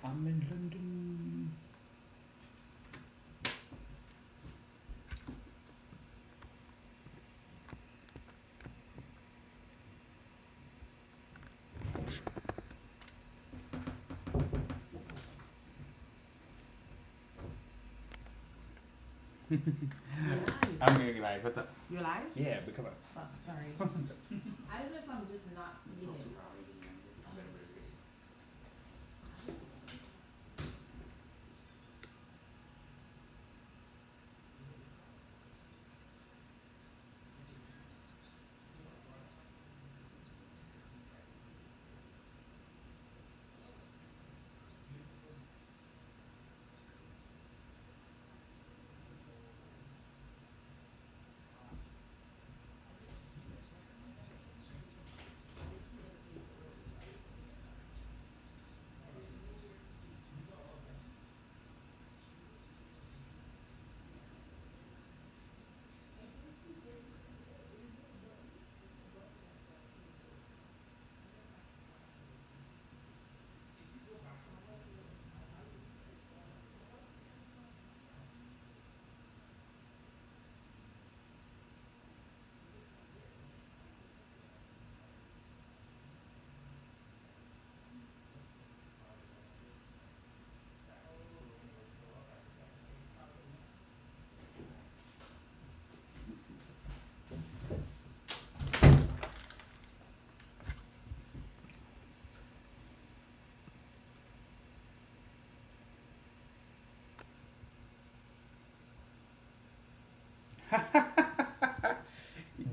I'm in London. You're live. I'm going live. What's up? You're live? Yeah, but come on. Fuck, sorry. I don't know if I'm just not seeing it.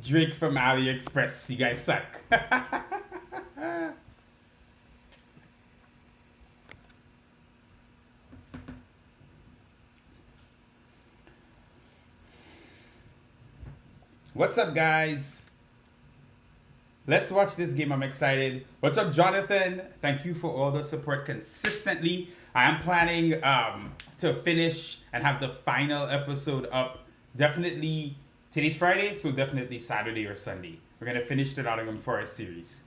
Drake from AliExpress. You guys suck. What's up, guys? Let's watch this game. I'm excited. What's up, Jonathan? Thank you for all the support consistently. I am planning to finish and have the final episode up. Definitely today's Friday, so definitely Saturday or Sunday. We're gonna finish the Nottingham Forest series.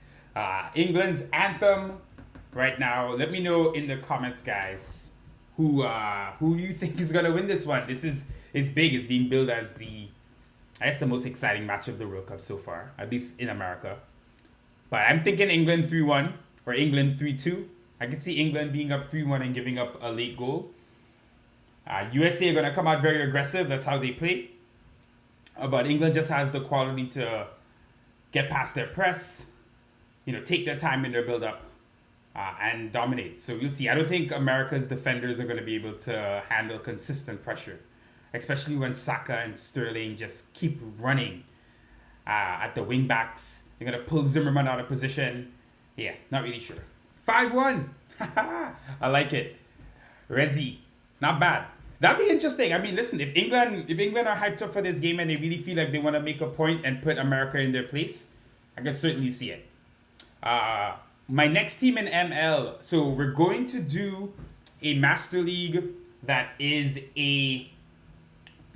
England's anthem right now. Let me know in the comments, guys, who do you think is gonna win this one? This is big. It's being billed as the most exciting match of the World Cup so far, at least in America. But I'm thinking England 3-1 or England 3-2. I can see England being up 3-1 and giving up a late goal. USA are going to come out very aggressive. That's how they play. But England just has the quality to get past their press, take their time in their build-up and dominate. So we'll see. I don't think America's defenders are going to be able to handle consistent pressure, especially when Saka and Sterling just keep running at the wing backs. They're going to pull Zimmerman out of position. Yeah, not really sure. 5-1. I like it. Rezi. Not bad. That'd be interesting. I mean, listen, if England are hyped up for this game and they really feel like they want to make a point and put America in their place, I can certainly see it. My next team in ML. So we're going to do a Master League that is a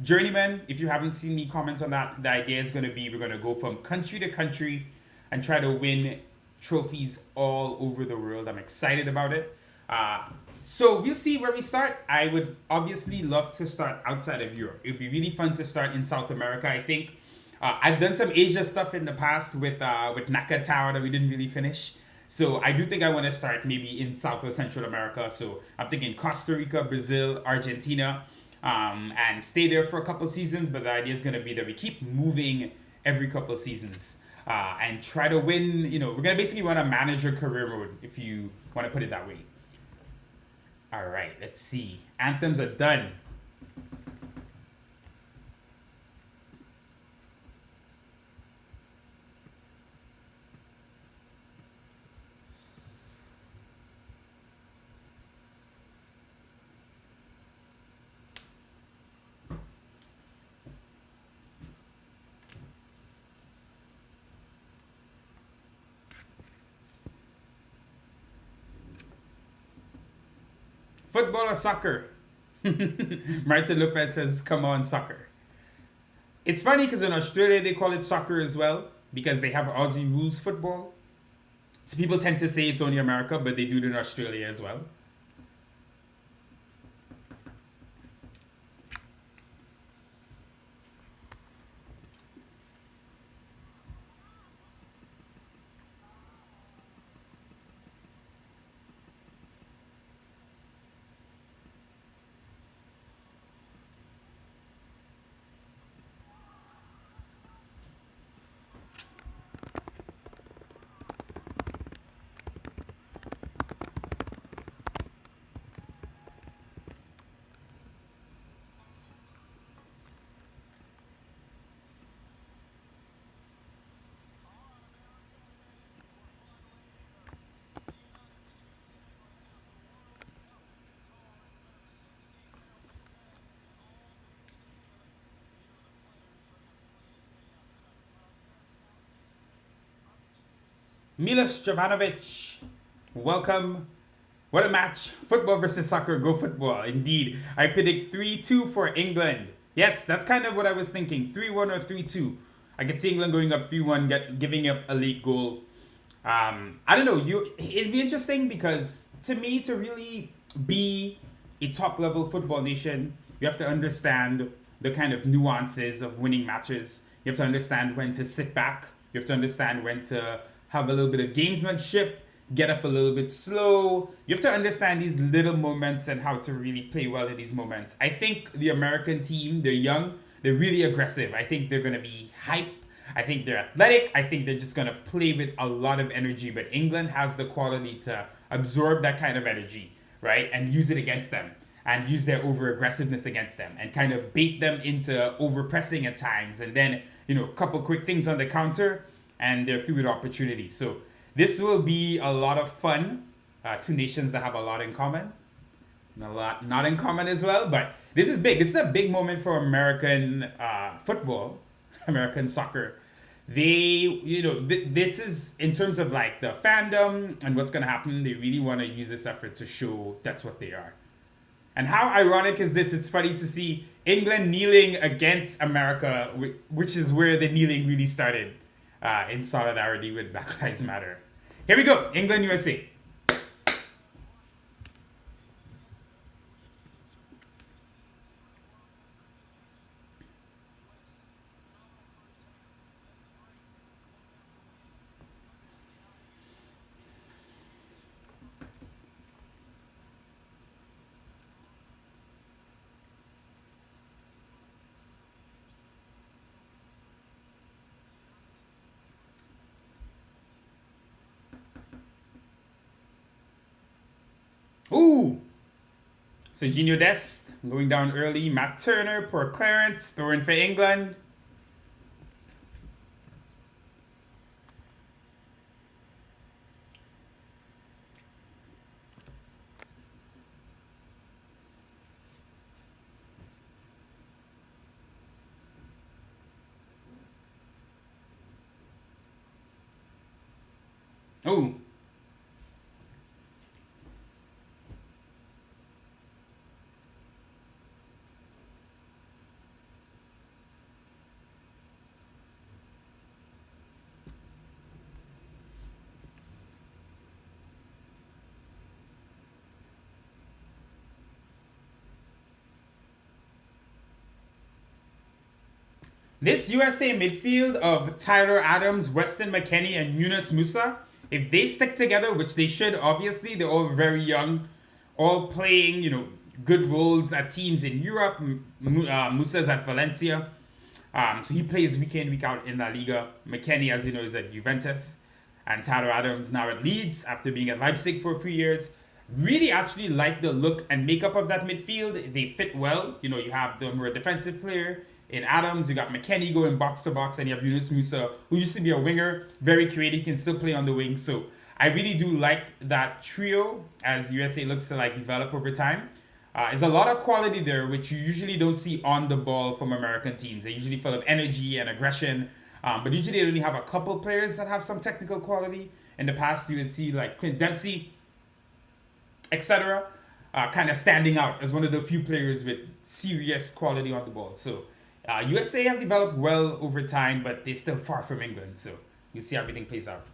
journeyman. If you haven't seen me comment on that, the idea is going to be we're going to go from country to country and try to win trophies all over the world. I'm excited about it. So we'll see where we start. I would obviously love to start outside of Europe. It would be really fun to start in South America. I think I've done some Asia stuff in the past with Nakatao that we didn't really finish. So I do think I want to start maybe in South or Central America. So I'm thinking Costa Rica, Brazil, Argentina, and stay there for a couple seasons. But the idea is going to be that we keep moving every couple of seasons and try to win. We're going to basically run a manager career mode, if you want to put it that way. All right, let's see. Anthems are done. Football or soccer? Martin Lopez says, come on, soccer. It's funny because in Australia they call it soccer as well because they have Aussie rules football. So people tend to say it's only America, but they do it in Australia as well. Milos Jovanovic, welcome. What a match. Football versus soccer. Go football. Indeed. I predict 3-2 for England. Yes, that's kind of what I was thinking. 3-1 or 3-2. I could see England going up 3-1, giving up a late goal. I don't know. It'd be interesting because to me, to really be a top level football nation, you have to understand the kind of nuances of winning matches. You have to understand when to sit back. You have to understand when to have a little bit of gamesmanship, get up a little bit slow. You have to understand these little moments and how to really play well in these moments. I think the American team, they're young, they're really aggressive. I think they're going to be hype. I think they're athletic. I think they're just going to play with a lot of energy. But England has the quality to absorb that kind of energy, right? And use it against them. And use their over aggressiveness against them. And kind of bait them into over pressing at times. And then, a couple quick things on the counter. And they're through with opportunity. So this will be a lot of fun. Two nations that have a lot in common. And a lot not in common as well. But this is big. This is a big moment for American football. American soccer. This is in terms of like the fandom and what's going to happen. They really want to use this effort to show that's what they are. And how ironic is this? It's funny to see England kneeling against America, which is where the kneeling really started in solidarity with Black Lives Matter. Here we go. England, USA. Ooh! Serginho Dest going down early. Matt Turner, poor Clarence, throwing for England. Ooh. This USA midfield of Tyler Adams, Weston McKennie, and Yunus Musa, if they stick together, which they should, obviously, they're all very young, all playing, good roles at teams in Europe. Musa's at Valencia. So he plays week in, week out in La Liga. McKennie, as you know, is at Juventus. And Tyler Adams now at Leeds after being at Leipzig for a few years. Really actually like the look and makeup of that midfield. They fit well. You have the more defensive player in Adams. You got McKennie going box to box, and you have Yunus Musa, who used to be a winger, very creative, can still play on the wing. So I really do like that trio as USA looks to develop over time. There's a lot of quality there, which you usually don't see on the ball from American teams. They're usually full of energy and aggression, but usually they only have a couple players that have some technical quality. In the past, you would see like Clint Dempsey, etc., kind of standing out as one of the few players with serious quality on the ball. So USA have developed well over time, but they're still far from England. So you see how everything plays out.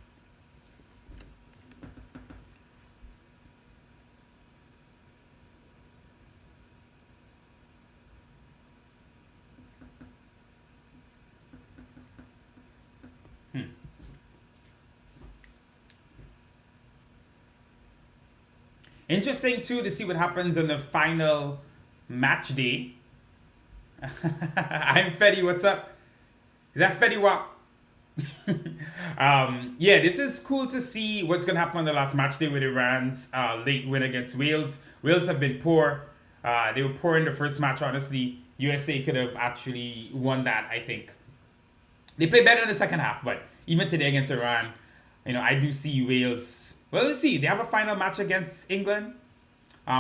Interesting too to see what happens on the final match day. I'm Fetty, what's up? Is that Fetty Wap? Yeah, this is cool to see what's going to happen on the last match day with Iran's late win against Wales. Wales have been poor. They were poor in the first match, honestly. USA could have actually won that, I think. They played better in the second half, but even today against Iran, I do see Wales. Well, let's see. They have a final match against England,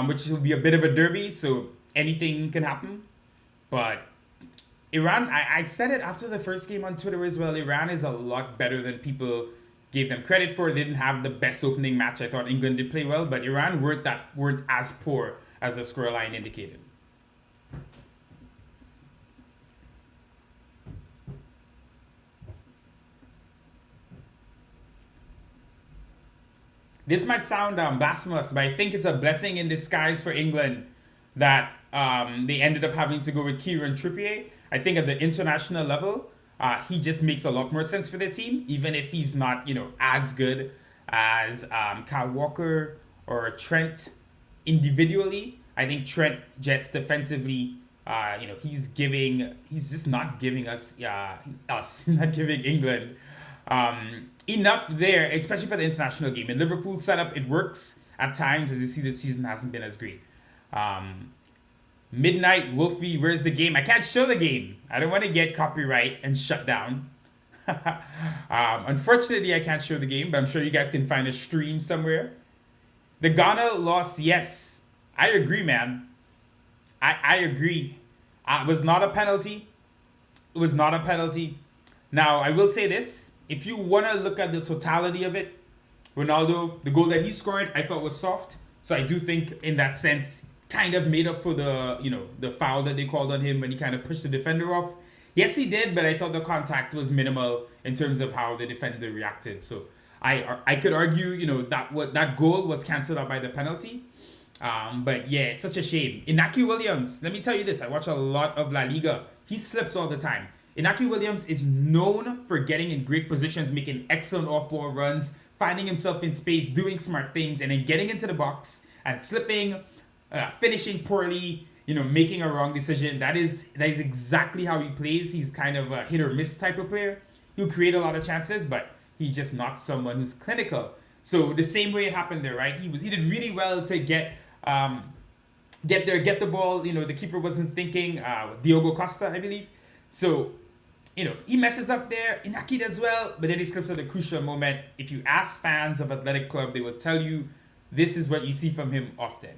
which will be a bit of a derby, so anything can happen. But Iran, I said it after the first game on Twitter as well. Iran is a lot better than people gave them credit for. They didn't have the best opening match. I thought England did play well, but Iran weren't as poor as the scoreline indicated. This might sound blasphemous, but I think it's a blessing in disguise for England that they ended up having to go with Kieran Trippier. I think at the international level, he just makes a lot more sense for their team, even if he's not, as good as Kyle Walker or Trent individually. I think Trent just defensively, he's just not giving us, he's not giving England enough there, especially for the international game. In Liverpool setup, it works at times. As you see, this season hasn't been as great. Midnight, Wolfie, where's the game? I can't show the game. I don't want to get copyright and shut down. Unfortunately, I can't show the game, but I'm sure you guys can find a stream somewhere. The Ghana loss, yes. I agree, man. I agree. It was not a penalty. It was not a penalty. Now, I will say this. If you want to look at the totality of it, Ronaldo, the goal that he scored, I thought was soft. So I do think in that sense, kind of made up for the foul that they called on him when he kind of pushed the defender off. Yes, he did, but I thought the contact was minimal in terms of how the defender reacted. So I could argue, that goal was cancelled out by the penalty. But yeah, it's such a shame. Inaki Williams, let me tell you this. I watch a lot of La Liga. He slips all the time. Inaki Williams is known for getting in great positions, making excellent off-ball runs, finding himself in space, doing smart things, and then getting into the box and slipping, finishing poorly, making a wrong decision. That is exactly how he plays. He's kind of a hit or miss type of player. He'll create a lot of chances, but he's just not someone who's clinical. So the same way it happened there, right? He did really well to get the ball. The keeper wasn't thinking. Diogo Costa, I believe. So, he messes up there. Inaki does well, but then he slips at a crucial moment. If you ask fans of Athletic Club, they will tell you this is what you see from him often.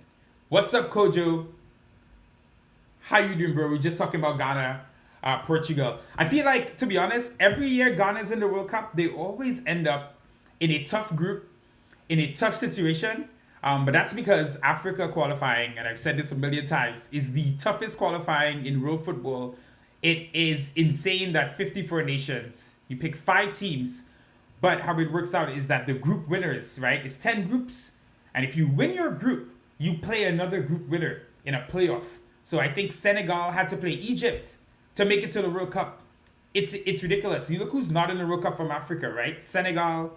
What's up, Kojo? How you doing, bro? We're just talking about Ghana, Portugal. I feel like, to be honest, every year Ghana's in the World Cup, they always end up in a tough group, in a tough situation. But that's because Africa qualifying, and I've said this a million times, is the toughest qualifying in world football. It is insane that 54 nations, you pick 5 teams, but how it works out is that the group winners, right? It's 10 groups. And if you win your group, you play another group winner in a playoff. So I think Senegal had to play Egypt to make it to the World Cup. It's ridiculous. You look who's not in the World Cup from Africa, right? Senegal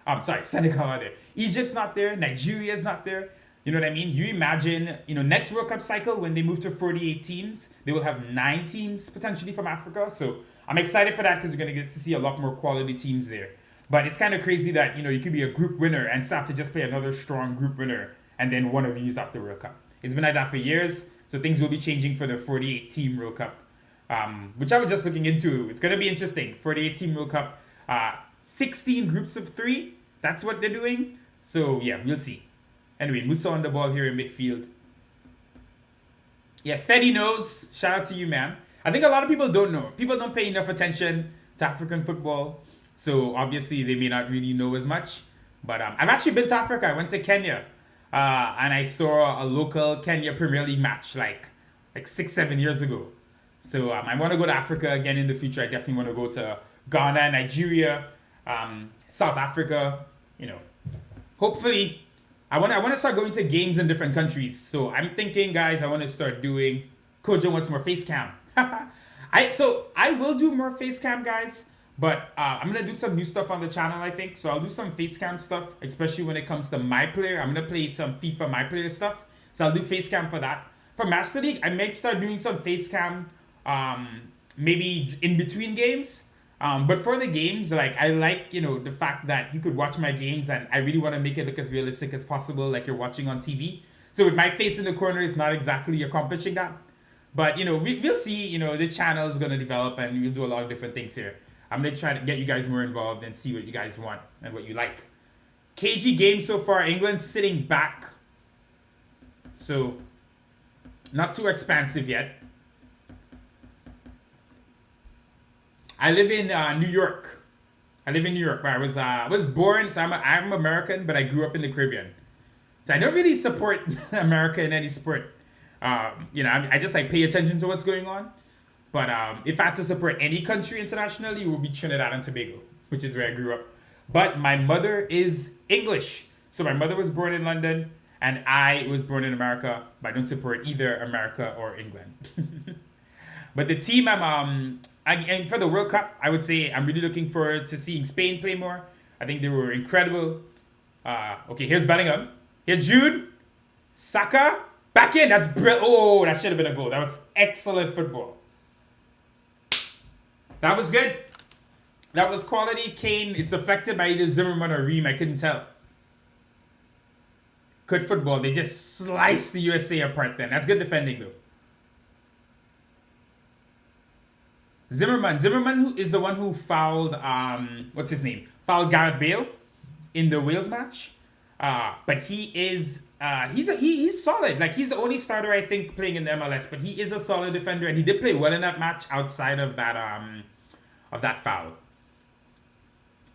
not there. Egypt's not there. Nigeria's not there. You know what I mean? You imagine, next World Cup cycle, when they move to 48 teams, they will have 9 teams potentially from Africa. So I'm excited for that because you're going to get to see a lot more quality teams there. But it's kind of crazy that, you could be a group winner and still have to just play another strong group winner, and then one of you is out the World Cup. It's been like that for years, so things will be changing for the 48-team World Cup, which I was just looking into. It's going to be interesting. 48-team World Cup, 16 groups of 3. That's what they're doing. So, yeah, we'll see. Anyway, Musa on the ball here in midfield. Yeah, Fetty knows. Shout out to you, man. I think a lot of people don't know. People don't pay enough attention to African football. So, obviously, they may not really know as much. But I've actually been to Africa. I went to Kenya. And I saw a local Kenya Premier League match like 6-7 years ago. So, I want to go to Africa again in the future. I definitely want to go to Ghana, Nigeria, South Africa. Hopefully, I want to start going to games in different countries. So I'm thinking, guys, I want to start doing. Kojo wants more face cam. I will do more face cam, guys. But I'm gonna do some new stuff on the channel, I think. So I'll do some face cam stuff, especially when it comes to my player. I'm gonna play some FIFA my player stuff. So I'll do face cam for that. For Master League, I might start doing some face cam, maybe in between games. But for the games, I like, the fact that you could watch my games, and I really want to make it look as realistic as possible, like you're watching on TV. So with my face in the corner, it's not exactly accomplishing that. But, we'll see, the channel is going to develop, and we'll do a lot of different things here. I'm going to try to get you guys more involved and see what you guys want and what you like. KG game so far, England sitting back. So, not too expansive yet. I live in New York. I live in New York, but I was born, so I'm American, but I grew up in the Caribbean. So I don't really support America in any sport. I just like pay attention to what's going on. But if I had to support any country internationally, it would be Trinidad and Tobago, which is where I grew up. But my mother is English. So my mother was born in London, and I was born in America, but I don't support either America or England. But the team and for the World Cup, I would say I'm really looking forward to seeing Spain play more. I think they were incredible. Okay, here's Bellingham. Here's Jude. Saka. Back in. That's brilliant. Oh, that should have been a goal. That was excellent football. That was good. That was quality. Kane, it's affected by either Zimmerman or Ream. I couldn't tell. Good football. They just sliced the USA apart then. That's good defending though. Zimmerman who is the one who fouled what's his name? Fouled Gareth Bale in the Wales match. But he is he's solid. Like he's the only starter I think playing in the MLS, but he is a solid defender and he did play well in that match outside of that foul.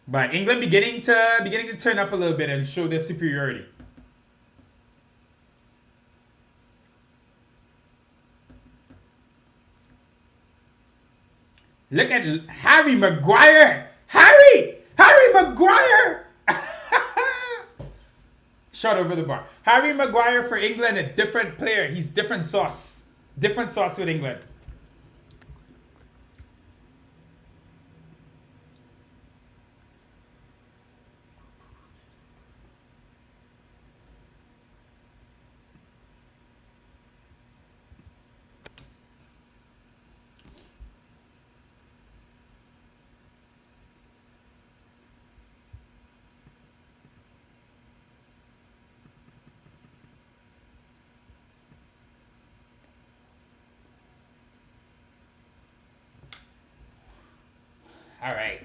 But England beginning to turn up a little bit and show their superiority. Look at Harry Maguire. Harry Maguire. Shot over the bar. Harry Maguire for England, a different player. He's different sauce. Different sauce with England. All right.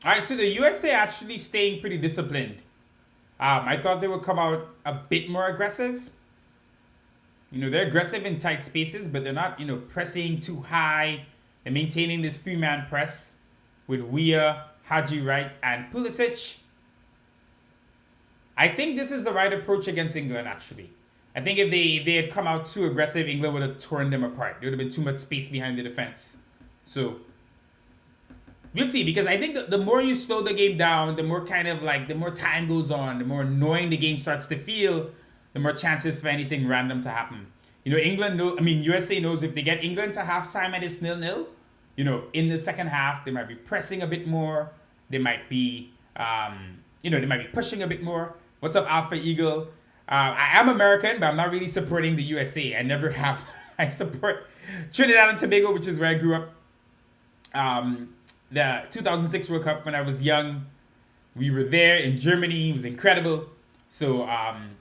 All right, so the USA actually staying pretty disciplined. I thought they would come out a bit more aggressive. They're aggressive in tight spaces, but they're not, pressing too high and maintaining this three-man press with Weah, Haji Wright, and Pulisic. I think this is the right approach against England, actually. I think if they had come out too aggressive, England would have torn them apart. There would have been too much space behind the defense. So, we'll see, because I think the more you slow the game down, the more the more time goes on, the more annoying the game starts to feel, the more chances for anything random to happen. USA knows if they get England to halftime and it's 0-0, in the second half, they might be pressing a bit more. They might be, they might be pushing a bit more. What's up, Alpha Eagle? I am American, but I'm not really supporting the USA. I never have. I support Trinidad and Tobago, which is where I grew up. The 2006 World Cup when I was young, we were there in Germany. It was incredible. So, I'm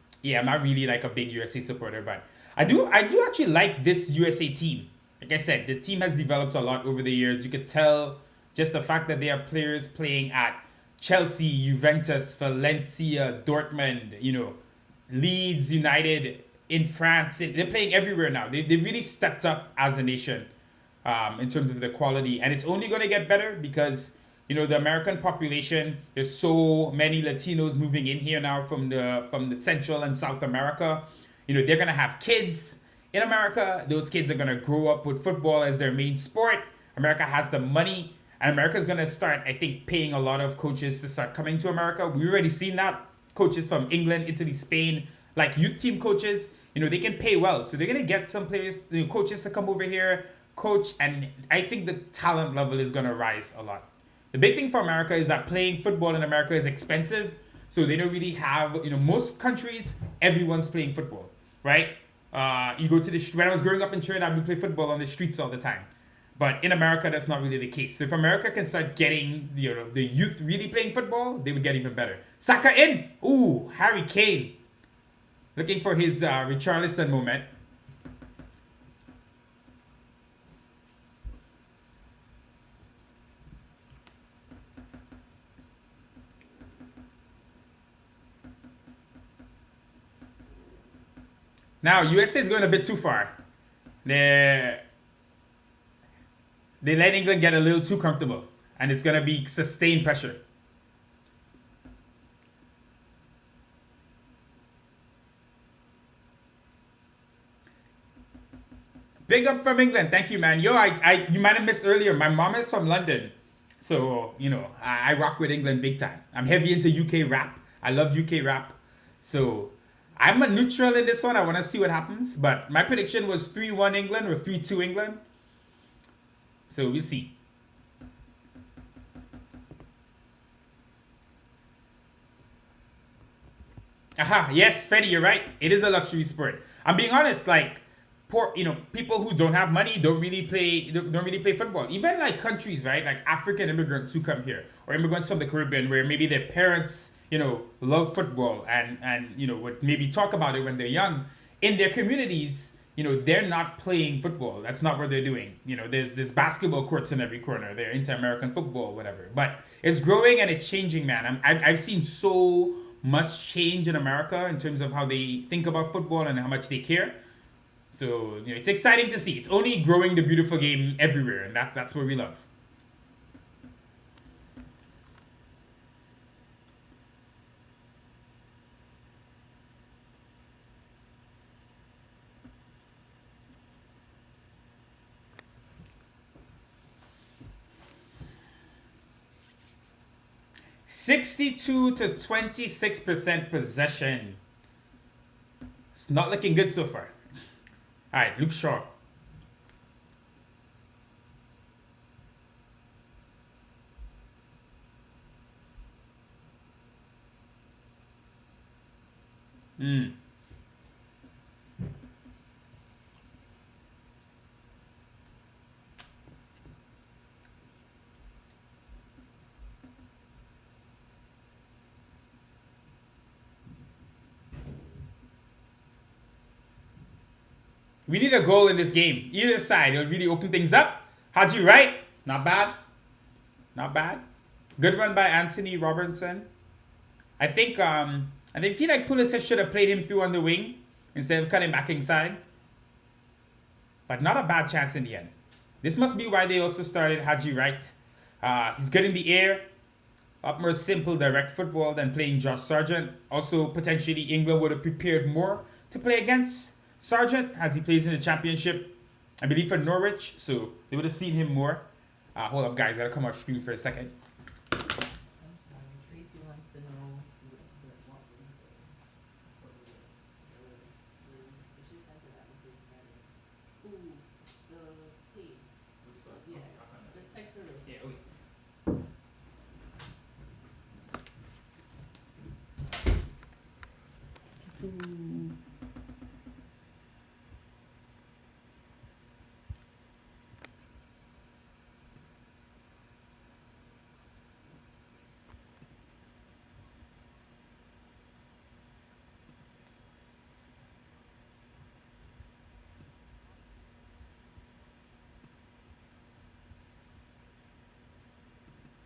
not really like a big USA supporter, but I do actually like this USA team. Like I said, the team has developed a lot over the years. You could tell just the fact that they have players playing at Chelsea, Juventus, Valencia, Dortmund, Leeds United in France. They're playing everywhere now. They've really stepped up as a nation in terms of the quality. And it's only going to get better because, the American population, there's so many Latinos moving in here now from the Central and South America. They're going to have kids in America. Those kids are going to grow up with football as their main sport. America has the money. And America's going to start, I think, paying a lot of coaches to start coming to America. We've already seen that. Coaches from England, Italy, Spain, like youth team coaches, they can pay well. So they're going to get some players, coaches to come over here, coach. And I think the talent level is going to rise a lot. The big thing for America is that playing football in America is expensive. So they don't really have, most countries, everyone's playing football, right? You go to when I was growing up in Trinidad, we play football on the streets all the time. But in America, that's not really the case. So if America can start getting the youth really playing football, they would get even better. Saka in! Ooh, Harry Kane. Looking for his Richarlison moment. Now USA is going a bit too far. They they let England get a little too comfortable, and it's gonna be sustained pressure. Big up from England, thank you, man. Yo, you might have missed earlier. My mom is from London, so I rock with England big time. I'm heavy into UK rap. I love UK rap, so I'm a neutral in this one. I want to see what happens, but my prediction was 3-1 England or 3-2 England. So we'll see. Aha, yes, Freddy, you're right. It is a luxury sport. I'm being honest, like poor, people who don't have money don't really play football. Even like countries, right? Like African immigrants who come here, or immigrants from the Caribbean, where maybe their parents, love football and would maybe talk about it when they're young. In their communities, they're not playing football. That's not what they're doing. There's basketball courts in every corner. They're into American football, whatever. But it's growing and it's changing, man. I've seen so much change in America in terms of how they think about football and how much they care. So it's exciting to see. It's only growing the beautiful game everywhere, and that's what we love. 62 to 26% possession. It's not looking good so far. All right, Luke Shaw. Mm. We need a goal in this game. Either side, it'll really open things up. Haji right? Not bad. Not bad. Good run by Anthony Robertson. I feel like Pulisic should have played him through on the wing instead of cutting back inside. But not a bad chance in the end. This must be why they also started Haji Wright. He's good in the air. A lot more simple, direct football than playing Josh Sargent. Also, potentially, England would have prepared more to play against Sargent as he plays in the championship, I believe, for Norwich. So they would have seen him more. Hold up, guys. Gotta come off screen for a second. I'm sorry, Tracy wants to know what was she sent it out before you started. Ooh, the page. Yeah, just text her. Yeah, okay.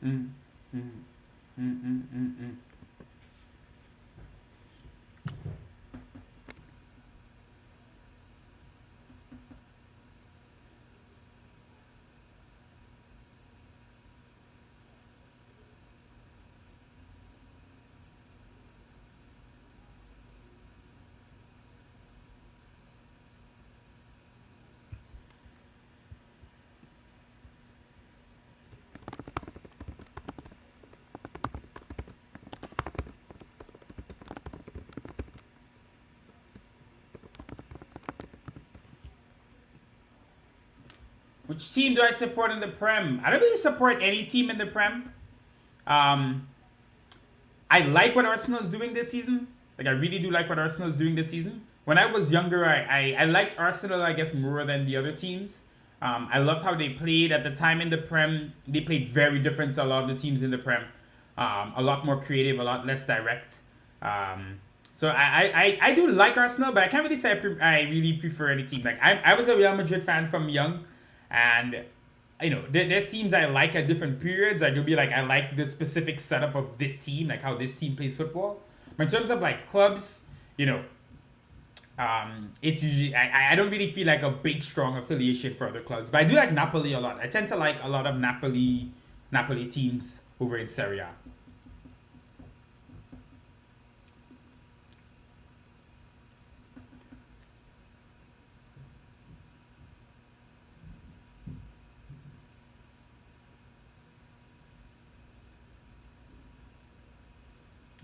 Mm, mm, mm, mm, mm, mm. Which team do I support in the Prem? I don't really support any team in the Prem. Um, I like what Arsenal is doing this season. Like, I really do like what Arsenal is doing this season. When I was younger, I liked Arsenal, I guess, more than the other teams. I loved how they played at the time in the Prem. They played very different to a lot of the teams in the Prem. A lot more creative, a lot less direct. So I do like Arsenal, but I can't really say I really prefer any team. Like, I was a Real Madrid fan from young, and there's teams I like at different periods. I could be like, I like the specific setup of this team, like how this team plays football. But in terms of like clubs, It's usually I don't really feel like a big strong affiliation for other clubs, but I do like Napoli a lot. I tend to like a lot of Napoli teams over in Serie A.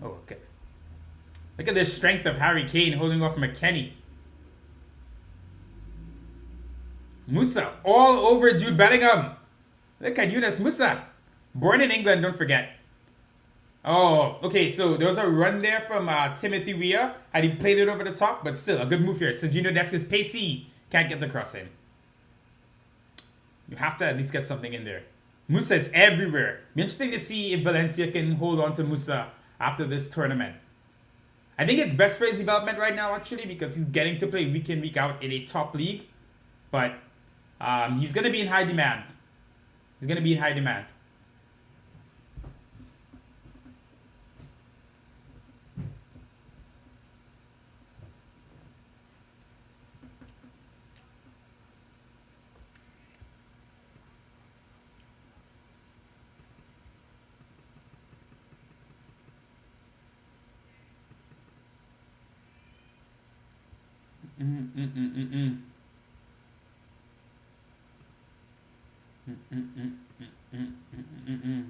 Oh, okay. Look at the strength of Harry Kane holding off McKennie. Musa all over Jude Bellingham. Look at Yunus Musa. Born in England, don't forget. Oh, okay. So there was a run there from Timothy Weah, and he played it over the top, but still a good move here. So Gino Desk is pacey. Can't get the cross in. You have to at least get something in there. Musa is everywhere. Be interesting to see if Valencia can hold on to Musa after this tournament. I think it's best for his development right now, actually, because he's getting to play week in, week out in a top league. But he's going to be in high demand. He's going to be in high demand. Mm, mm, mm, mm, mm. Mm, mm, mm, mm, mm, mm, mm.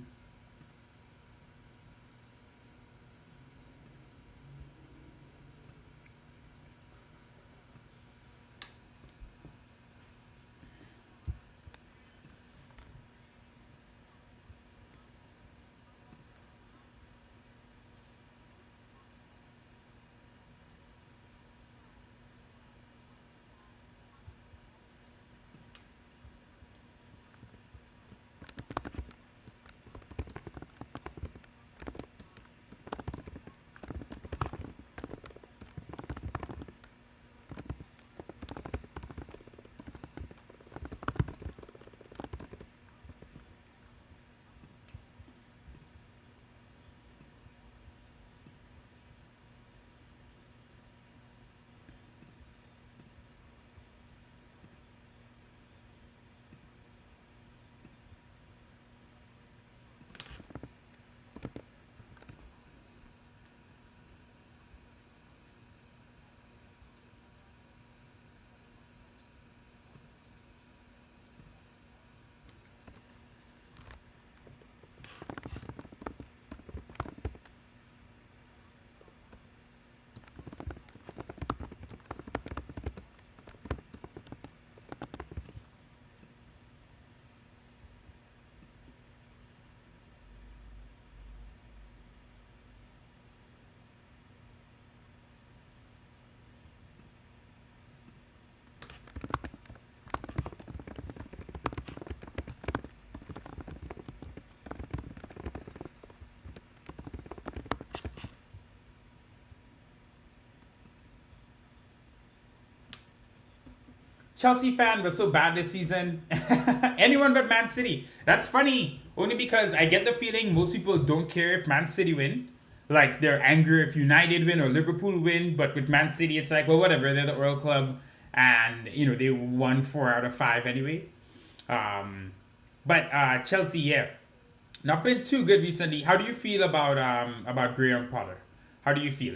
Chelsea fan was so bad this season. Anyone but Man City. That's funny. Only because I get the feeling most people don't care if Man City win. Like they're angry if United win or Liverpool win, but with Man City it's like, well, whatever. They're the Royal Club, and they won 4 out of 5 anyway. But Chelsea, yeah, not been too good recently. How do you feel about Graham Potter? How do you feel?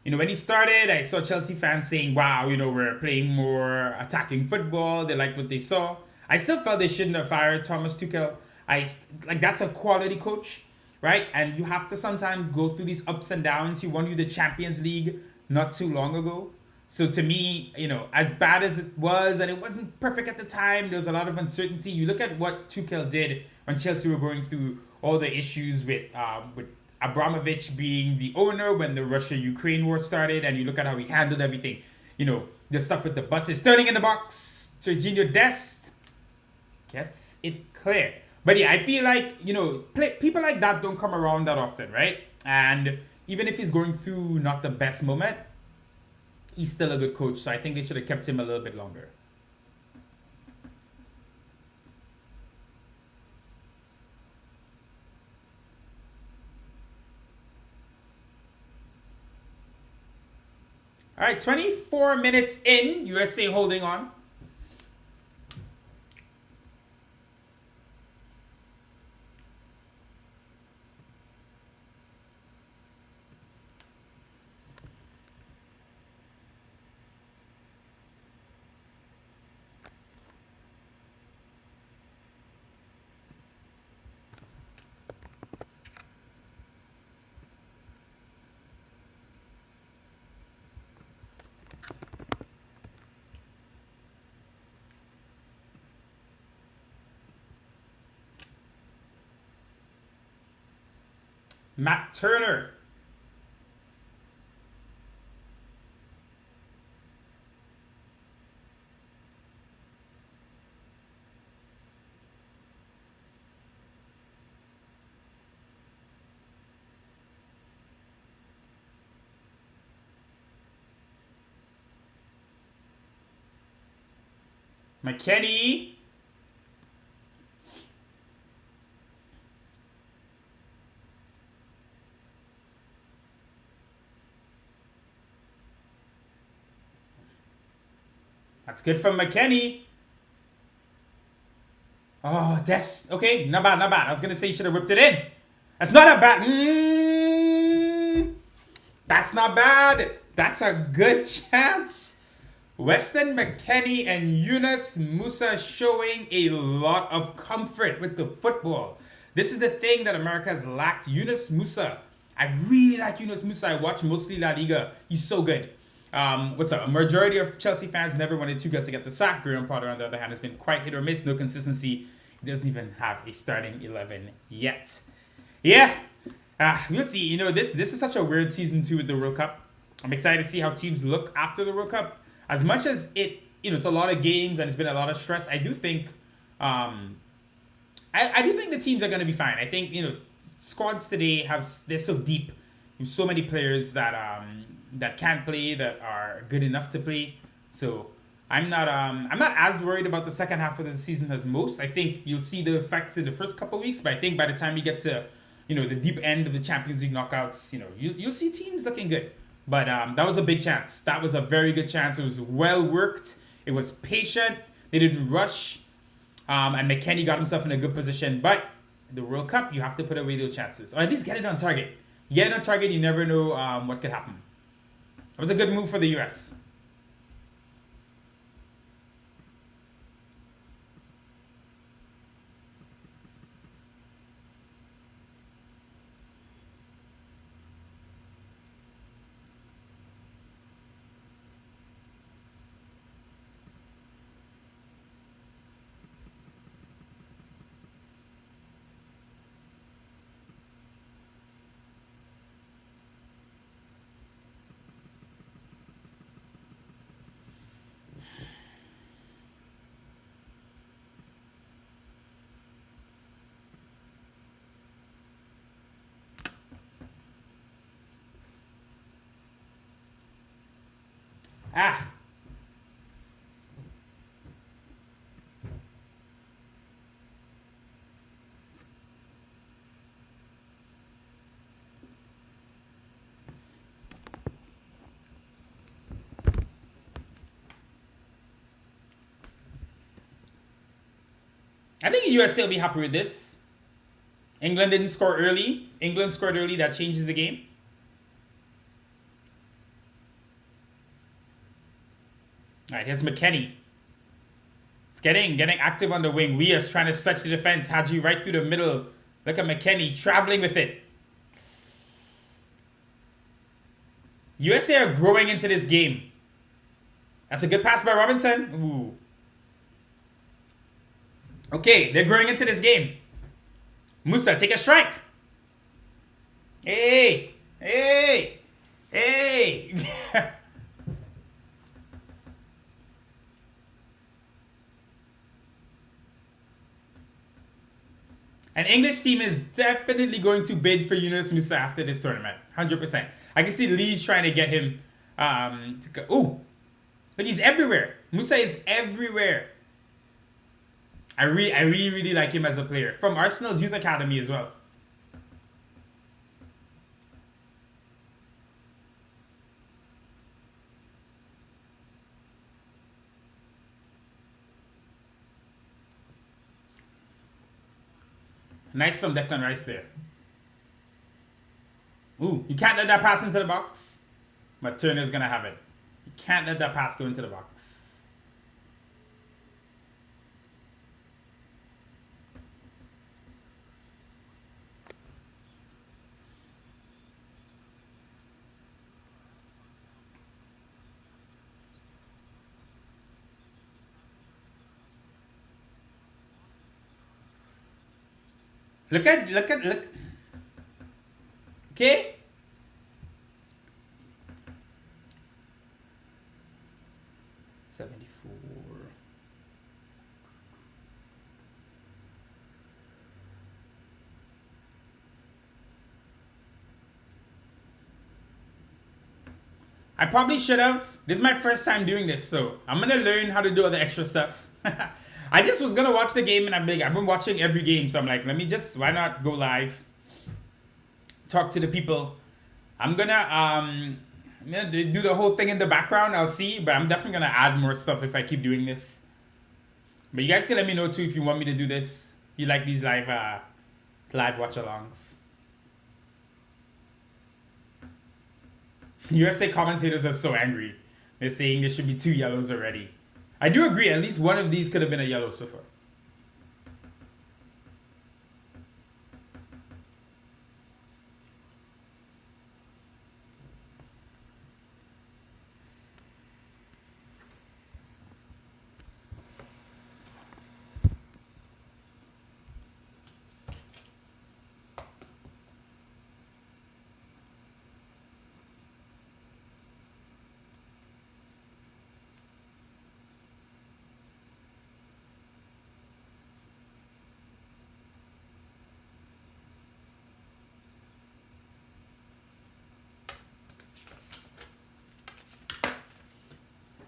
When he started, I saw Chelsea fans saying, "Wow, we're playing more attacking football. They like what they saw." I still felt they shouldn't have fired Thomas Tuchel. Like that's a quality coach, right? And you have to sometimes go through these ups and downs. He won you the Champions League not too long ago. So to me, as bad as it was, and it wasn't perfect at the time, there was a lot of uncertainty. You look at what Tuchel did when Chelsea were going through all the issues with Abramovich being the owner when the Russia-Ukraine war started, and you look at how he handled everything. The stuff with the buses turning in the box. Serginho Dest gets it clear. But yeah, I feel like people like that don't come around that often, right? And even if he's going through not the best moment, he's still a good coach. So I think they should have kept him a little bit longer. All right, 24 minutes in. USA holding on. Matt Turner. McKenny. That's good from McKenny. Oh, that's okay. Not bad, not bad. I was gonna say you should have whipped it in. That's not a bad. That's not bad. That's a good chance. Weston McKennie and Yunus Musa showing a lot of comfort with the football. This is the thing that America has lacked. Yunus Musa. I really like Yunus Musa. I watch mostly La Liga. He's so good. What's up? A majority of Chelsea fans never wanted Tuchel to get the sack. Graham Potter, on the other hand, has been quite hit or miss. No consistency. He doesn't even have a starting 11 yet. Yeah. We'll see. You know, this is such a weird season 2 with the World Cup. I'm excited to see how teams look after the World Cup. As much as it's a lot of games and it's been a lot of stress, I do think I do think the teams are going to be fine. I think, squads today they're so deep. There's so many players that that can't play, that are good enough to play. So I'm not as worried about the second half of the season as most. I think you'll see the effects in the first couple of weeks, but I think by the time you get to the deep end of the Champions League knockouts, you'll see teams looking good. But that was a big chance. That was a very good chance. It was well worked. It was patient. They didn't rush. And McKennie got himself in a good position. But the World Cup, you have to put away those chances. Or at least get it on target. You get it on target, you never know what could happen. It was a good move for the US. I think the USA will be happy with this. England didn't score early. England scored early. That changes the game. All right, here's McKennie. It's getting active on the wing. Weir's trying to stretch the defense. Hadji right through the middle. Look at McKennie traveling with it. USA are growing into this game. That's a good pass by Robinson. Ooh. Okay, they're growing into this game. Musa, take a strike. Hey. An English team is definitely going to bid for Yunus Musa after this tournament. 100%. I can see Lee trying to get him to go. Ooh. Look, he's everywhere. Musa is everywhere. I really like him as a player. From Arsenal's youth academy as well. Nice from Declan Rice there. Ooh, you can't let that pass into the box. But Turner's gonna have it. You can't let that pass go into the box. Look. Okay? $74. I probably should have. This is my first time doing this, so I'm gonna learn how to do all the extra stuff. I just was gonna watch the game and I've been watching every game, so I'm like, why not go live? Talk to the people. I'm gonna do the whole thing in the background, I'll see, but I'm definitely gonna add more stuff if I keep doing this. But you guys can let me know too if you want me to do this. If you like these live watch alongs. USA commentators are so angry. They're saying there should be 2 yellows already. I do agree, at least one of these could have been a yellow so far.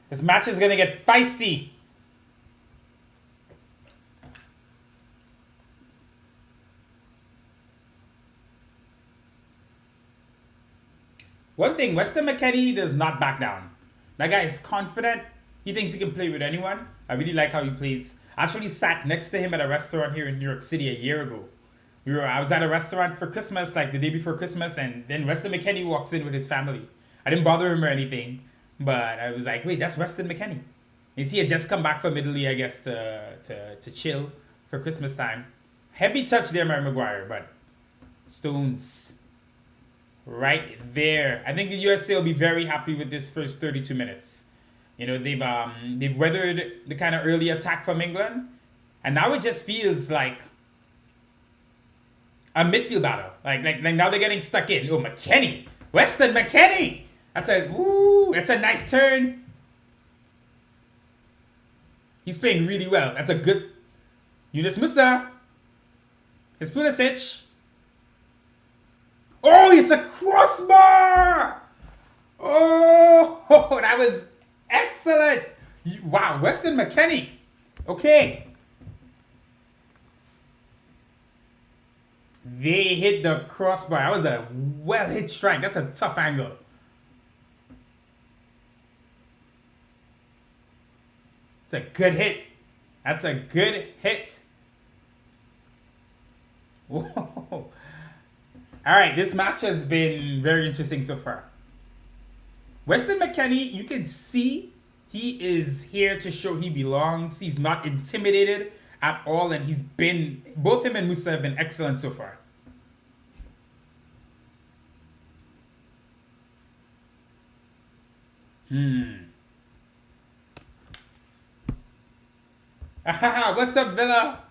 This match is gonna get feisty. One thing, Weston McKennie does not back down. That guy is confident. He thinks he can play with anyone. I really like how he plays. I actually sat next to him at a restaurant here in New York City a year ago. I was at a restaurant for Christmas, like the day before Christmas, and then Weston McKennie walks in with his family. I didn't bother him or anything, but I was like, wait, that's Weston McKennie. He had just come back from Italy, I guess, to chill for Christmas time. Heavy touch there, Mary Maguire, but Stones right there. I think the USA will be very happy with this first 32 minutes. You know, they've weathered the kind of early attack from England, and now it just feels like a midfield battle. Like now they're getting stuck in. Oh, McKennie, Weston McKennie. That's a nice turn. He's playing really well. That's a good Yunus Musa. It's Pulisic. Oh, it's a crossbar! Oh, that was excellent. Wow, Weston McKennie. Okay. They hit the crossbar. That was a well-hit strike. That's a tough angle. It's a good hit. That's a good hit. Whoa. All right, this match has been very interesting so far. Weston McKennie, you can see he is here to show he belongs. He's not intimidated at all, and both him and Musa have been excellent so far. What's up, Villa?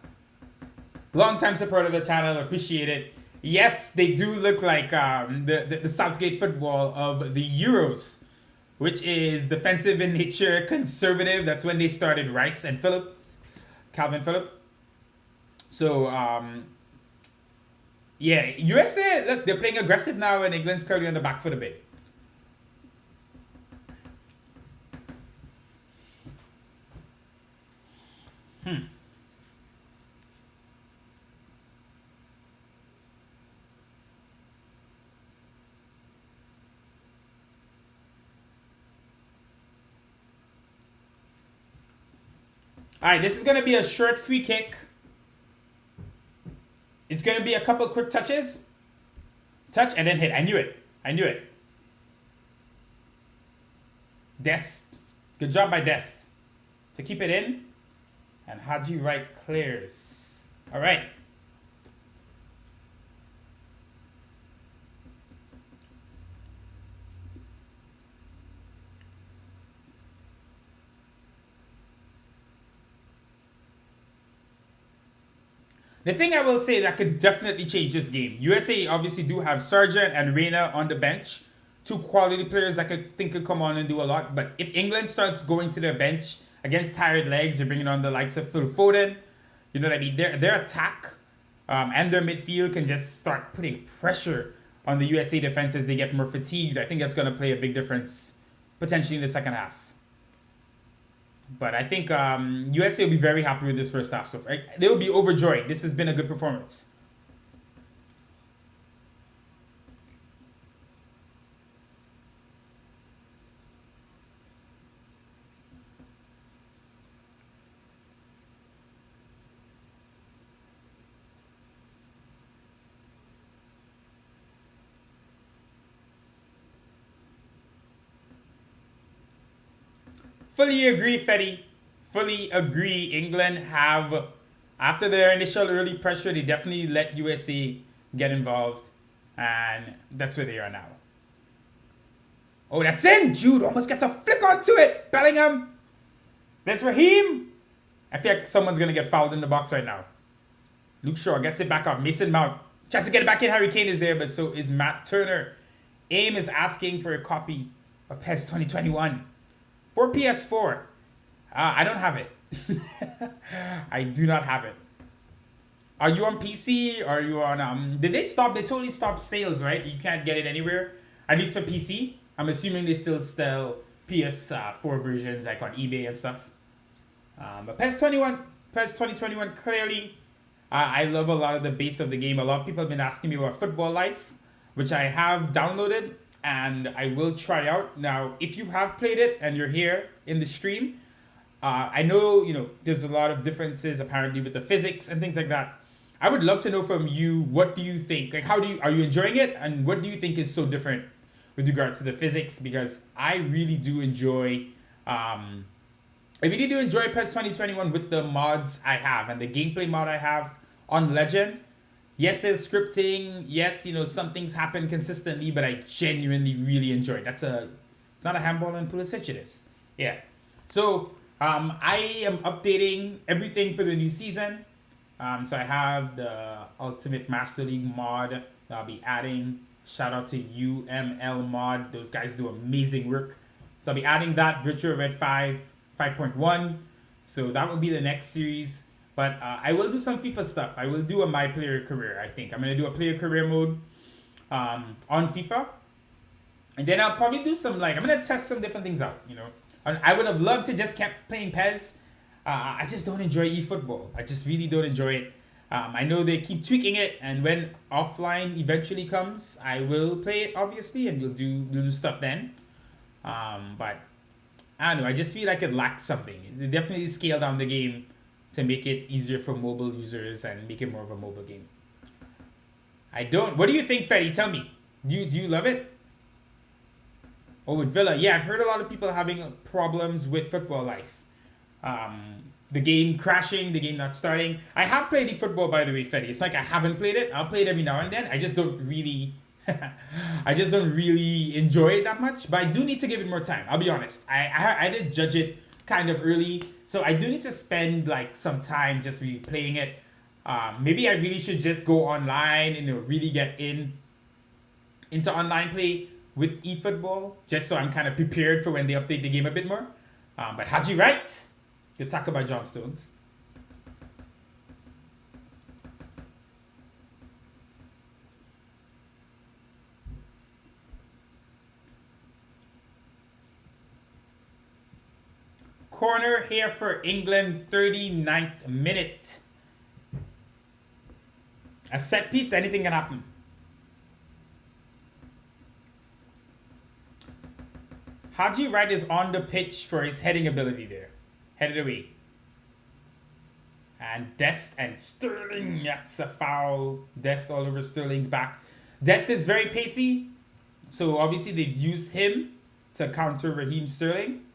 Long-time supporter of the channel, appreciate it. Yes, they do look like the Southgate football of the Euros, which is defensive in nature, conservative. That's when they started Rice and Calvin Phillips. So, yeah, USA, look, they're playing aggressive now, and England's currently on the back foot a bit. All right, this is going to be a short free kick. It's going to be a couple quick touches. Touch and then hit. I knew it. I knew it. Dest. Good job by Dest. To keep it in. And Haji Wright clears. All right. The thing I will say that could definitely change this game. USA obviously do have Sargent and Reina on the bench. Two quality players that I think could come on and do a lot. But if England starts going to their bench against tired legs, they're bringing on the likes of Phil Foden. You know what I mean? Their attack and their midfield can just start putting pressure on the USA defense as they get more fatigued. I think that's going to play a big difference potentially in the second half. But I think USA will be very happy with this first half. So they will be overjoyed. This has been a good performance. Fully agree, Fetty. Fully agree. England have, after their initial early pressure, they definitely let USA get involved. And that's where they are now. Oh, that's in! Jude almost gets a flick onto it. Bellingham. There's Raheem. I feel like someone's going to get fouled in the box right now. Luke Shaw gets it back up. Mason Mount tries to get it back in. Harry Kane is there, but so is Matt Turner. AIM is asking for a copy of PES 2021. For PS4. I don't have it. I do not have it. Are you on PC? Are you on... Did they stop? They totally stopped sales, right? You can't get it anywhere. At least for PC. I'm assuming they still sell PS4 versions like on eBay and stuff. But PES 2021, clearly, I love a lot of the base of the game. A lot of people have been asking me about Football Life, which I have downloaded. And I will try out. Now, if you have played it and you're here in the stream, I know, there's a lot of differences apparently with the physics and things like that. I would love to know from you, what do you think? Like, are you enjoying it? And what do you think is so different with regards to the physics? Because I really do enjoy, PES 2021 with the mods I have and the gameplay mod I have on Legend. Yes, there's scripting. Yes, some things happen consistently, but I genuinely really enjoy it. It's not a handball and Pulisic, it is. Yeah. So, I am updating everything for the new season. So I have the Ultimate Master League mod that I'll be adding. Shout out to UML mod. Those guys do amazing work. So I'll be adding that Virtua Red 5.1. So that will be the next series. But I will do some FIFA stuff. I will do a My Player Career, I think. I'm going to do a player career mode on FIFA. And then I'll probably do some, I'm going to test some different things out, And I would have loved to just kept playing PES. I just don't enjoy eFootball. I just really don't enjoy it. I know they keep tweaking it. And when offline eventually comes, I will play it, obviously. And we'll do stuff then. But I don't know. I just feel like it lacks something. They definitely scaled down the game to make it easier for mobile users and make it more of a mobile game. I don't. What do you think, Fetty? Tell me. Do you love it? Oh, with Villa. Yeah, I've heard a lot of people having problems with Football Life. The game crashing, the game not starting. I have played eFootball, by the way, Fetty. It's like I haven't played it. I'll play it every now and then. I just don't really... I just don't really enjoy it that much. But I do need to give it more time. I'll be honest. I did judge it kind of early. So I do need to spend some time just really playing it. Maybe I really should just go online and really get into online play with eFootball, just so I'm kind of prepared for when they update the game a bit more. But Haji Wright, good tackle by John Stones. Corner here for England, 39th minute. A set piece, anything can happen. Haji Wright is on the pitch for his heading ability there. Headed away. And Dest and Sterling. That's a foul. Dest all over Sterling's back. Dest is very pacey. So obviously they've used him to counter Raheem Sterling.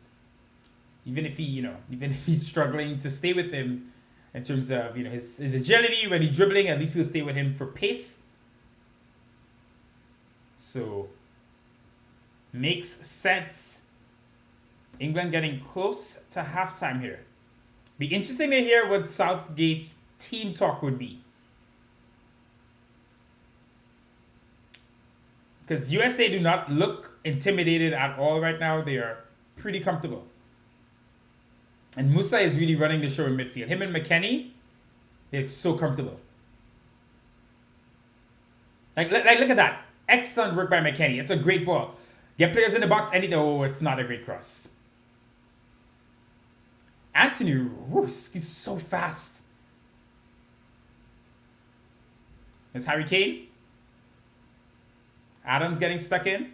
Even if he's struggling to stay with him in terms of his agility when he's dribbling, at least he'll stay with him for pace. So makes sense. England getting close to halftime here. Be interesting to hear what Southgate's team talk would be. Because USA do not look intimidated at all right now. They are pretty comfortable. And Musa is really running the show in midfield. Him and McKennie, they look so comfortable. Like look at that. Excellent work by McKennie. It's a great ball. Get players in the box. Oh, it's not a great cross. Anthony, he's so fast. There's Harry Kane. Adams getting stuck in.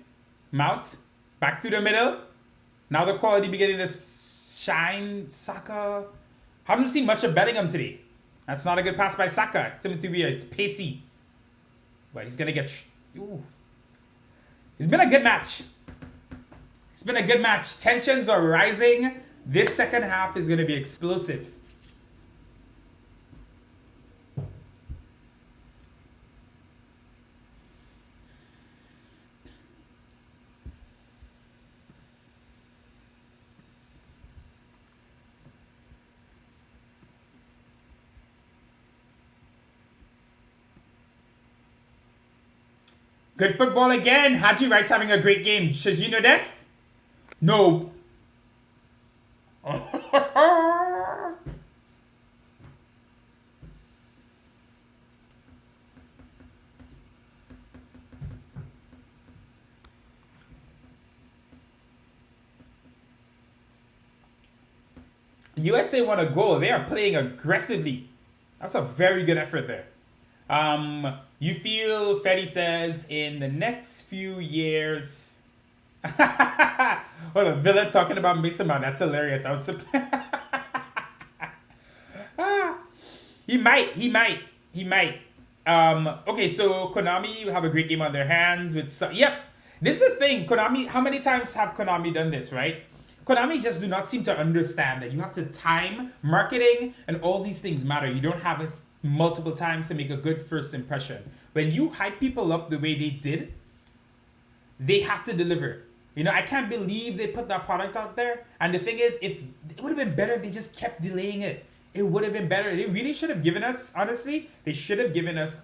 Mount. Back through the middle. Now the quality beginning to shine. Saka. Haven't seen much of Bellingham today. That's not a good pass by Saka. Timothy Weah is pacey. But he's going to get... Ooh. It's been a good match. It's been a good match. Tensions are rising. This second half is going to be explosive. Good football again. Haji Wright's having a great game. Should you know this? No. USA won a goal. They are playing aggressively. That's a very good effort there. You feel, Fetty says, in the next few years... Hold on, Villa talking about Mason Mount. That's hilarious. I was surprised. He might. Okay, so Konami have a great game on their hands with... Yep. This is the thing. Konami, how many times have Konami done this, right? Konami just do not seem to understand that you have to time, marketing, and all these things matter. You don't have it multiple times to make a good first impression. When you hype people up the way they did, they have to deliver. I can't believe they put that product out there. And the thing is, if it would have been better if they just kept delaying it. It would have been better. They really should have given us, honestly, they should have given us,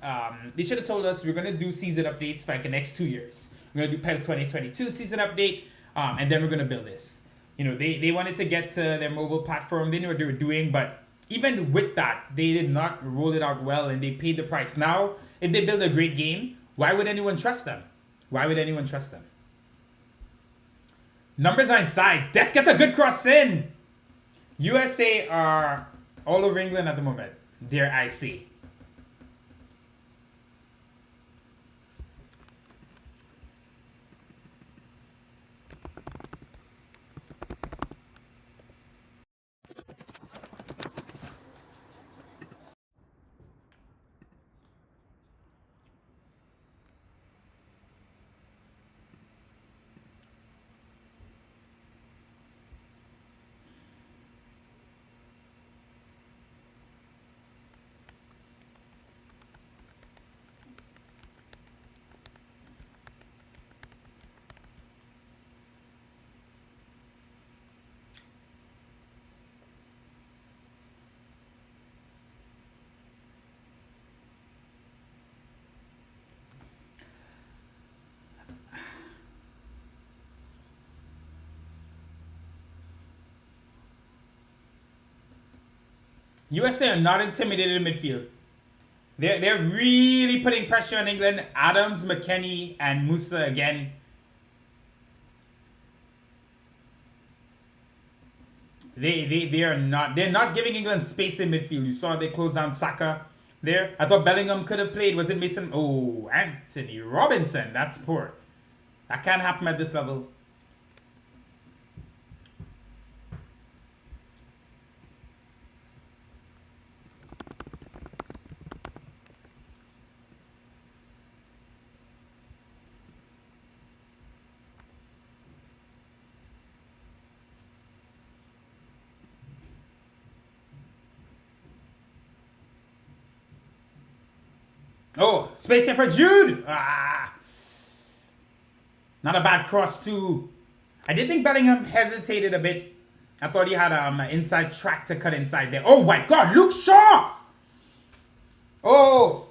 they should have told us we're going to do season updates for like the next 2 years. We're going to do PES 2022 season update, and then we're going to build this. They wanted to get to their mobile platform. They knew what they were doing, but even with that, they did not roll it out well, and they paid the price. Now, if they build a great game, why would anyone trust them? Why would anyone trust them? Numbers are inside. Des gets a good cross in. USA are all over England at the moment. Dare I say. USA are not intimidated in midfield. They're really putting pressure on England. Adams, McKennie, and Musa again. They're not giving England space in midfield. You saw they closed down Saka there. I thought Bellingham could have played. Was it Mason? Oh, Anthony Robinson. That's poor. That can't happen at this level. Oh, space here for Jude. Ah, not a bad cross too. I did think Bellingham hesitated a bit. I thought he had an inside track to cut inside there. Oh my God, Luke Shaw. Oh,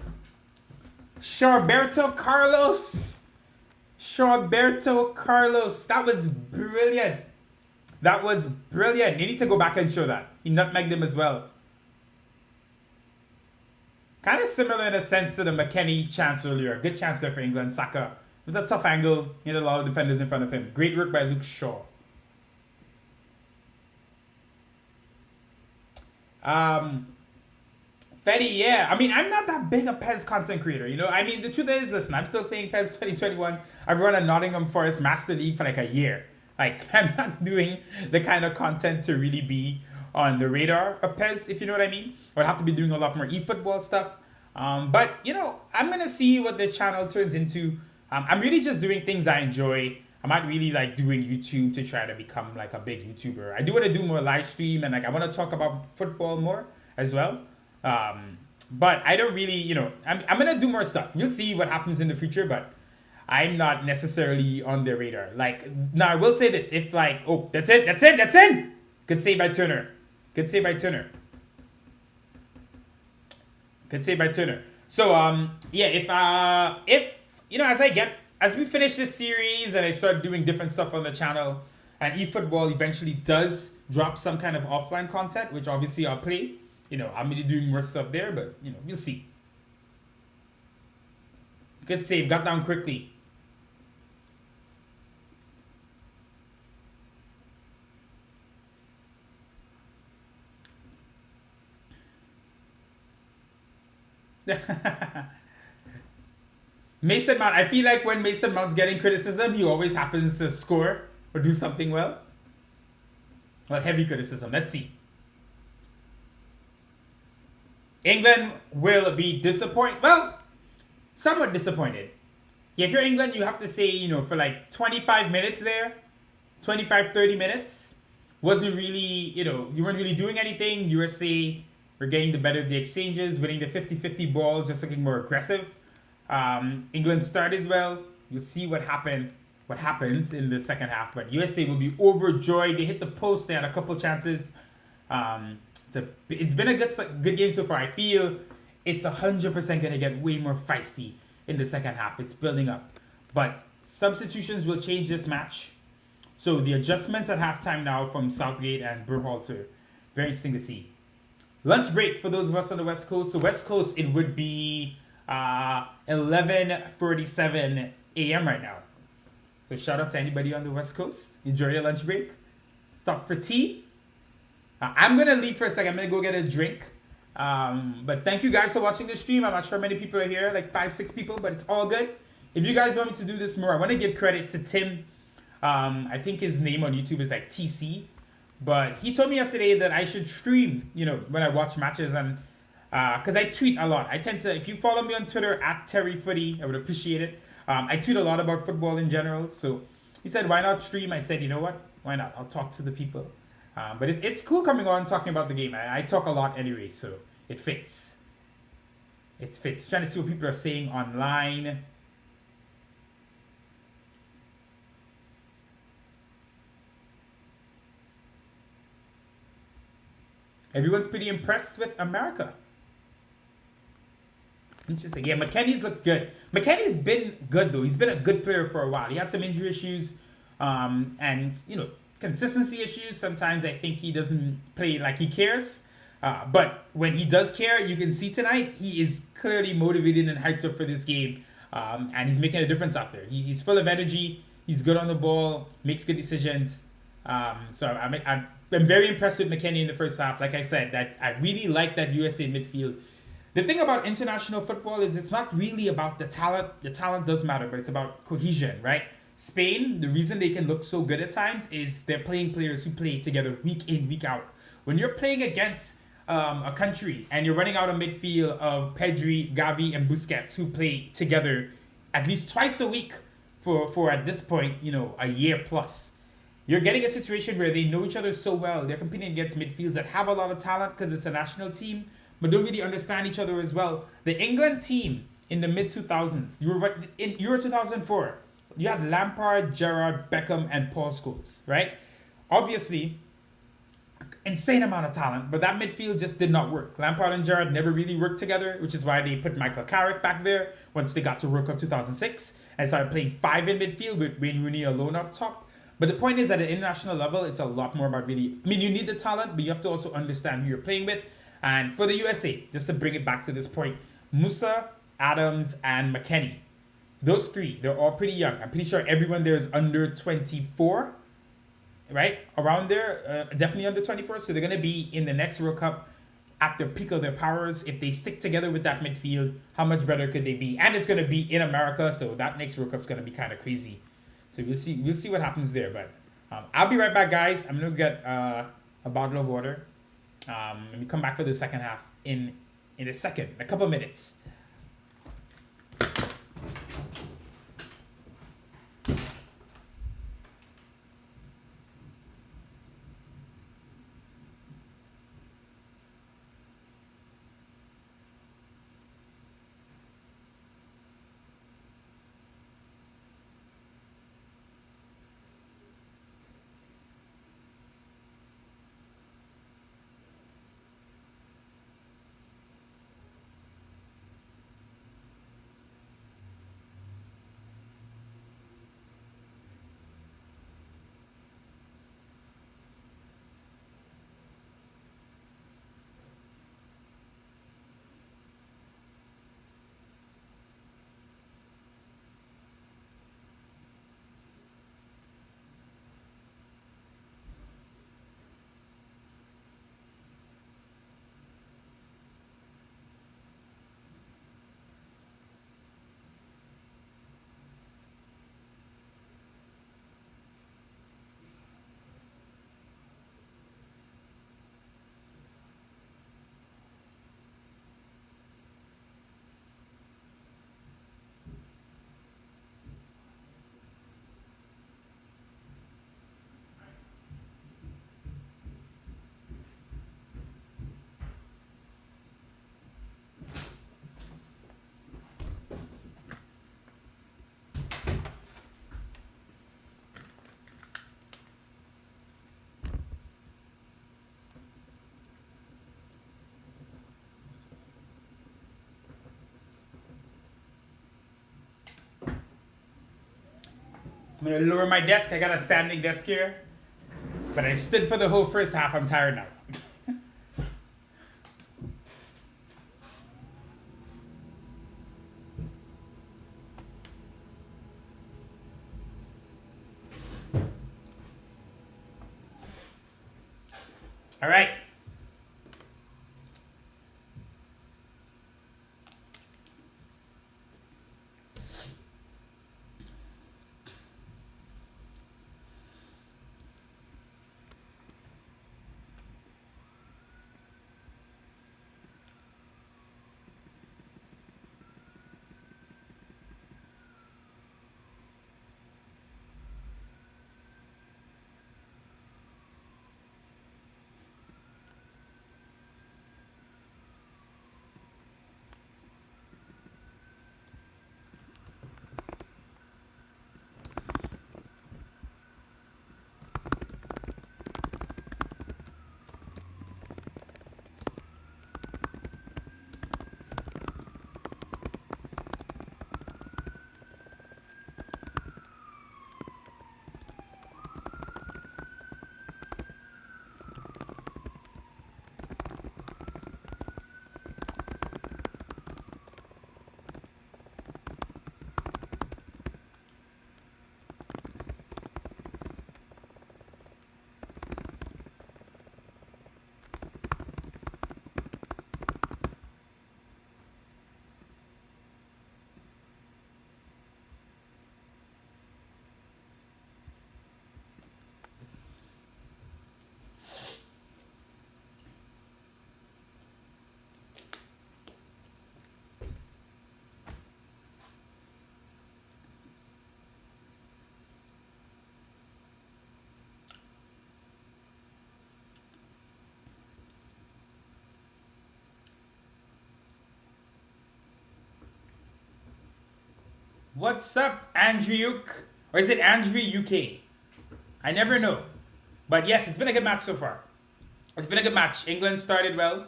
Shawberto Carlos. Shawberto Carlos. That was brilliant. That was brilliant. You need to go back and show that. He nutmegged him as well. Kind of similar in a sense to the McKennie chance earlier. Good chance there for England. Saka. It was a tough angle. He had a lot of defenders in front of him. Great work by Luke Shaw. Fetty, yeah. I mean, I'm not that big a PES content creator, you know? I mean, the truth is, listen, I'm still playing PES 2021. I've run a Nottingham Forest Master League for like a year. Like, I'm not doing the kind of content to really be on the radar of PES, if you know what I mean. I would have to be doing a lot more eFootball stuff. But, you know, I'm going to see what the channel turns into. I'm really just doing things I enjoy. I'm not really like doing YouTube to try to become like a big YouTuber. I do want to do more live stream and like I want to talk about football more as well. But I don't really, you know, I'm going to do more stuff. We'll see what happens in the future, but I'm not necessarily on their radar. Like, now I will say this. If like, oh, that's it. Good save by Turner. So, yeah, if, you know, as we finish this series and I start doing different stuff on the channel and eFootball eventually does drop some kind of offline content, which obviously I'll play. You know, I'm going to be doing more stuff there, but, you know, we'll see. Good save. Got down quickly. Mason Mount. I feel like when Mason Mount's getting criticism, he always happens to score or do something well. Well, heavy criticism. Let's see. England will be disappointed. Well, somewhat disappointed. Yeah, if you're England, you have to say, you know, for like 25 minutes there, 25, 30 minutes, wasn't really, you know, you weren't really doing anything. USA were getting the better of the exchanges, winning the 50-50 ball, just looking more aggressive. England started well. You'll see what happens in the second half. But USA will be overjoyed. They hit the post. They had a couple chances. It's been a good game so far. I feel it's 100% going to get way more feisty in the second half. It's building up. But substitutions will change this match. So the adjustments at halftime now from Southgate and Berhalter. Very interesting to see. Lunch break for those of us on the West Coast. So West Coast, it would be 11:47 a.m. right now. So shout out to anybody on the West Coast. Enjoy your lunch break. Stop for tea. I'm going to leave for a second. I'm going to go get a drink. But thank you guys for watching the stream. I'm not sure many people are here, like 5-6 people, but it's all good. If you guys want me to do this more, I want to give credit to Tim. I think his name on YouTube is like TC. But he told me yesterday that I should stream, you know, when I watch matches. And because I tweet a lot. I tend to, if you follow me on Twitter, @TerryFooty, I would appreciate it. I tweet a lot about football in general. So he said, why not stream? I said, you know what? Why not? I'll talk to the people. But it's cool coming on talking about the game. I talk a lot anyway, so it fits. It fits. Trying to see what people are saying online. Everyone's pretty impressed with America. Interesting. Yeah, McKennie's looked good. McKennie's been good, though. He's been a good player for a while. He had some injury issues and, you know, consistency issues. Sometimes I think he doesn't play like he cares. But when he does care, you can see tonight, he is clearly motivated and hyped up for this game. And he's making a difference out there. He's full of energy. He's good on the ball, makes good decisions. So I'm very impressed with McKennie in the first half. Like I said, that I really like that USA midfield. The thing about international football is it's not really about the talent. The talent does matter, but it's about cohesion, right? Spain, the reason they can look so good at times is they're playing players who play together week in, week out. When you're playing against a country and you're running out a midfield of Pedri, Gavi, and Busquets who play together at least twice a week for at this point, you know, a year plus. You're getting a situation where they know each other so well. They're competing against midfields that have a lot of talent because it's a national team, but don't really understand each other as well. The England team in the mid 2000s. You were in Euro 2004. You had Lampard, Gerrard, Beckham, and Paul Scholes, right? Obviously, insane amount of talent, but that midfield just did not work. Lampard and Gerrard never really worked together, which is why they put Michael Carrick back there once they got to World Cup 2006 and started playing five in midfield with Wayne Rooney alone up top. But the point is, at the international level, it's a lot more about really. I mean, you need the talent, but you have to also understand who you're playing with. And for the USA, just to bring it back to this point, Musa, Adams, and McKennie, those three, they're all pretty young. I'm pretty sure everyone there is under 24, right? Around there, definitely under 24. So they're going to be in the next World Cup at the peak of their powers. If they stick together with that midfield, how much better could they be? And it's going to be in America, so that next World Cup is going to be kind of crazy. So we'll see. We'll see what happens there. But I'll be right back, guys. I'm going to get a bottle of water. Let me come back for the second half in a second, a couple minutes. I'm going to lower my desk. I got a standing desk here. But I stood for the whole first half. I'm tired now. All right. What's up, Andrew? Or is it Andrew UK? I never know. But yes, it's been a good match so far. It's been a good match. England started well,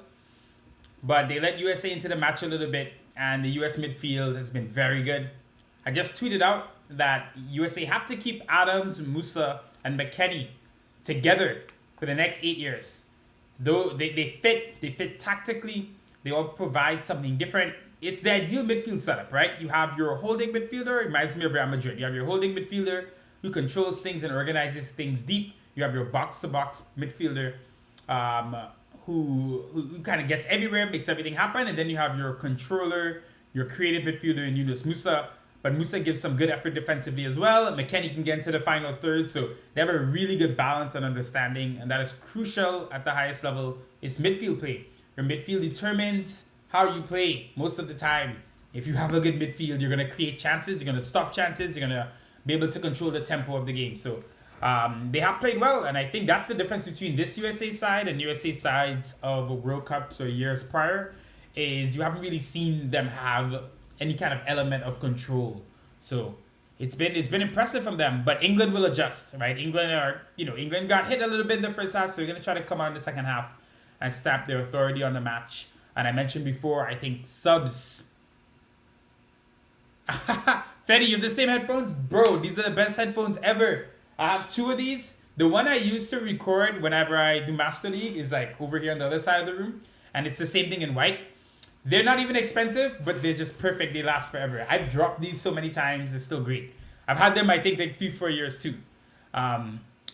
but they let USA into the match a little bit, and the US midfield has been very good. I just tweeted out that USA have to keep Adams, Musa, and McKennie together for the next 8 years. Though they fit tactically, they all provide something different. It's the ideal midfield setup, right? You have your holding midfielder, it reminds me of Real Madrid. You have your holding midfielder who controls things and organizes things deep. You have your box-to-box midfielder who kind of gets everywhere, makes everything happen, and then you have your controller, your creative midfielder in Yunus Musa. But Musa gives some good effort defensively as well. McKennie can get into the final third, so they have a really good balance and understanding, and that is crucial at the highest level. Is midfield play. Your midfield determines how you play most of the time. If you have a good midfield, you're gonna create chances, you're gonna stop chances, you're gonna be able to control the tempo of the game. So they have played well, and I think that's the difference between this USA side and USA sides of World Cups or years prior, is you haven't really seen them have any kind of element of control. So it's been impressive from them, but England will adjust, right? England got hit a little bit in the first half, so they're gonna try to come out in the second half and stamp their authority on the match. And I mentioned before, I think subs. Fetty, you have the same headphones? Bro, these are the best headphones ever. I have two of these. The one I use to record whenever I do Master League is like over here on the other side of the room. And it's the same thing in white. They're not even expensive, but they're just perfect. They last forever. I've dropped these so many times. They're still great. I've had them, I think, like 3-4 years too.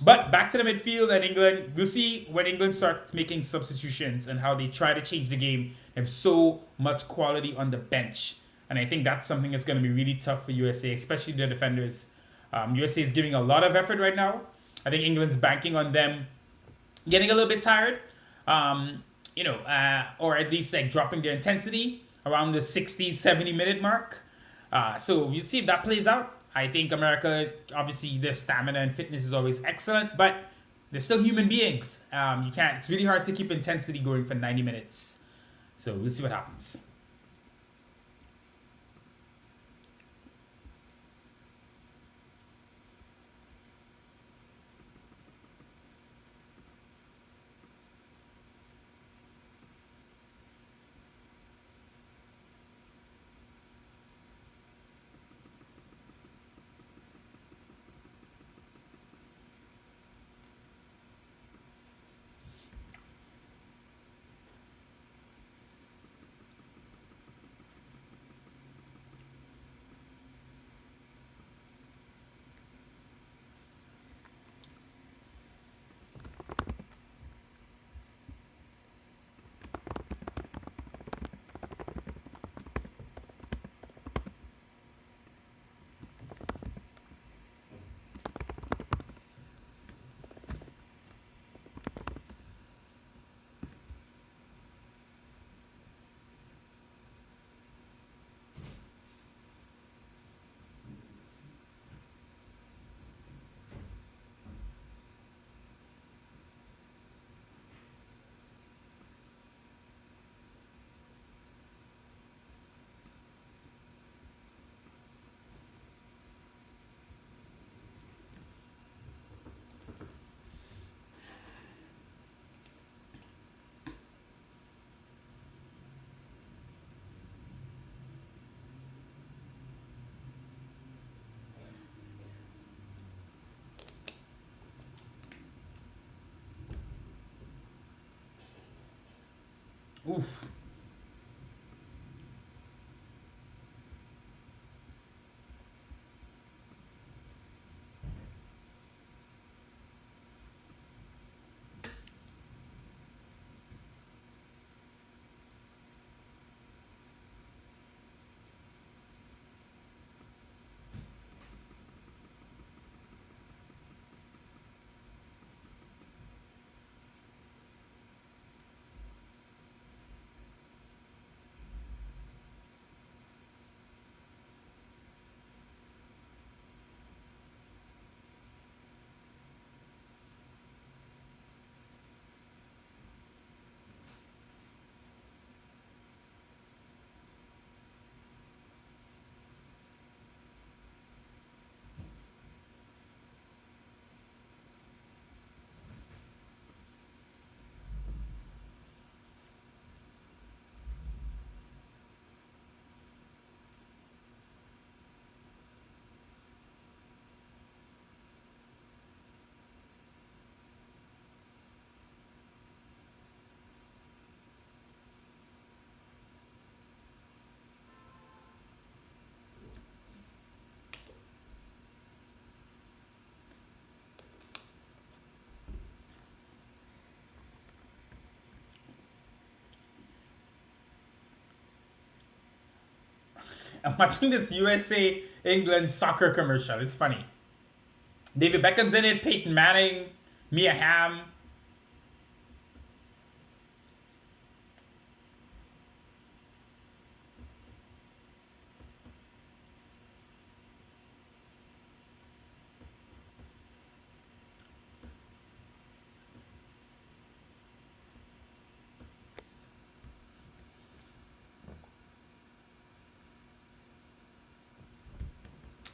But back to the midfield and England. We'll see when England start making substitutions and how they try to change the game. They have so much quality on the bench. And I think that's something that's going to be really tough for USA, especially the defenders. USA is giving a lot of effort right now. I think England's banking on them getting a little bit tired. Or at least like dropping their intensity around the 60, 70-minute mark. So we'll see if that plays out. I think America, obviously their stamina and fitness is always excellent, but they're still human beings. It's really hard to keep intensity going for 90 minutes. So we'll see what happens. Oof. I'm watching this USA England soccer commercial. It's funny. David Beckham's in it, Peyton Manning, Mia Hamm.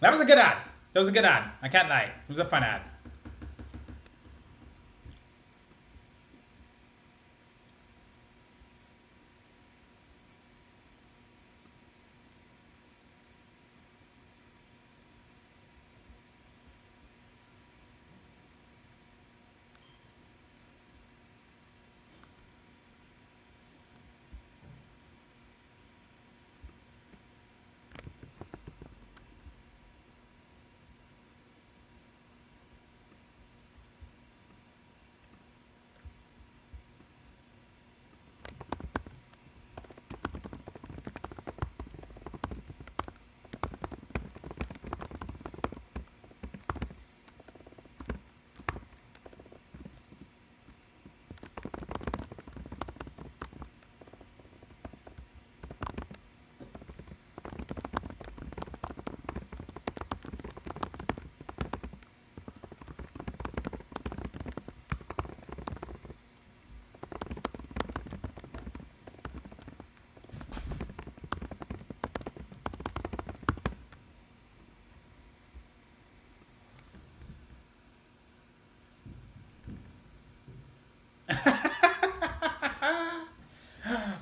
That was a good ad. That was a good ad. I can't lie. It was a fun ad.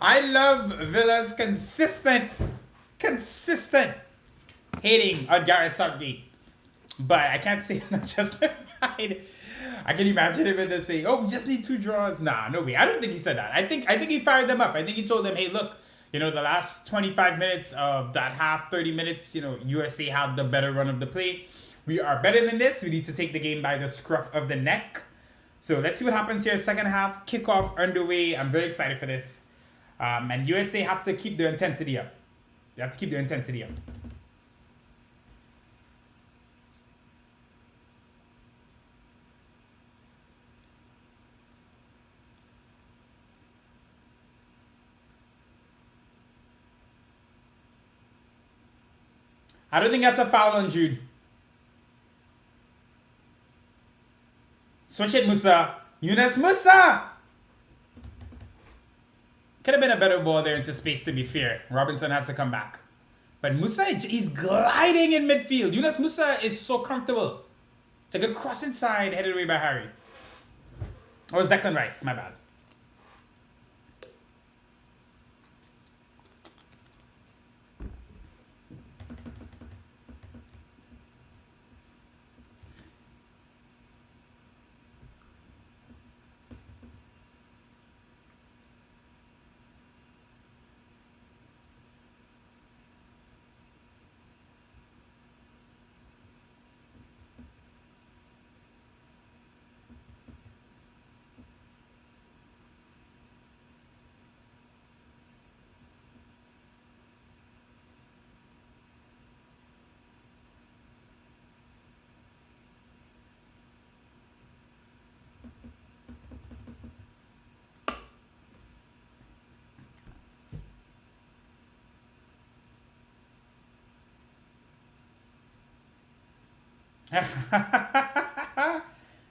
I love Villa's consistent hating on Garrett Southgate. But I can't say I'm not justified. I can imagine him in the saying, "Oh, we just need 2 draws." Nah, no way. I don't think he said that. I think he fired them up. I think he told them, "Hey, look, the last 25 minutes of that half, 30 minutes, USA had the better run of the play. We are better than this. We need to take the game by the scruff of the neck." So let's see what happens here. Second half, kickoff underway. I'm very excited for this. And USA have to keep their intensity up. They have to keep their intensity up. I don't think that's a foul on Jude. Switch it, Musa. Yunus Musa! Could have been a better ball there into space, to be fair. Robinson had to come back. But Musa, he's gliding in midfield. Yunus Musa is so comfortable. It's a good cross inside, headed away by Harry. Oh, it's Declan Rice, my bad.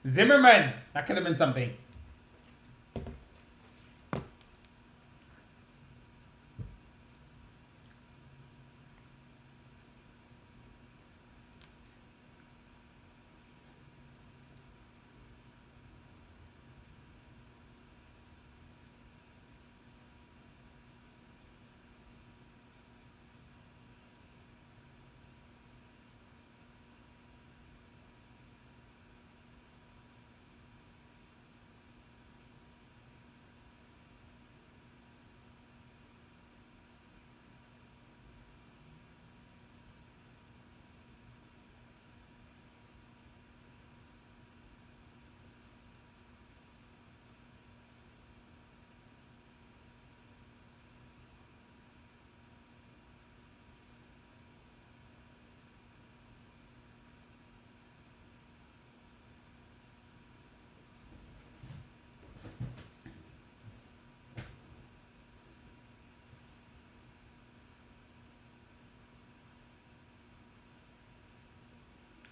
Zimmerman. That could have been something.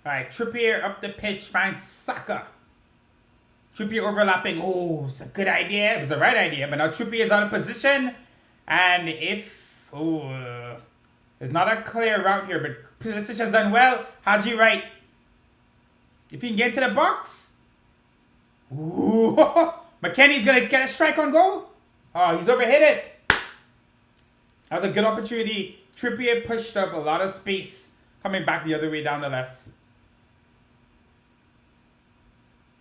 Alright, Trippier up the pitch, finds Saka. Trippier overlapping. Oh, it's a good idea. It was the right idea, but now Trippier is out of position. And if... there's not a clear route here, but Pulisic has done well. Haji right. If he can get into the box. Ooh. McKennie's going to get a strike on goal. Oh, he's overhit it. That was a good opportunity. Trippier pushed up a lot of space, coming back the other way down the left.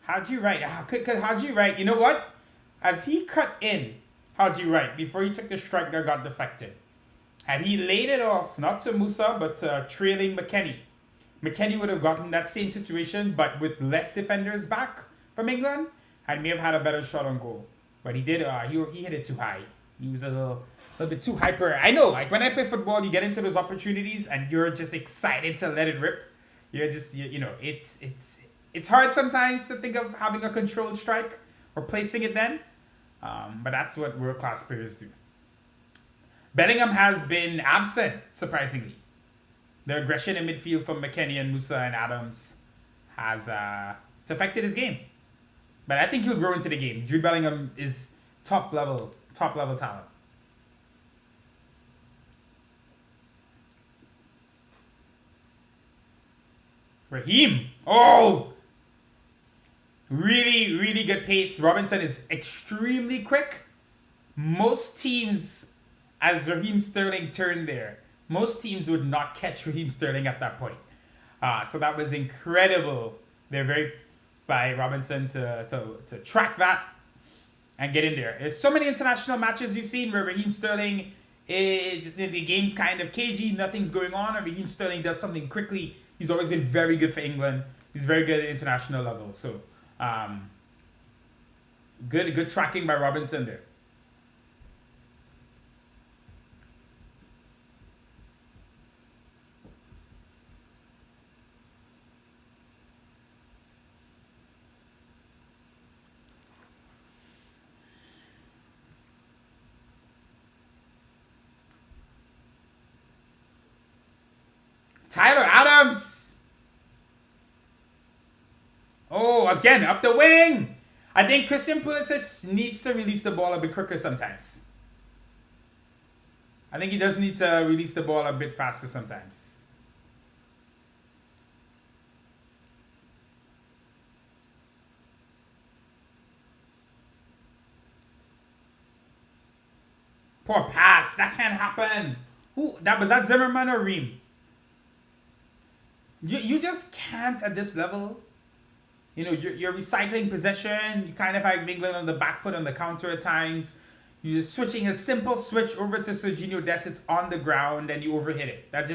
Haji right. Haji right. You know what? As he cut in, Haji right, before he took the strike that got deflected, had he laid it off, not to Musa, but to trailing McKennie, McKennie would have gotten that same situation, but with less defenders back from England, and may have had a better shot on goal. But he did. He hit it too high. He was a little bit too hyper. I know, like when I play football, you get into those opportunities and you're just excited to let it rip. You're just, you know, it's hard sometimes to think of having a controlled strike or placing it then. But that's what world-class players do. Bellingham has been absent, surprisingly. The aggression in midfield from McKennie and Musa and Adams has it's affected his game. But I think he'll grow into the game. Jude Bellingham is top level talent. Raheem. Oh! Really, really good pace. Robinson is extremely quick. Most teams, as Raheem Sterling turned there, most teams would not catch Raheem Sterling at that point. So that was incredible. They're very by Robinson to track that and get in there. There's so many international matches you've seen where Raheem Sterling the game's kind of cagey, nothing's going on, and Raheem Sterling does something quickly. He's always been very good for England. He's very good at international level. So good tracking by Robinson there. Tyler Adams. Oh, again, up the wing. I think Christian Pulisic needs to release the ball a bit quicker sometimes. I think he does need to release the ball a bit faster sometimes. Poor pass. That can't happen. Who? Was that Zimmerman or Ream? You just can't at this level. You know, you're recycling possession. You kind of have England on the back foot on the counter at times. You're just switching a simple switch over to Serginho Dest. It's on the ground and you overhit it. That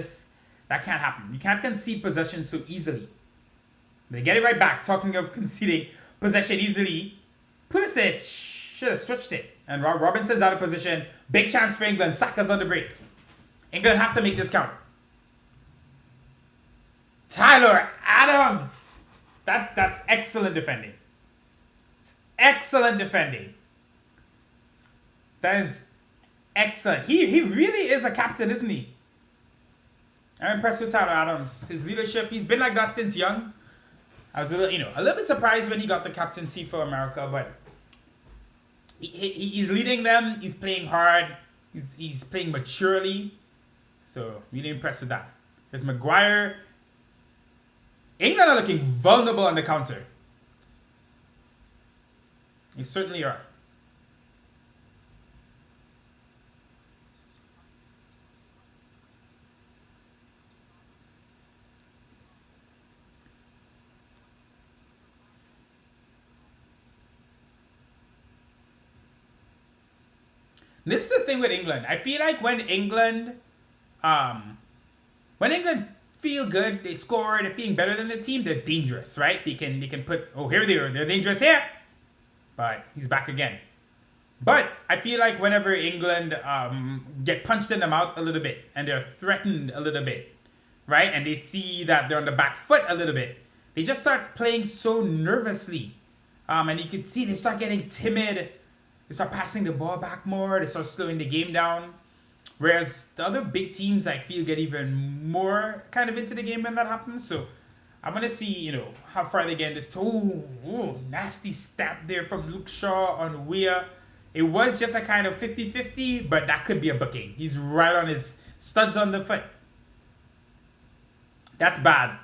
can't happen. You can't concede possession so easily. They get it right back. Talking of conceding possession easily, Pulisic should have switched it. And Robinson's out of position. Big chance for England. Saka's on the break. England have to make this count. Tyler Adams. That's excellent defending. It's excellent defending. That is excellent. He really is a captain, isn't he? I'm impressed with Tyler Adams. His leadership, he's been like that since young. I was a little bit surprised when he got the captaincy for America, but he's leading them. He's playing hard. He's playing maturely. So really impressed with that. There's Maguire. England are looking vulnerable on the counter. They certainly are. This is the thing with England. I feel like when England feel good, they score, they're feeling better than the team, they're dangerous, right? They can put, oh, here they are, they're dangerous here. But he's back again. But I feel like whenever England get punched in the mouth a little bit and they're threatened a little bit, right? And they see that they're on the back foot a little bit, they just start playing so nervously. And you can see they start getting timid. They start passing the ball back more. They start slowing the game down. Whereas the other big teams, I feel, get even more kind of into the game when that happens. So I want to see, how far they get in this. Ooh, nasty stab there from Luke Shaw on Weir. It was just a kind of 50-50, but that could be a booking. He's right on his studs on the foot. That's bad.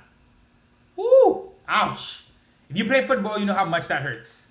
Ooh, ouch. If you play football, you know how much that hurts.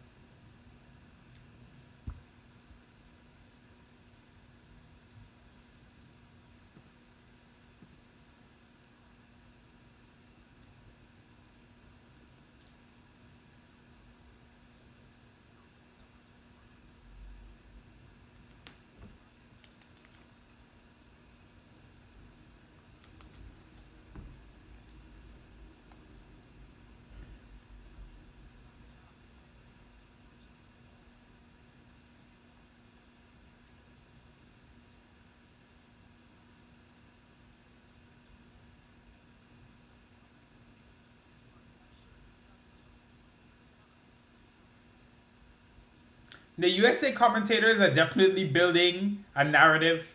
The USA commentators are definitely building a narrative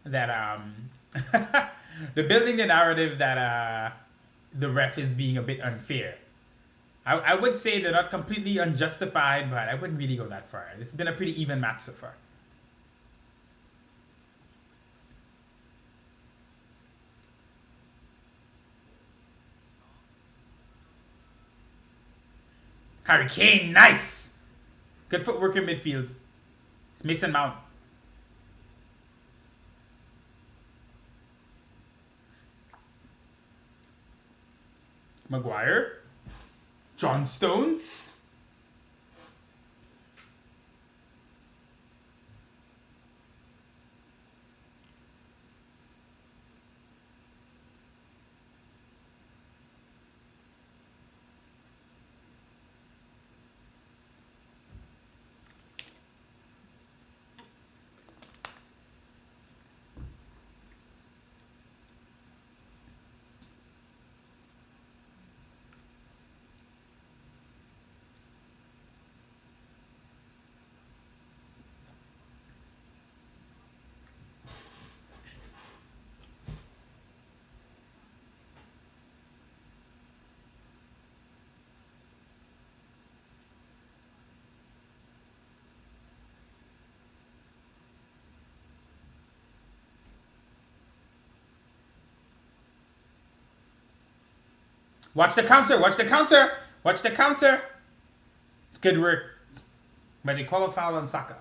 that they're building the narrative that the ref is being a bit unfair. I would say they're not completely unjustified, but I wouldn't really go that far. This has been a pretty even match so far. Harry Kane, nice! Good footwork in midfield. It's Mason Mount. Maguire. John Stones. Watch the counter, watch the counter, watch the counter. It's good work. But they call a foul on Saka.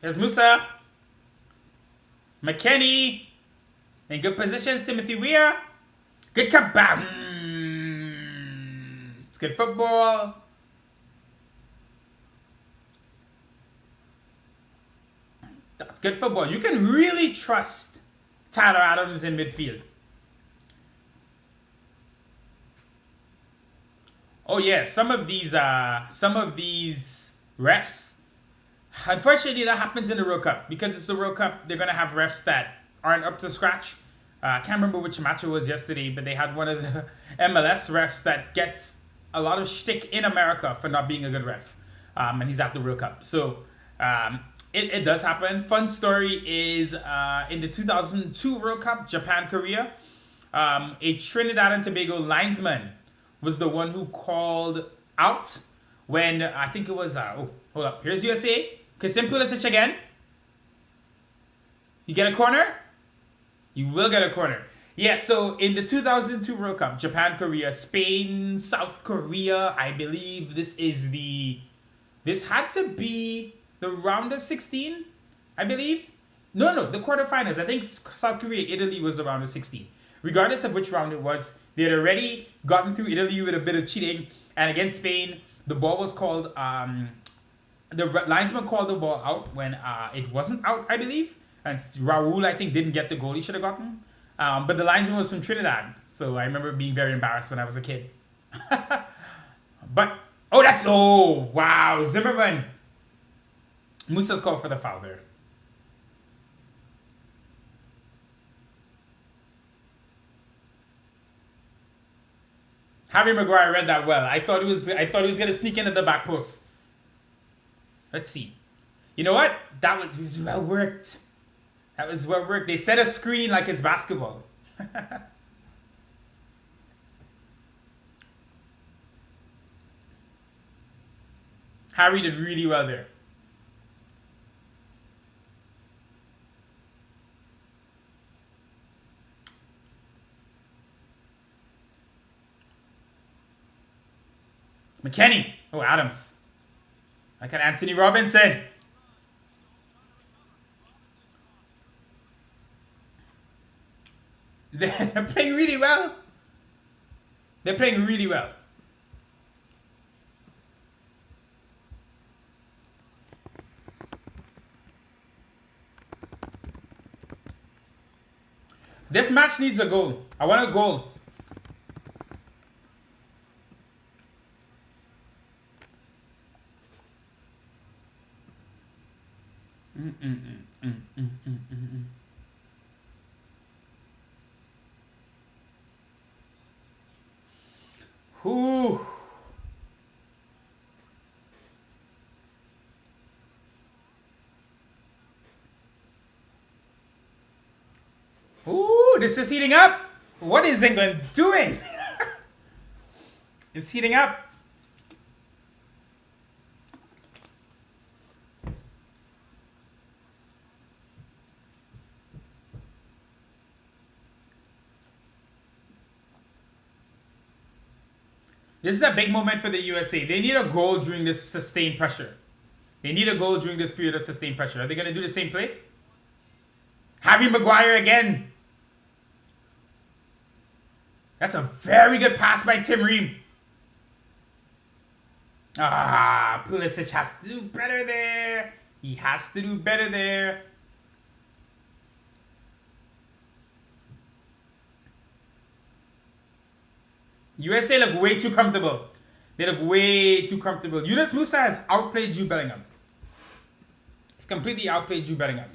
There's Musa. McKennie. In good positions, Timothy Weir. Good kabam. It's good football. That's good football. You can really trust Tyler Adams in midfield. Oh yeah, some of these refs. Unfortunately, that happens in the World Cup because it's the World Cup. They're gonna have refs that aren't up to scratch. I can't remember which match it was yesterday, but they had one of the MLS refs that gets a lot of shtick in America for not being a good ref, and he's at the World Cup. So it does happen. Fun story is in the 2002 World Cup, Japan-Korea, a Trinidad and Tobago linesman was the one who called out when I think it was hold up. Here's USA. Kasim Pulisic again. You get a corner? You will get a corner. Yeah, so in the 2002 World Cup, Japan, Korea, Spain, South Korea, I believe this had to be the round of 16, I believe. No, the quarterfinals. I think South Korea, Italy was the round of 16. Regardless of which round it was, they had already gotten through Italy with a bit of cheating, and against Spain, the ball was called. The linesman called the ball out when it wasn't out, I believe, and Raul, I think, didn't get the goal he should have gotten. But the linesman was from Trinidad, so I remember being very embarrassed when I was a kid. But wow, Zimmerman. Musa's called for the foul there. Harry Maguire read that well. I thought he was gonna sneak in at the back post. Let's see. You know what? It was well worked. That was well worked. They set a screen like it's basketball. Harry did really well there. McKennie. Oh, Adams. Like an Anthony Robinson. They're playing really well. They're playing really well. This match needs a goal. I want a goal. Whew. Ooh, this is heating up. What is England doing? It's heating up. This is a big moment for the USA. They need a goal during this sustained pressure. They need a goal during this period of sustained pressure. Are they going to do the same play? Harry Maguire again. That's a very good pass by Tim Ream. Pulisic has to do better there. He has to do better there. USA look way too comfortable. They look way too comfortable. Yunus Musa has outplayed Jude Bellingham. He's completely outplayed Jude Bellingham.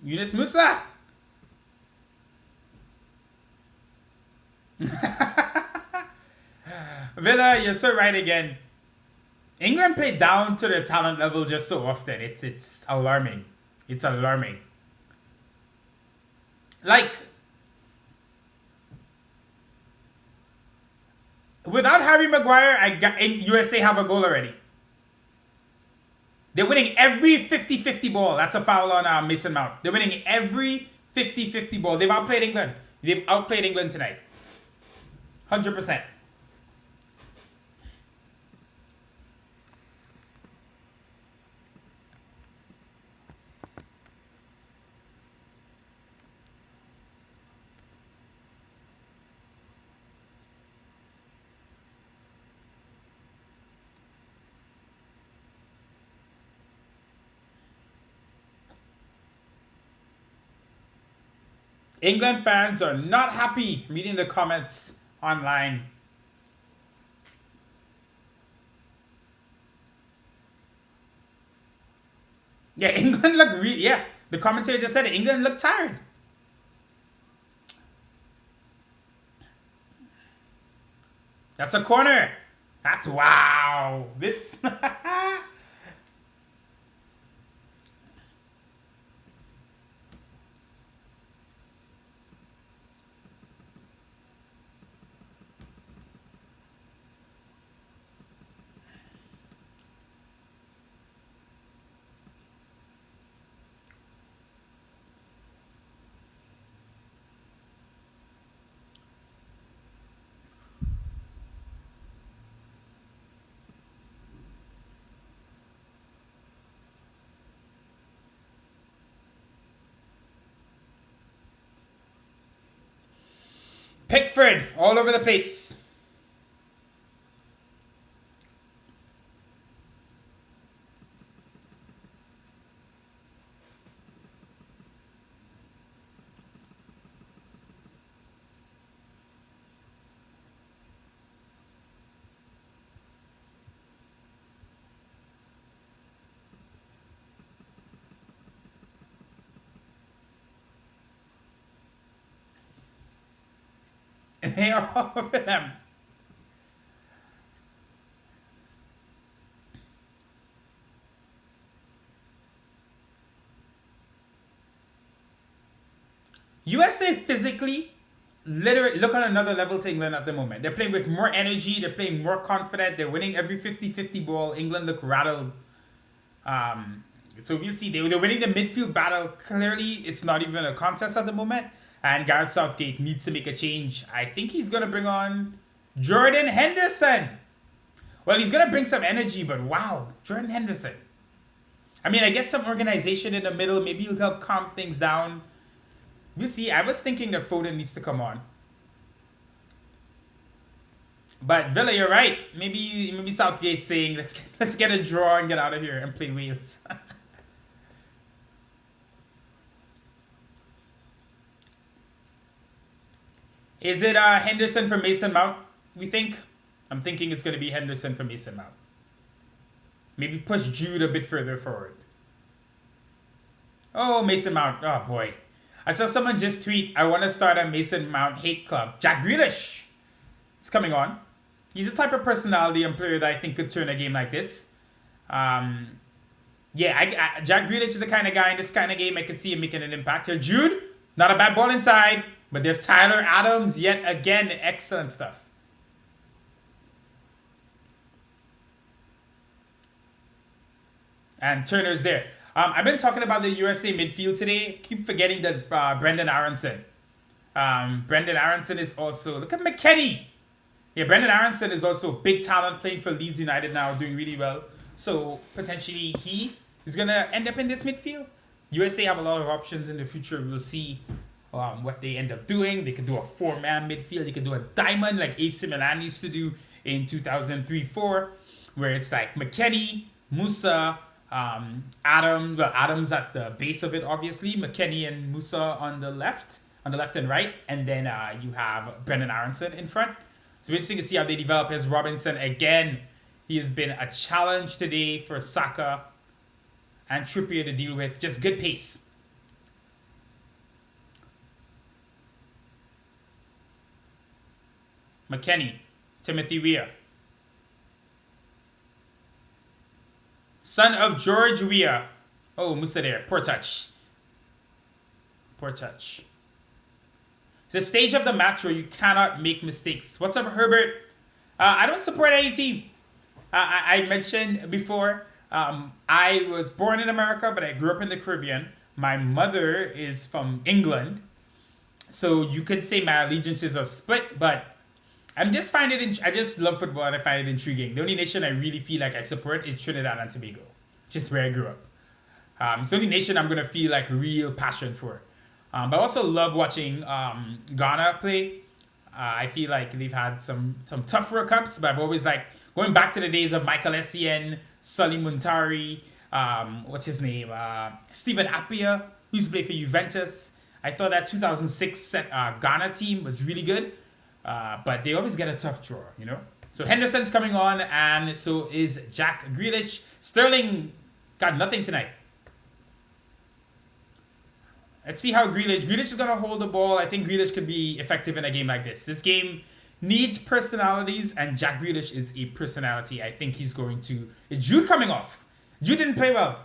Yunus Musa. Villa, you're so right again. England play down to their talent level just so often. It's alarming. It's alarming. Like, without Harry Maguire, USA have a goal already. They're winning every 50-50 ball. That's a foul on Mason Mount. They're winning every 50-50 ball. They've outplayed England. They've outplayed England tonight. 100%. England fans are not happy reading the comments online. Yeah, England look the commentator just said it. England looked tired. That's a corner. That's wow. This. Pickford all over the place. And they are all over them. USA physically, literally, look on another level to England at the moment. They're playing with more energy. They're playing more confident. They're winning every 50-50 ball. England look rattled. So we'll see. They're winning the midfield battle. Clearly, it's not even a contest at the moment. And Gareth Southgate needs to make a change. I think he's going to bring on Jordan Henderson. Well, he's going to bring some energy, but wow, Jordan Henderson. I mean, I guess some organization in the middle. Maybe he'll help calm things down. We'll see. I was thinking that Foden needs to come on. But Villa, you're right. Maybe Southgate's saying let's get a draw and get out of here and play Wales. Is it Henderson for Mason Mount? We think. I'm thinking it's going to be Henderson for Mason Mount. Maybe push Jude a bit further forward. Oh, Mason Mount. Oh boy. I saw someone just tweet, I want to start a Mason Mount hate club. Jack Grealish is coming on. He's the type of personality and player that I think could turn a game like this. Jack Grealish is the kind of guy in this kind of game I could see him making an impact here. Jude, not a bad ball inside. But there's Tyler Adams, yet again, excellent stuff. And Turner's there. I've been talking about the USA midfield today. Keep forgetting that Brendan Aronson. Brendan Aronson is also... Look at McKennie. Yeah, Brendan Aronson is also a big talent playing for Leeds United now, doing really well. So, potentially, he is going to end up in this midfield. USA have a lot of options in the future. We'll see what they end up doing. They could do a 4-man midfield. They could do a diamond like AC Milan used to do in 2003-04, where it's like McKennie, Musa, Adams at the base of it, obviously. McKennie and Musa on the left and right, and then you have Brendan Aronson in front. So interesting to see how they develop. As Robinson again, he has been a challenge today for Saka and Trippier to deal with. Just good pace. McKennie, Timothy Weah. Son of George Weah. Oh, Musa there. Poor touch. Poor touch. It's a stage of the match where you cannot make mistakes. What's up, Herbert? I don't support any team. I mentioned before, I was born in America, but I grew up in the Caribbean. My mother is from England. So you could say my allegiances are split, but I just love football and I find it intriguing. The only nation I really feel like I support is Trinidad and Tobago, which is where I grew up. It's the only nation I'm going to feel like real passion for. But I also love watching Ghana play. I feel like they've had some tough World Cups, but I've always like going back to the days of Michael Essien, Sully Muntari, what's his name? Stephen Appiah, who used to play for Juventus. I thought that 2006 Ghana team was really good. But they always get a tough draw, you know? So Henderson's coming on, and so is Jack Grealish. Sterling got nothing tonight. Let's see how Grealish is going to hold the ball. I think Grealish could be effective in a game like this. This game needs personalities, and Jack Grealish is a personality. I think he's going to. Is Jude coming off? Jude didn't play well.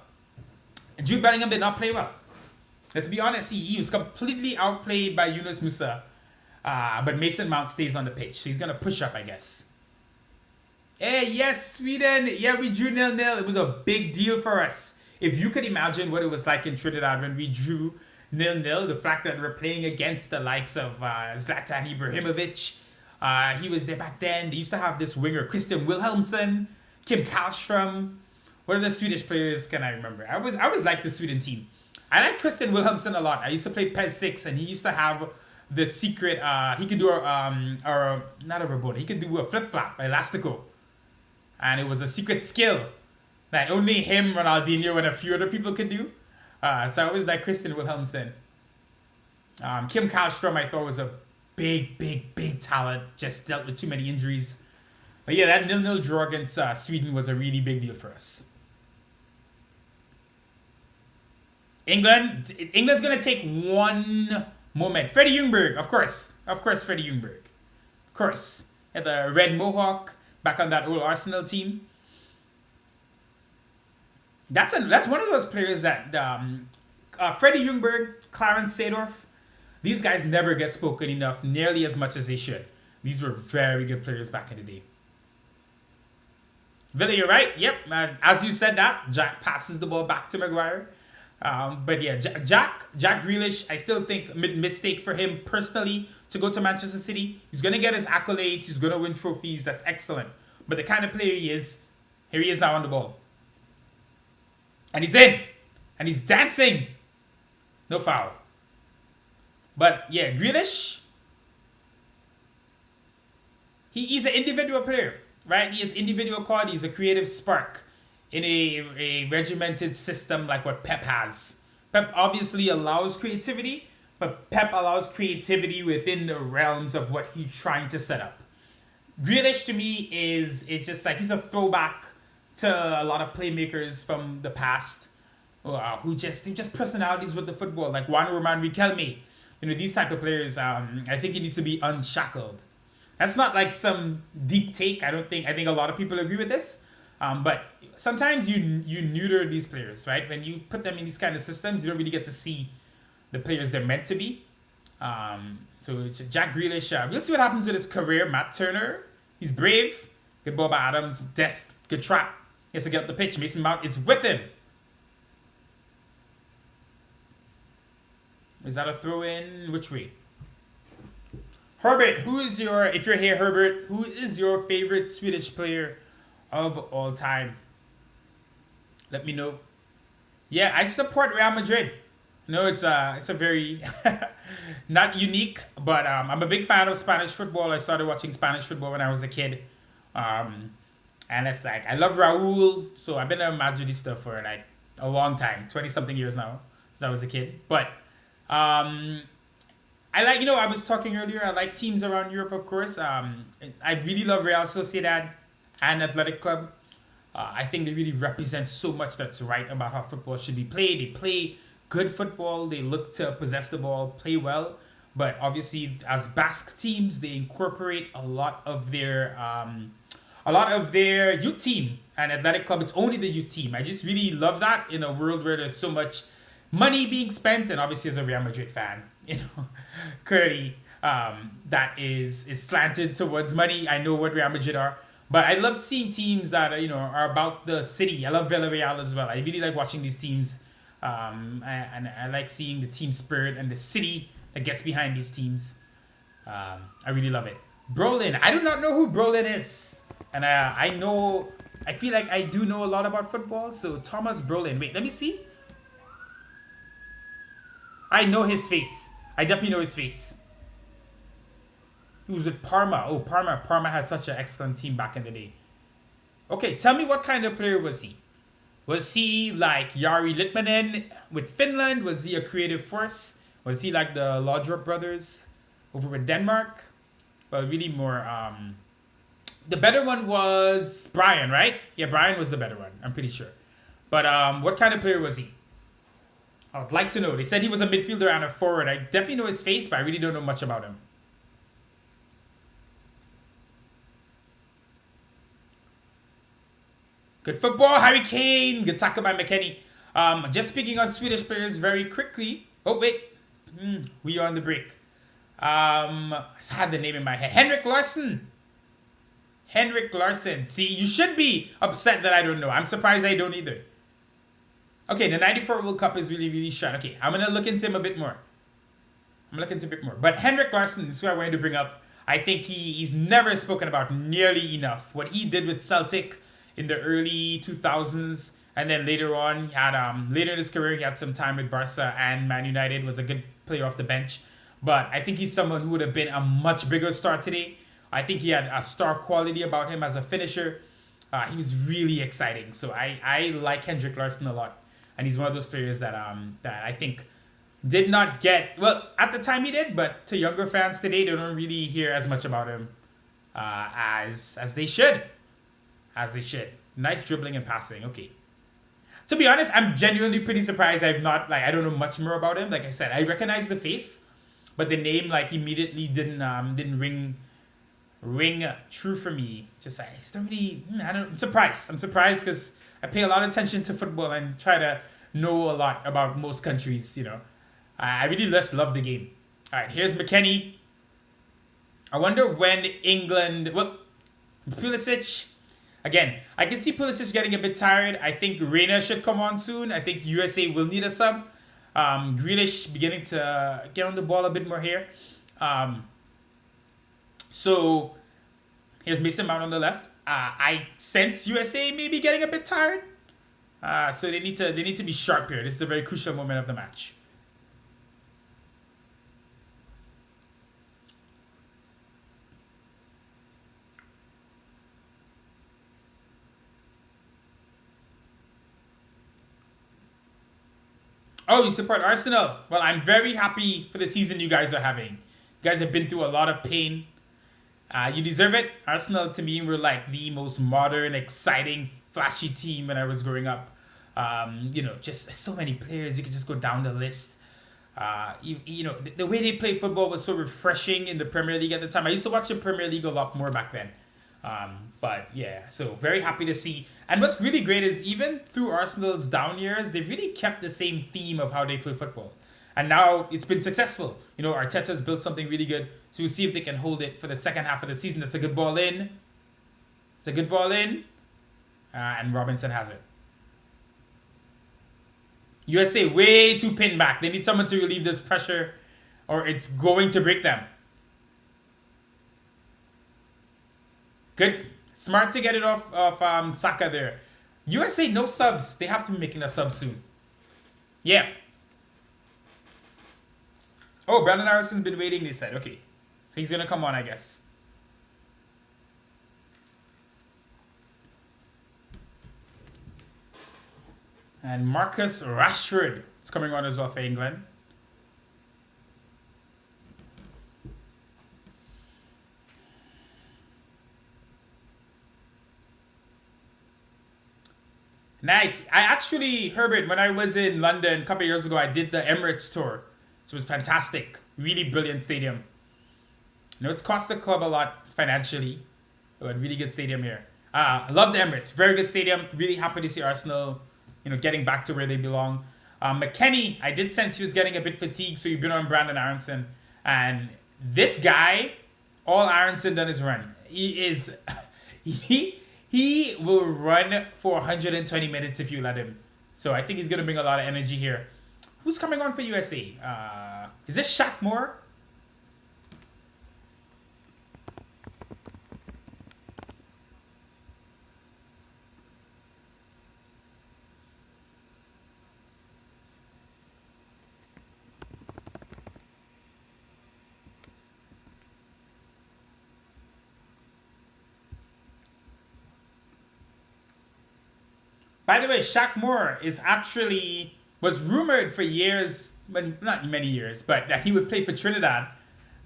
Jude Bellingham did not play well. Let's be honest, he was completely outplayed by Yunus Musa. But Mason Mount stays on the pitch, so he's going to push up, I guess. Hey, yes, Sweden. Yeah, we drew 0-0. It was a big deal for us. If you could imagine what it was like in Trinidad when we drew 0-0, the fact that we're playing against the likes of Zlatan Ibrahimovic. He was there back then. They used to have this winger, Christian Wilhelmsson, Kim Kallström. What other Swedish players can I remember? I was like the Sweden team. I like Christian Wilhelmsson a lot. I used to play PES 6, and he used to have the secret. He could do not a robot. He could do a flip flap, elastico, and it was a secret skill that only him, Ronaldinho, and a few other people could do. So I always like Christian Wilhelmsson. Kim Kallström, I thought was a big talent. Just dealt with too many injuries. But yeah, that 0-0 draw against Sweden was a really big deal for us. England's gonna take one moment. Freddie Ljungberg, of course, Freddie Ljungberg, of course, at the red mohawk back on that old Arsenal team. That's one of those players that Freddie Ljungberg, Clarence Seedorf, these guys never get spoken enough nearly as much as they should. These were very good players back in the day. Billy, you're right. Yep, as you said that, Jack passes the ball back to Maguire. But yeah, Jack Grealish, I still think mistake for him personally to go to Manchester City. He's going to get his accolades. He's going to win trophies. That's excellent. But the kind of player he is, here he is now on the ball. And he's in. And he's dancing. No foul. But yeah, Grealish, he's an individual player, right? He has individual quality. He's a creative spark in a regimented system like what Pep has. Pep obviously allows creativity, but Pep allows creativity within the realms of what he's trying to set up. Grealish to me is just like he's a throwback to a lot of playmakers from the past who just personalities with the football, like Juan Roman Riquelme. You know, these type of players, I think he needs to be unshackled. That's not like some deep take. I think a lot of people agree with this. But sometimes you neuter these players, right? When you put them in these kind of systems, you don't really get to see the players they're meant to be. So Jack Grealish, we'll see what happens with his career. Matt Turner, he's brave. Good ball by Adams. Dest, good trap. He has to get up the pitch. Mason Mount is with him. Is that a throw in? Which way? Herbert, if you're here, Herbert, who is your favorite Swedish player of all time? Let me know. Yeah, I support Real Madrid. No, it's a very not unique, but I'm a big fan of Spanish football. I started watching Spanish football when I was a kid, and it's like I love Raúl. So I've been a Madridista for like a long time, 20-something years now, since I was a kid. But I like, I was talking earlier. I like teams around Europe, of course. I really love Real Sociedad and Athletic Club. I think they really represent so much that's right about how football should be played. They play good football. They look to possess the ball, play well. But obviously, as Basque teams, they incorporate a lot of their youth team. And Athletic Club, it's only the youth team. I just really love that in a world where there's so much money being spent. And obviously, as a Real Madrid fan, clearly that is slanted towards money. I know what Real Madrid are. But I love seeing teams that are about the city. I love Villarreal as well. I really like watching these teams, and I like seeing the team spirit and the city that gets behind these teams. I really love it. Brolin, I do not know who Brolin is, and I feel like I do know a lot about football. So Thomas Brolin. Wait, let me see. I know his face. I definitely know his face. He was with Parma. Oh, Parma. Parma had such an excellent team back in the day. Okay, tell me what kind of player was he? Was he like Jari Litmanen with Finland? Was he a creative force? Was he like the Laudrup brothers over with Denmark? Well, really more... the better one was Brian, right? Yeah, Brian was the better one. I'm pretty sure. But what kind of player was he? I would like to know. They said he was a midfielder and a forward. I definitely know his face, but I really don't know much about him. Good football, Harry Kane. Good tackle by McKennie. Just speaking on Swedish players very quickly. Oh, wait. We are on the break. I had the name in my head. Henrik Larsson. Henrik Larsson. See, you should be upset that I don't know. I'm surprised I don't either. Okay, the 94 World Cup is really, really shot. Okay, I'm going to look into him a bit more. But Henrik Larsson is who I wanted to bring up. I think he's never spoken about nearly enough. What he did with Celtic in the early 2000s, and then later on, he had later in his career, he had some time with Barca and Man United, was a good player off the bench. But I think he's someone who would have been a much bigger star today. I think he had a star quality about him as a finisher. He was really exciting. So I like Henrik Larsson a lot. And he's one of those players that I think did not get... Well, at the time he did, but to younger fans today, they don't really hear as much about him as they should. As they should. Nice dribbling and passing. Okay. To be honest, I'm genuinely pretty surprised I don't know much more about him. Like I said, I recognize the face, but the name immediately didn't ring true for me. Just I don't really... I'm surprised. I'm surprised because I pay a lot of attention to football and try to know a lot about most countries, I really just love the game. All right, here's McKennie. I wonder when England... Well, Pulisic... Again, I can see Pulisic getting a bit tired. I think Reina should come on soon. I think USA will need a sub. Grealish beginning to get on the ball a bit more here. So, here's Mason Mount on the left. I sense USA may be getting a bit tired. So they need to be sharp here. This is a very crucial moment of the match. Oh, you support Arsenal? Well, I'm very happy for the season you guys are having. You guys have been through a lot of pain. You deserve it. Arsenal, to me, were like the most modern, exciting, flashy team when I was growing up. Just so many players. You could just go down the list. The way they played football was so refreshing in the Premier League at the time. I used to watch the Premier League a lot more back then. But yeah, so very happy to see. And what's really great is even through Arsenal's down years, they've really kept the same theme of how they play football. And now it's been successful. Arteta's built something really good. So we'll see if they can hold it for the second half of the season. That's a good ball in. And Robinson has it. USA way too pinned back. They need someone to relieve this pressure or it's going to break them. Good. Smart to get it off of Saka there. USA, no subs. They have to be making a sub soon. Yeah. Oh, Brandon Harrison's been waiting, they said. Okay. So he's going to come on, I guess. And Marcus Rashford is coming on as well for England. Nice. I actually, Herbert, when I was in London a couple of years ago, I did the Emirates tour. So it was fantastic. Really brilliant stadium. It's cost the club a lot financially. But really good stadium here. I love the Emirates. Very good stadium. Really happy to see Arsenal, getting back to where they belong. McKennie, I did sense he was getting a bit fatigued, so you've been on Brandon Aronson. And this guy, all Aronson done is run. He will run for 120 minutes if you let him. So I think he's going to bring a lot of energy here. Who's coming on for USA? Is this Shaq Moore? By the way, Shaq Moore was rumored for years, but not many years, but that he would play for Trinidad,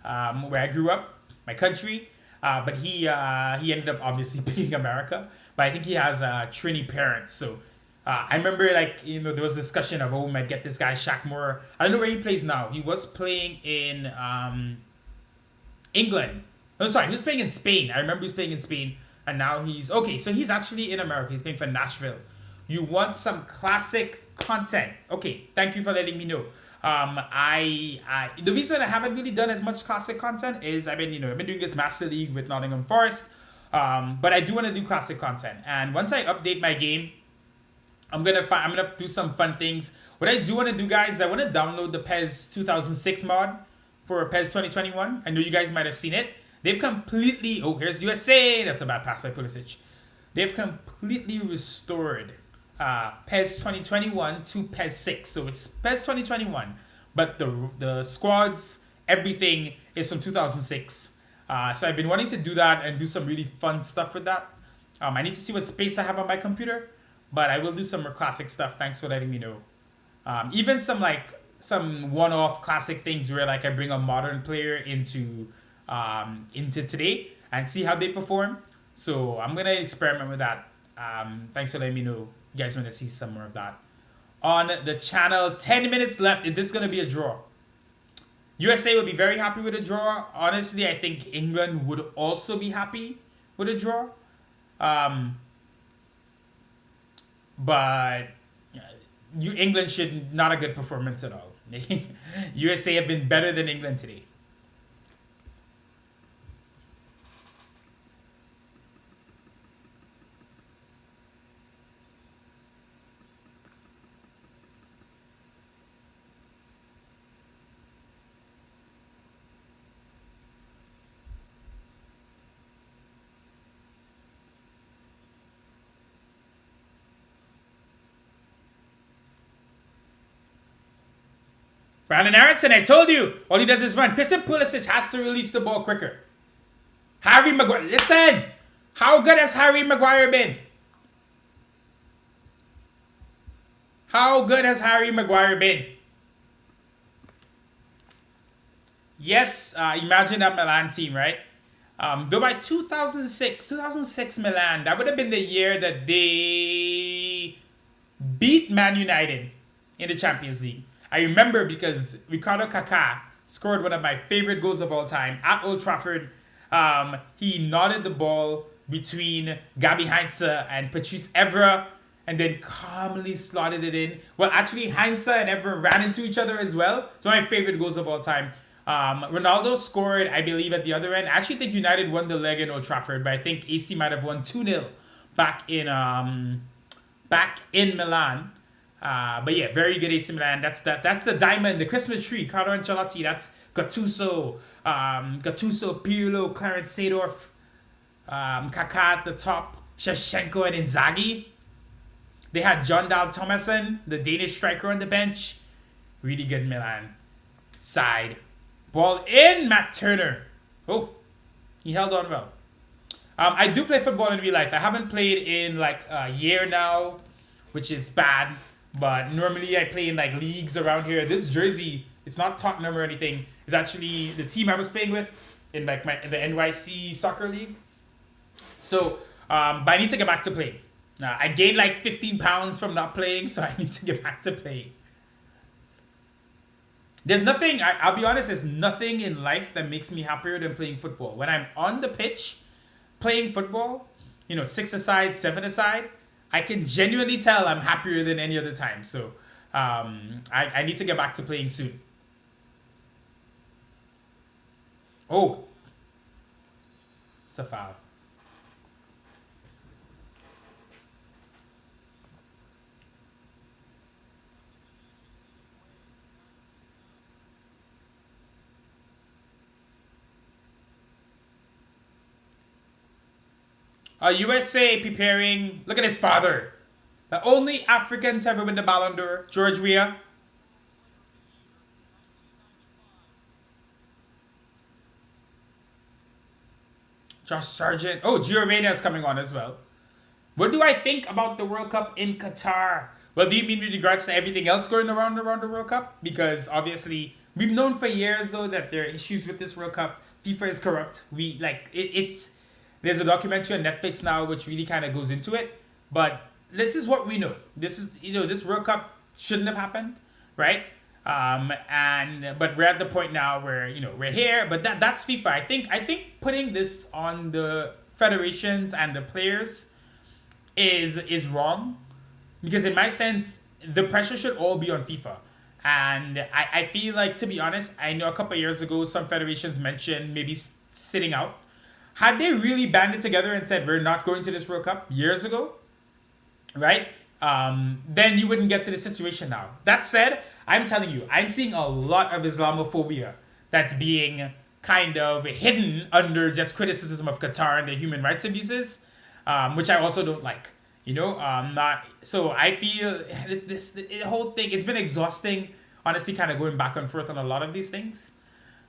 where I grew up, my country. But he ended up obviously picking America. But I think he has Trini parents. So I remember there was discussion of, might get this guy Shaq Moore. I don't know where he plays now. He was playing in England. Oh, sorry, he was playing in Spain. I remember he was playing in Spain. and now he's okay. So he's actually in America. He's playing for Nashville. You want some classic content? Okay, thank you for letting me know. I the reason I haven't really done as much classic content is I've been doing this Master League with Nottingham Forest, but I do want to do classic content. And once I update my game, I'm gonna do some fun things. What I do want to do, guys, is I want to download the PES 2006 mod for PES 2021. I know you guys might have seen it. They've completely here's USA. That's a bad pass by Pulisic. They've completely restored PES 2021 to PES 6. So it's PES 2021, but the squads, everything is from 2006. So I've been wanting to do that and do some really fun stuff with that. I need to see what space I have on my computer, but I will do some more classic stuff. Thanks for letting me know. Even some one-off classic things where like I bring a modern player into today and see how they perform. So I'm gonna experiment with that. Thanks for letting me know. You guys want to see some more of that on the channel. 10 minutes left. Is this gonna be a draw? USA will be very happy with a draw. Honestly, I think England would also be happy with a draw. But England should not a good performance at all. USA have been better than England today. Brandon Erickson, I told you, all he does is run. Piston Pulisic has to release the ball quicker. Harry Maguire, listen! How good has Harry Maguire been? How good has Harry Maguire been? Yes, imagine that Milan team, right? Though by 2006 Milan, that would have been the year that they beat Man United in the Champions League. I remember because Ricardo Kaká scored one of my favorite goals of all time at Old Trafford. He nodded the ball between Gabi Heinze and Patrice Evra and then calmly slotted it in. Well, actually, Heinze and Evra ran into each other as well. It's one of my favorite goals of all time. Ronaldo scored, I believe, at the other end. I actually think United won the leg in Old Trafford, but I think AC might have won 2-0 back in Milan. But yeah, very good AC Milan. That's the diamond, the Christmas tree. Carlo Ancelotti. That's Gattuso, Pirlo, Clarence Seedorf, Kaká at the top, Shevchenko and Inzaghi. They had John Dahl Tomasson, the Danish striker, on the bench. Really good Milan side. Ball in, Matt Turner. Oh, he held on well. I do play football in real life. I haven't played in like a year now, which is bad. But normally I play in like leagues around here. This jersey, it's not Tottenham or anything. It's actually the team I was playing with in like the NYC soccer league. So, but I need to get back to playing. I gained like 15 pounds from not playing, so I need to get back to playing. There's nothing, I'll be honest, there's nothing in life that makes me happier than playing football. When I'm on the pitch playing football, 6-a-side, 7-a-side, I can genuinely tell I'm happier than any other time. So I need to get back to playing soon. Oh, it's a foul. USA preparing. Look at his father. The only African to ever win the Ballon d'Or. George Weah. Josh Sargent. Oh, Gio Reyna is coming on as well. What do I think about the World Cup in Qatar? Well, do you mean with regards to everything else going around the World Cup? Because obviously, we've known for years though that there are issues with this World Cup. FIFA is corrupt. There's a documentary on Netflix now which really kind of goes into it. But this is what we know. This is, this World Cup shouldn't have happened, right? But we're at the point now where, we're here. But that's FIFA. I think putting this on the federations and the players is wrong, because in my sense the pressure should all be on FIFA. And I feel like, to be honest, I know a couple of years ago some federations mentioned maybe sitting out. Had they really banded together and said we're not going to this World Cup years ago, right? Then you wouldn't get to the situation now. That said, I'm telling you, I'm seeing a lot of Islamophobia that's being kind of hidden under just criticism of Qatar and the human rights abuses, which I also don't like. Not so. I feel the whole thing. It's been exhausting, honestly, kind of going back and forth on a lot of these things.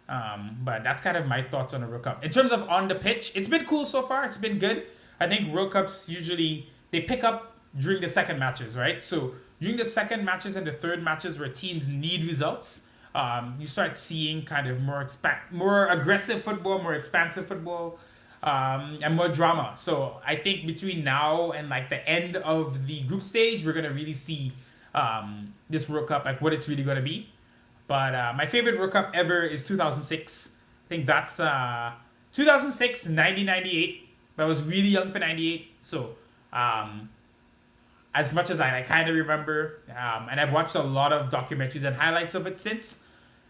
But that's kind of my thoughts on the World Cup. In terms of on the pitch, it's been cool so far. It's been good. I think World Cups usually they pick up during the second matches, right? So during the second matches and the third matches where teams need results, you start seeing kind of more aggressive football, more expansive football, and more drama. So I think between now and like the end of the group stage, we're gonna really see this World Cup, like what it's really gonna be. But my favorite World Cup ever is 2006. I think that's 2006, 1998. But I was really young for 98. So as much as I kind of remember, and I've watched a lot of documentaries and highlights of it since.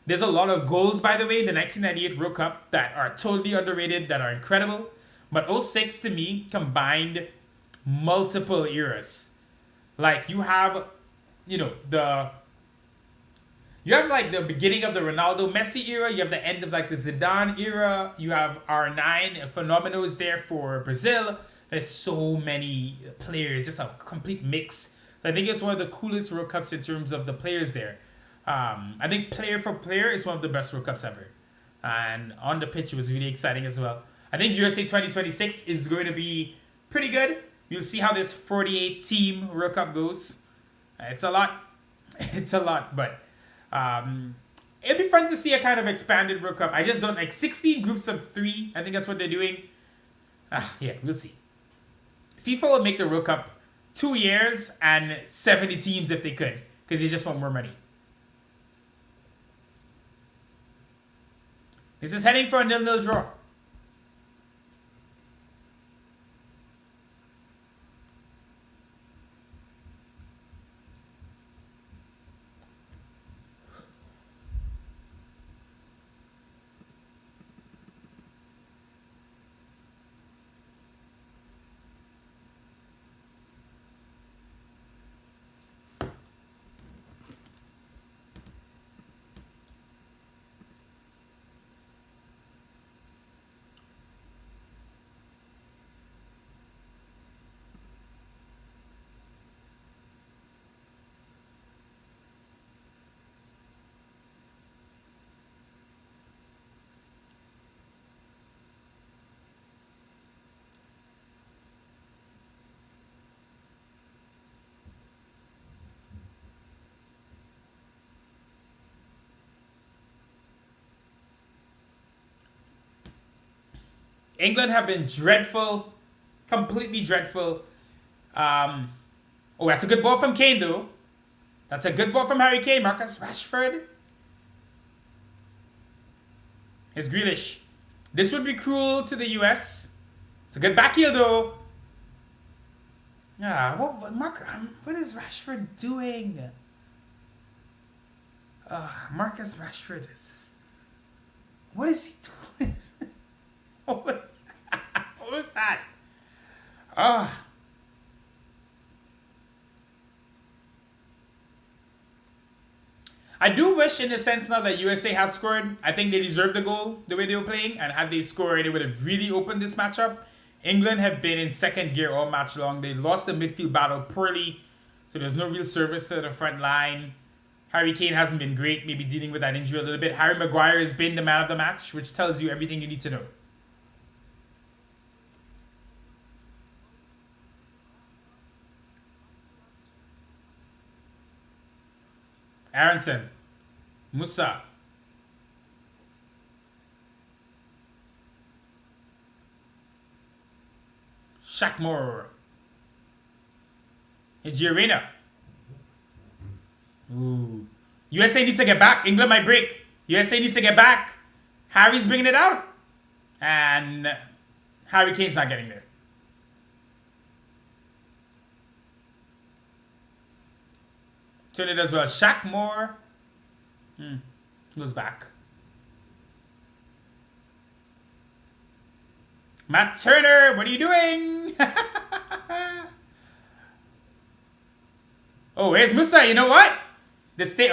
There's a lot of goals, by the way, in the 1998 World Cup that are totally underrated, that are incredible. But 06 to me combined multiple eras. Like you have, like the beginning of the Ronaldo Messi era, you have the end of like the Zidane era, you have R9, Phenomenal is there for Brazil. There's so many players, just a complete mix. So I think it's one of the coolest World Cups in terms of the players there. I think player for player, it's one of the best World Cups ever. And on the pitch, it was really exciting as well. I think USA 2026 is going to be pretty good. You'll see how this 48 team World Cup goes. It's a lot. It's a lot, but it'd be fun to see a kind of expanded World Cup. I just don't like 16 groups of 3. I think that's what they're doing. Yeah, we'll see. FIFA will make the World Cup 2 years and 70 teams if they could, because they just want more money. This is heading for a 0-0 draw. England have been dreadful, completely dreadful. Oh, that's a good ball from Kane, though. That's a good ball from Harry Kane. Marcus Rashford. Here's Grealish. This would be cruel to the US. It's a good back heel, though. Yeah, what is Rashford doing? Marcus Rashford is... What is he doing? What was that? I do wish, in a sense, now that USA had scored. I think they deserved the goal the way they were playing, and had they scored, it would have really opened this matchup. England have been in second gear all match long. They lost the midfield battle poorly, so there's no real service to the front line. Harry Kane hasn't been great, maybe dealing with that injury a little bit. Harry Maguire has been the man of the match, which tells you everything you need to know. Aronson. Musa. Shackmore. Girena. Ooh. USA needs to get back. England might break. USA needs to get back. Harry's bringing it out. And Harry Kane's not getting there. Turner does well. Shaq Moore goes back. Matt Turner, what are you doing? Oh, here's Musa. You know what?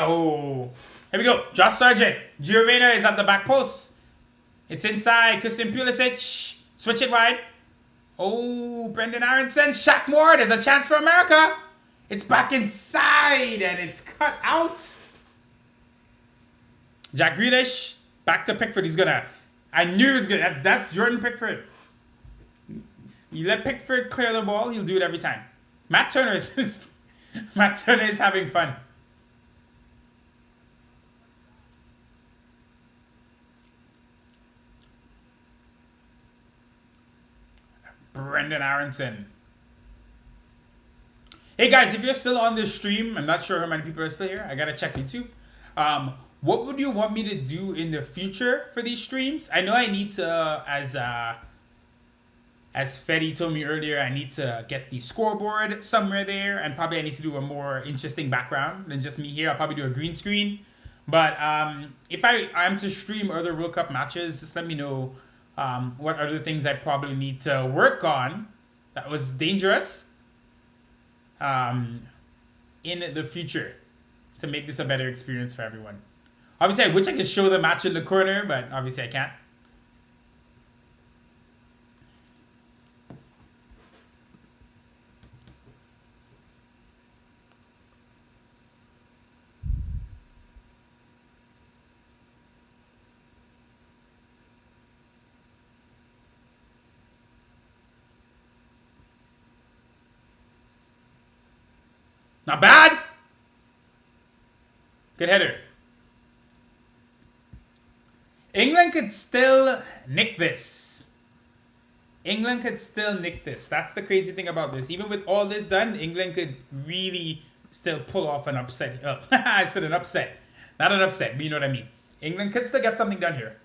Oh, here we go. Josh Sargent. Gio Reyna is at the back post. It's inside. Christian Pulisic. Switch it wide. Oh, Brendan Aronson. Shaq Moore. There's a chance for America. It's back inside and it's cut out. Jack Grealish. Back to Pickford. He's gonna. I knew he was gonna. That's Jordan Pickford. You let Pickford clear the ball, he'll do it every time. Matt Turner is Matt Turner is having fun. Brendan Aronson. Hey guys, if you're still on this stream, I'm not sure how many people are still here. I gotta check YouTube. What would you want me to do in the future for these streams? I know I need to, as Fetty told me earlier, I need to get the scoreboard somewhere there, and probably I need to do a more interesting background than just me here. I'll probably do a green screen. But if I am to stream other World Cup matches, just let me know what other things I probably need to work on that was dangerous in the future to make this a better experience for everyone. Obviously, I wish I could show the match in the corner, but obviously I can't. Not bad. Good header. England could still nick this. England could still nick this. That's the crazy thing about this. Even with all this done, England could really still pull off an upset. Oh, I said an upset. Not an upset, but you know what I mean. England could still get something done here.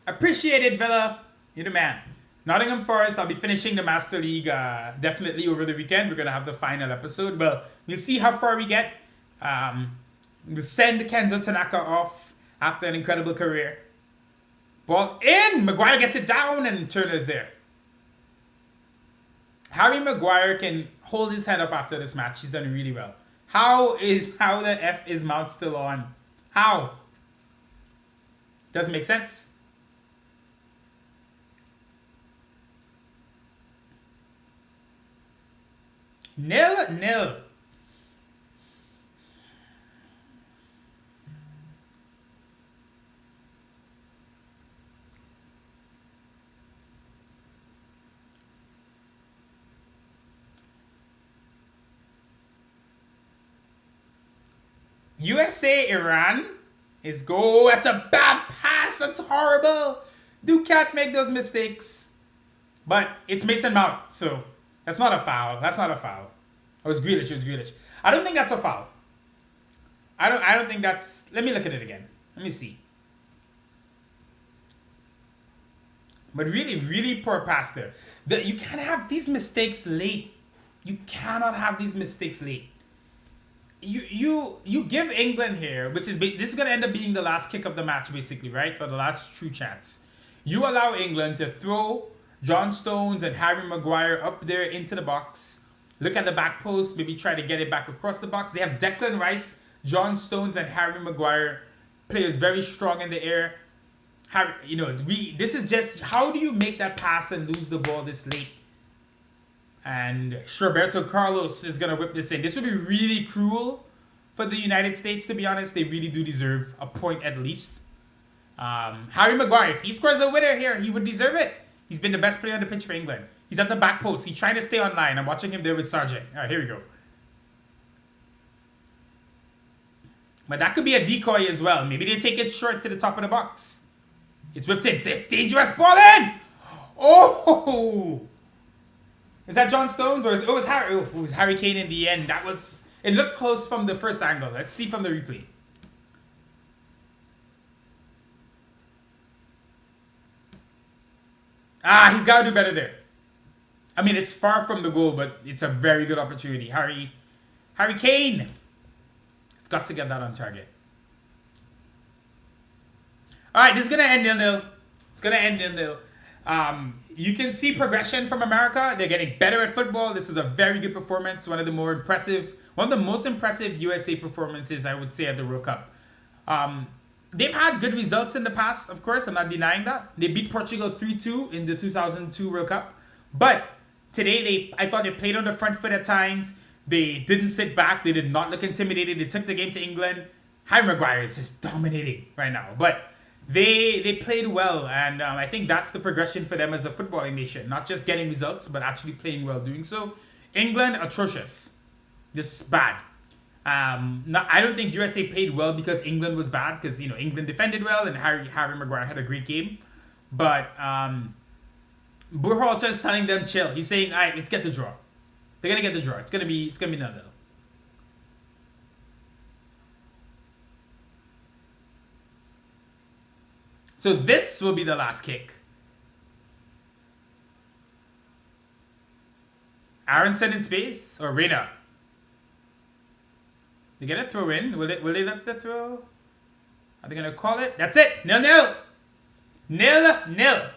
Appreciate it, Villa. You're the man. Nottingham Forest, I'll be finishing the Master League definitely over the weekend. We're going to have the final episode. Well, we'll see how far we get. We'll send Kenzo Tanaka off after an incredible career. Ball in! Maguire gets it down and Turner's there. Harry Maguire can hold his head up after this match. He's done really well. How the F is Mount still on? How? Doesn't make sense. 0-0. USA, Iran is go. That's a bad pass. That's horrible. You can't make those mistakes. But it's Mason Mount, so that's not a foul. That's not a foul. Oh, it was Grealish. It was Grealish. I don't think that's a foul. I don't think that's. Let me look at it again. Let me see. But really, really poor pass there. You can't have these mistakes late. You cannot have these mistakes late. You give England here, which is this is gonna end up being the last kick of the match, basically, right? But the last true chance. You allow England to throw John Stones and Harry Maguire up there into the box. Look at the back post, maybe try to get it back across the box. They have Declan Rice, John Stones, and Harry Maguire, players very strong in the air. This is just, how do you make that pass and lose the ball this late? And Roberto Carlos is going to whip this in. This would be really cruel for the United States, to be honest. They really do deserve a point at least. Harry Maguire, if he scores a winner here, he would deserve it. He's been the best player on the pitch for England. He's at the back post. He's trying to stay online. I'm watching him there with Sargent. All right, here we go. But that could be a decoy as well. Maybe they take it short to the top of the box. It's whipped in. It's a dangerous ball in! Oh! Is that John Stones or it was Harry? Oh, it was Harry Kane in the end. That was. It looked close from the first angle. Let's see from the replay. He's got to do better there. I mean, it's far from the goal, but it's a very good opportunity. Harry Kane. It's got to get that on target. All right, this is gonna end 0-0. It's gonna end 0-0. You can see progression from America. They're getting better at football. This was a very good performance. One of the most impressive USA performances, I would say, at the World Cup. They've had good results in the past, of course. I'm not denying that. They beat Portugal 3-2 in the 2002 World Cup. But today, I thought they played on the front foot at times. They didn't sit back. They did not look intimidated. They took the game to England. Harry Maguire is just dominating right now. But they played well. And I think that's the progression for them as a footballing nation. Not just getting results, but actually playing well doing so. England, atrocious. Just bad. I don't think USA played well because England was bad, because England defended well and Harry Maguire had a great game, but Burhalter is telling them chill. He's saying, all right, let's get the draw. They're gonna get the draw. It's gonna be 0-0. So this will be the last kick. Aronson in space or Reina. They get a throw in. Will they let the throw? Are they gonna call it? That's it. 0-0. 0-0.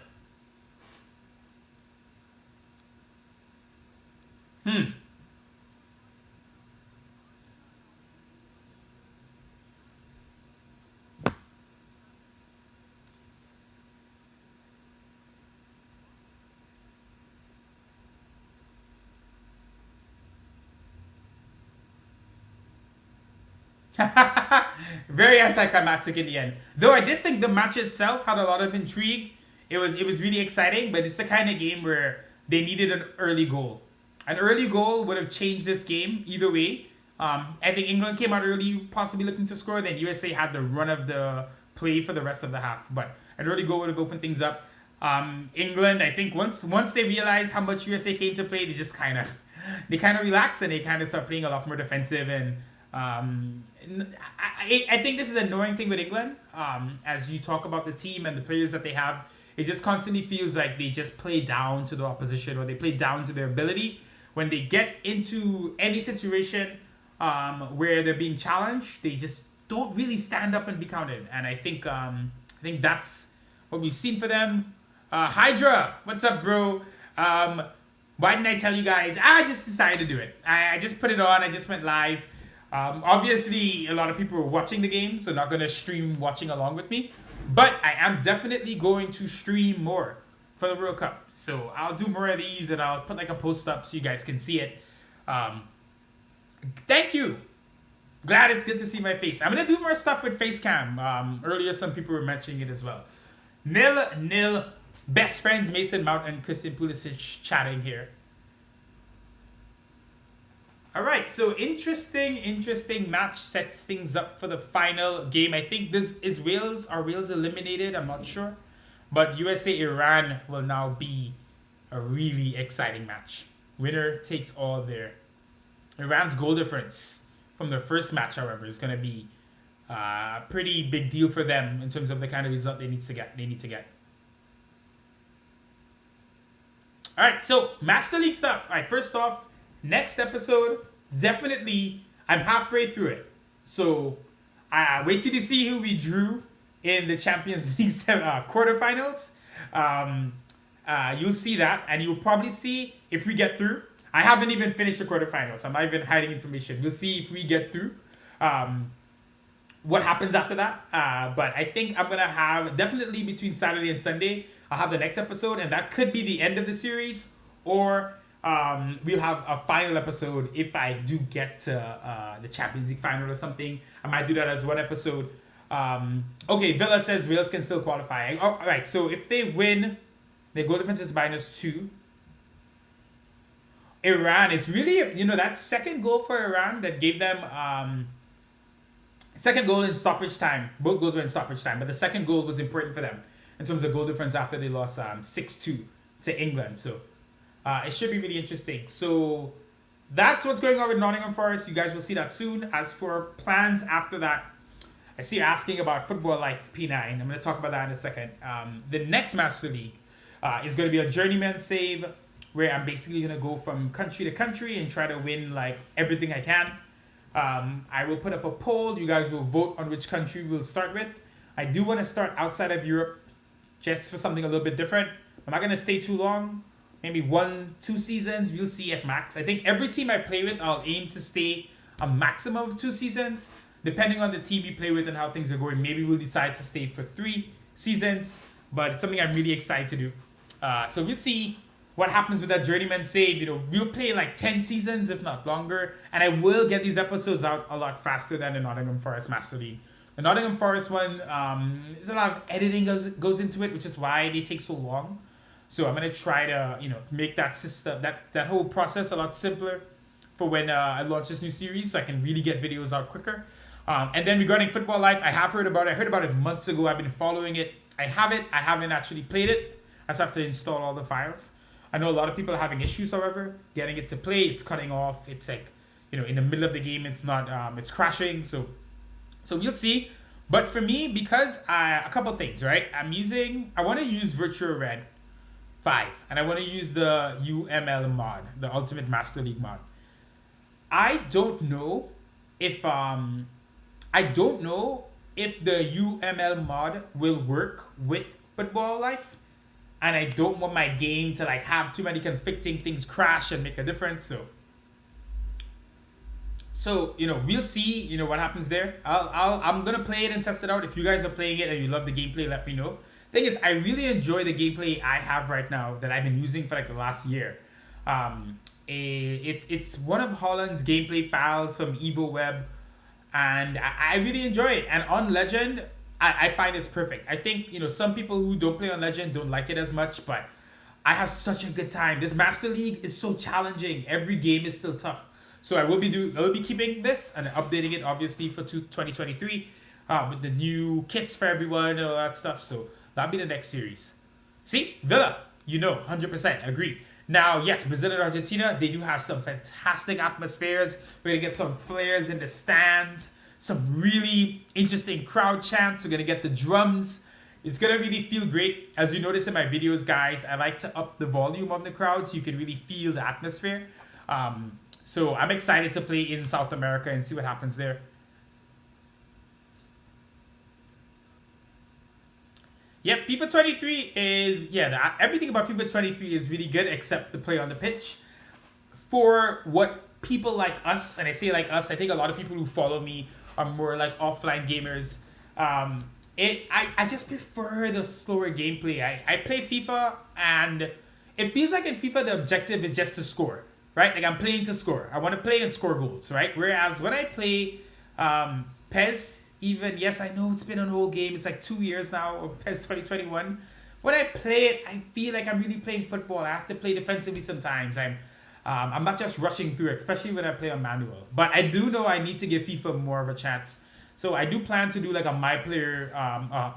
Very anticlimactic in the end. Though I did think the match itself had a lot of intrigue. It was really exciting, but it's the kind of game where they needed an early goal. An early goal would have changed this game either way. I think England came out early, possibly looking to score. Then USA had the run of the play for the rest of the half. But an early goal would have opened things up. England, I think once they realized how much USA came to play, they just kind of relaxed and they kind of start playing a lot more defensive. And I think this is an annoying thing with England. As you talk about the team and the players that they have, it just constantly feels like they just play down to the opposition or they play down to their ability. When they get into any situation where they're being challenged, they just don't really stand up and be counted. And I think that's what we've seen for them. Hydra, what's up, bro? Why didn't I tell you guys? I just decided to do it. I just put it on. I just went live. Obviously, a lot of people were watching the game, so not going to stream watching along with me. But I am definitely going to stream more for the World Cup. So I'll do more of these and I'll put like a post up so you guys can see it. Thank you. Glad it's good to see my face. I'm going to do more stuff with Facecam. Earlier, some people were mentioning it as well. 0-0. Best friends Mason Mount and Christian Pulisic chatting here. All right, so interesting match sets things up for the final game. I think this is Wales. Are Wales eliminated? I'm not sure. But USA-Iran will now be a really exciting match. Winner takes all there. Iran's goal difference from their first match, however, is going to be a pretty big deal for them in terms of the kind of result they need to get. All right, so Master League stuff. All right, first off, next episode, definitely, I'm halfway through it. So, wait till you see who we drew in the Champions League quarterfinals. You'll see that, and you'll probably see if we get through. I haven't even finished the quarterfinals, so I'm not even hiding information. You'll see if we get through. What happens after that. But I think I'm going to have, definitely between Saturday and Sunday, I'll have the next episode, and that could be the end of the series, or we'll have a final episode if I do get to the Champions League final or something. I might do that as one episode. Okay, Villa says Wales can still qualify. All right, so if they win, their goal difference is -2. Iran, it's really, that second goal for Iran that gave them... second goal in stoppage time. Both goals were in stoppage time, but the second goal was important for them in terms of goal difference after they lost 6-2 to England. So It should be really interesting. So that's what's going on with Nottingham Forest. You guys will see that soon. As for plans after that, I see you're asking about Football Life P9. I'm going to talk about that in a second. The next Master League is going to be a journeyman save where I'm basically going to go from country to country and try to win like everything I can. I will put up a poll. You guys will vote on which country we'll start with. I do want to start outside of Europe just for something a little bit different. I'm not going to stay too long. Maybe 1-2 seasons. We'll see at max. I think every team I play with, I'll aim to stay a maximum of 2 seasons. Depending on the team we play with and how things are going, maybe we'll decide to stay for 3 seasons. But it's something I'm really excited to do. So we'll see what happens with that journeyman save. You know, we'll play like 10 seasons, if not longer. And I will get these episodes out a lot faster than the Nottingham Forest Master League. The Nottingham Forest one, there's a lot of editing goes into it, which is why they take so long. So I'm going to try to, you know, make that system, that whole process a lot simpler for when I launch this new series so I can really get videos out quicker. And then regarding Football Life, I have heard about it. I heard about it months ago. I've been following it. I haven't actually played it. I just have to install all the files. I know a lot of people are having issues, however, getting it to play. It's cutting off. It's like, you know, in the middle of the game, it's not, it's crashing. So we'll see. But for me, because a couple things, right? I want to use Virtua Red 5. And I want to use the UML mod, the Ultimate Master League mod. I don't know if the UML mod will work with Football Life. And I don't want my game to like have too many conflicting things crash and make a difference. So you know, we'll see. You know what happens there. I'm gonna play it and test it out. If you guys are playing it and you love the gameplay, let me know. Thing is, I really enjoy the gameplay I have right now that I've been using for like the last year. It's one of Holland's gameplay files from EvoWeb, and I really enjoy it. And on Legend, I find it's perfect. I think, you know, some people who don't play on Legend don't like it as much, but I have such a good time. This Master League is so challenging. Every game is still tough. So I will be keeping this and updating it obviously for 2023 with the new kits for everyone and all that stuff. So that'll be the next series. See, Villa, you know, 100% agree. Now, yes, Brazil and Argentina, they do have some fantastic atmospheres. We're gonna get some flares in the stands. Some really interesting crowd chants. We're going to get the drums. It's going to really feel great. As you notice in my videos, guys, I like to up the volume of the crowd so you can really feel the atmosphere. So I'm excited to play in South America and see what happens there. Yep, FIFA 23 is, everything about FIFA 23 is really good except the play on the pitch. For what people like us, and I say like us, I think a lot of people who follow me are more like offline gamers. I just prefer the slower gameplay. I play FIFA and it feels like in FIFA the objective is just to score, right? Like I'm playing to score. I want to play and score goals, right? Whereas when I play PES, even, yes, I know it's been an old game. It's like 2 years now of PES 2021. When I play it, I feel like I'm really playing football. I have to play defensively sometimes. I'm not just rushing through, especially when I play on manual. But I do know I need to give FIFA more of a chance. So I do plan to do like a my player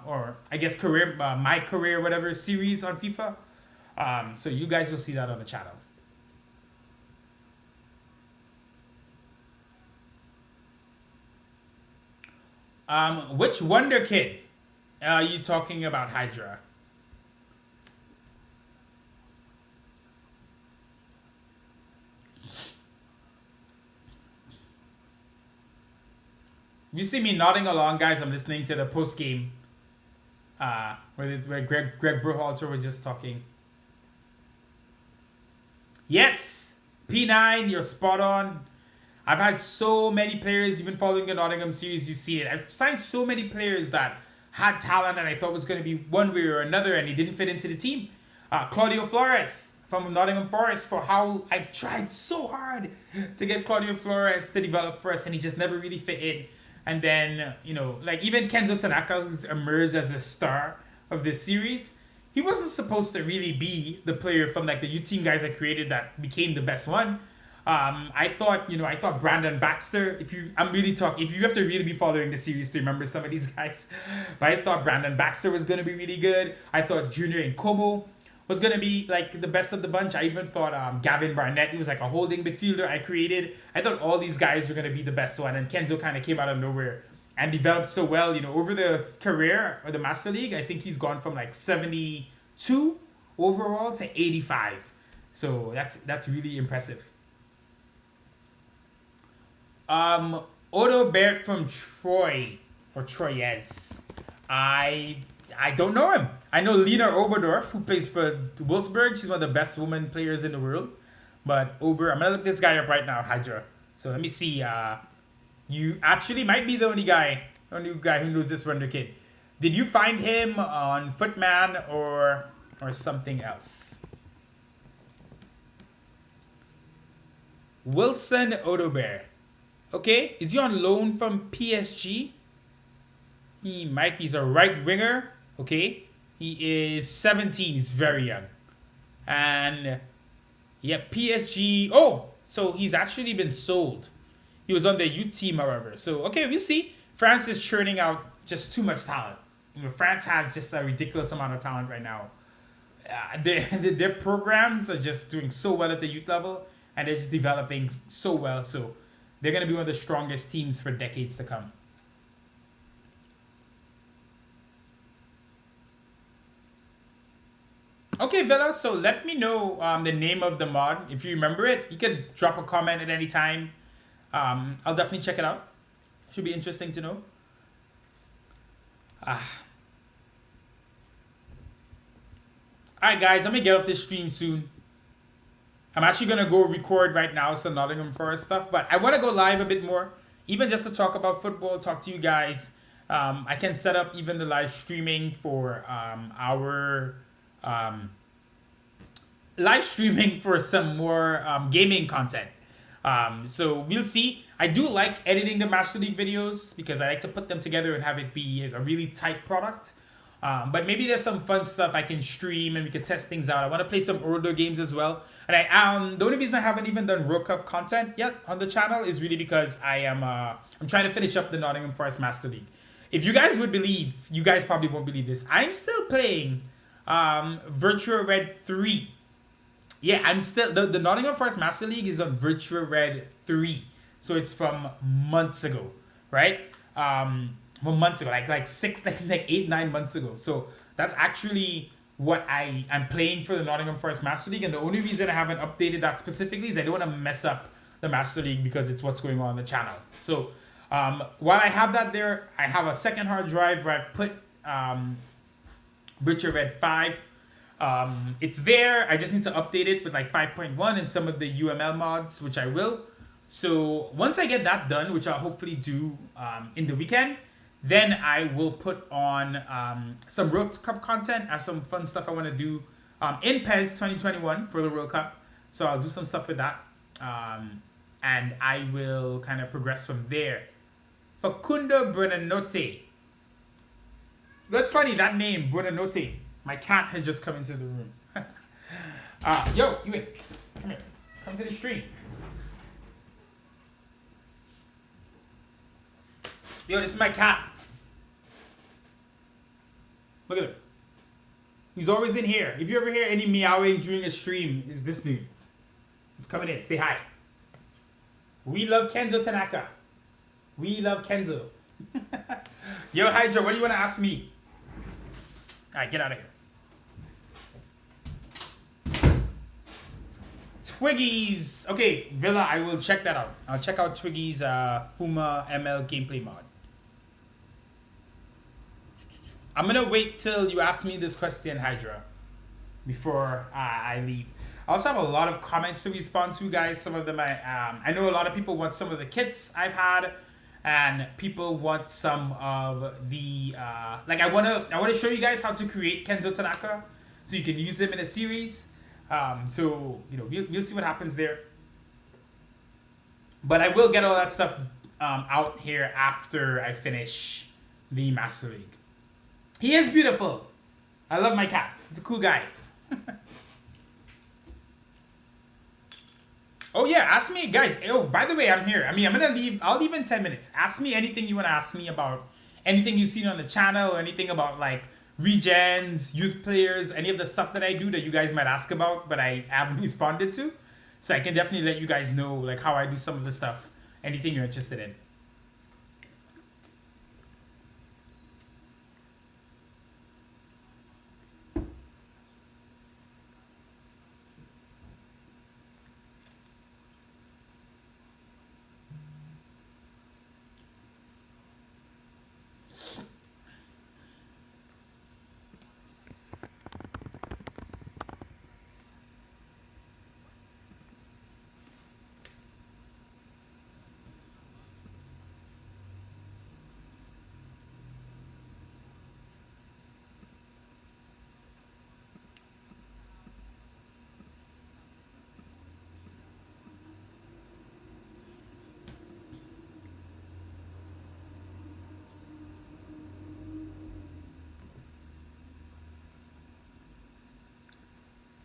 or I guess career, my career, whatever series on FIFA. So you guys will see that on the channel. Which Wonder Kid are you talking about, Hydra? If you see me nodding along, guys, I'm listening to the post game where Greg Berhalter was just talking. Yes, P9, you're spot on. I've had so many players. You've been following the Nottingham series, you've seen it. I've signed so many players that had talent and I thought was going to be one way or another, and he didn't fit into the team. Claudio Flores from Nottingham Forest, for how I tried so hard to get Claudio Flores to develop for us, and he just never really fit in. And then, you know, like even Kenzo Tanaka, who's emerged as the star of this series, he wasn't supposed to really be the player from like the U-Team guys I created that became the best one. I thought Brandon Baxter, if you have to really be following the series to remember some of these guys, but I thought Brandon Baxter was going to be really good. I thought Junior Nkomo was gonna be like the best of the bunch. I even thought Gavin Barnett, he was like a holding midfielder I created. I thought all these guys were gonna be the best one, and Kenzo kind of came out of nowhere and developed so well. You know, over the career of the Master League, I think he's gone from like 72 overall to 85. So that's really impressive. Odo Bert from Troy or Troyes. I don't know him. I know Lena Oberdorf, who plays for Wolfsburg. She's one of the best women players in the world. But I'm gonna look this guy up right now, Hydra. So let me see. You actually might be the only guy who knows this Wonder Kid. Did you find him on Footman or something else? Wilson Odobert. Okay, is he on loan from PSG? He might be. He's a right winger. Okay, he is 17. He's very young. And yeah, PSG. Oh, so he's actually been sold. He was on the youth team, however. So okay, we'll see. France is churning out just too much talent. You know, France has just a ridiculous amount of talent right now. Their programs are just doing so well at the youth level, and they're just developing so well. So they're going to be one of the strongest teams for decades to come. Okay, Villa, so let me know the name of the mod. If you remember it, you can drop a comment at any time. I'll definitely check it out. Should be interesting to know. Alright, guys, I'm going to get off this stream soon. I'm actually going to go record right now some Nottingham Forest stuff. But I want to go live a bit more. Even just to talk about football, talk to you guys. I can set up even the live streaming for our... live streaming for some more gaming content. So we'll see. I do like editing the Master League videos because I like to put them together and have it be a really tight product. But maybe there's some fun stuff I can stream and we can test things out. I want to play some older games as well. And the only reason I haven't even done World Cup content yet on the channel is really because I'm trying to finish up the Nottingham Forest Master League. If you guys would believe, you guys probably won't believe this, I'm still playing Virtua Red 3. Yeah, I'm still... The Nottingham Forest Master League is on Virtua Red 3. So it's from months ago, right? Well, months ago, like 8-9 months ago. So that's actually what I'm playing for the Nottingham Forest Master League. And the only reason I haven't updated that specifically is I don't want to mess up the Master League because it's what's going on the channel. So while I have that there, I have a second hard drive where I put Virtua Red 5. It's there. I just need to update it with like 5.1 and some of the UML mods, which I will. So once I get that done, which I'll hopefully do in the weekend, then I will put on some World Cup content. I have some fun stuff I want to do in PES 2021 for the World Cup. So I'll do some stuff with that. And I will kind of progress from there. Facundo Buonanotte. That's funny, that name, Buonanotte. My cat has just come into the room. Yo, you wait. Come here. Come to the stream. Yo, this is my cat. Look at him. He's always in here. If you ever hear any meowing during a stream, it's this dude. He's coming in. Say hi. We love Kenzo Tanaka. We love Kenzo. Yo, Hydra, what do you want to ask me? Alright, get out of here. Twiggy's. Okay, Villa, I will check that out. I'll check out Twiggy's Fuma ML gameplay mod. I'm gonna wait till you ask me this question, Hydra, before I leave. I also have a lot of comments to respond to, guys. Some of them I know a lot of people want some of the kits I've had, and people want some of the like I wanna show you guys how to create Kenzo Tanaka so you can use them in a series. So you know we'll see what happens there. But I will get all that stuff out here after I finish the Master League. He is beautiful. I love my cat. He's a cool guy. Oh yeah, ask me, guys. Oh, by the way, I'm here. I mean, I'm gonna leave. I'll leave in 10 minutes. Ask me anything you want to ask me about anything you've seen on the channel or anything about like regens, youth players, any of the stuff that I do that you guys might ask about, but I haven't responded to. So I can definitely let you guys know like how I do some of the stuff, anything you're interested in.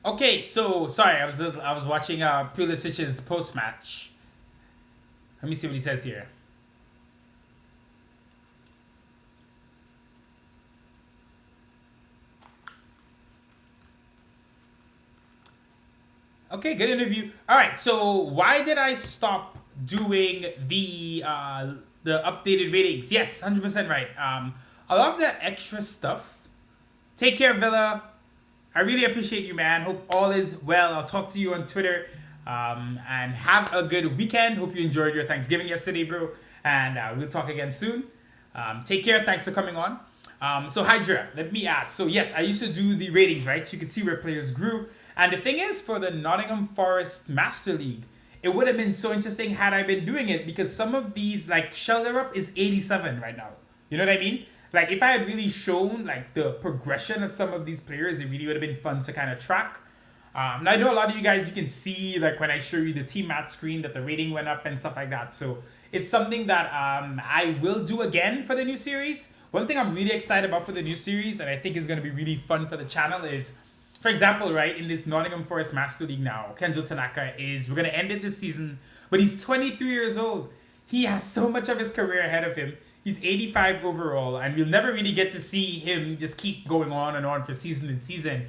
Okay, so sorry, I was watching Pulisic's post match. Let me see what he says here. Okay, good interview. All right, so why did I stop doing the updated ratings? Yes, 100% right. A lot of the extra stuff. Take care, Villa. I really appreciate you, man. Hope all is well. I'll talk to you on Twitter. And have a good weekend. Hope you enjoyed your Thanksgiving yesterday, bro. And we'll talk again soon. Take care. Thanks for coming on. So Hydra, let me ask. So yes, I used to do the ratings, right? So you could see where players grew. And the thing is, for the Nottingham Forest Master League, it would have been so interesting had I been doing it because some of these, like Shelter Up is 87 right now. You know what I mean? Like if I had really shown like the progression of some of these players, it really would have been fun to kind of track. And I know a lot of you guys, you can see like when I show you the team match screen that the rating went up and stuff like that. So it's something that I will do again for the new series. One thing I'm really excited about for the new series, and I think is going to be really fun for the channel, is, for example, right, in this Nottingham Forest Master League now, Kenzo Tanaka we're going to end it this season, but he's 23 years old. He has so much of his career ahead of him. He's 85 overall, and we'll never really get to see him just keep going on and on for season and season.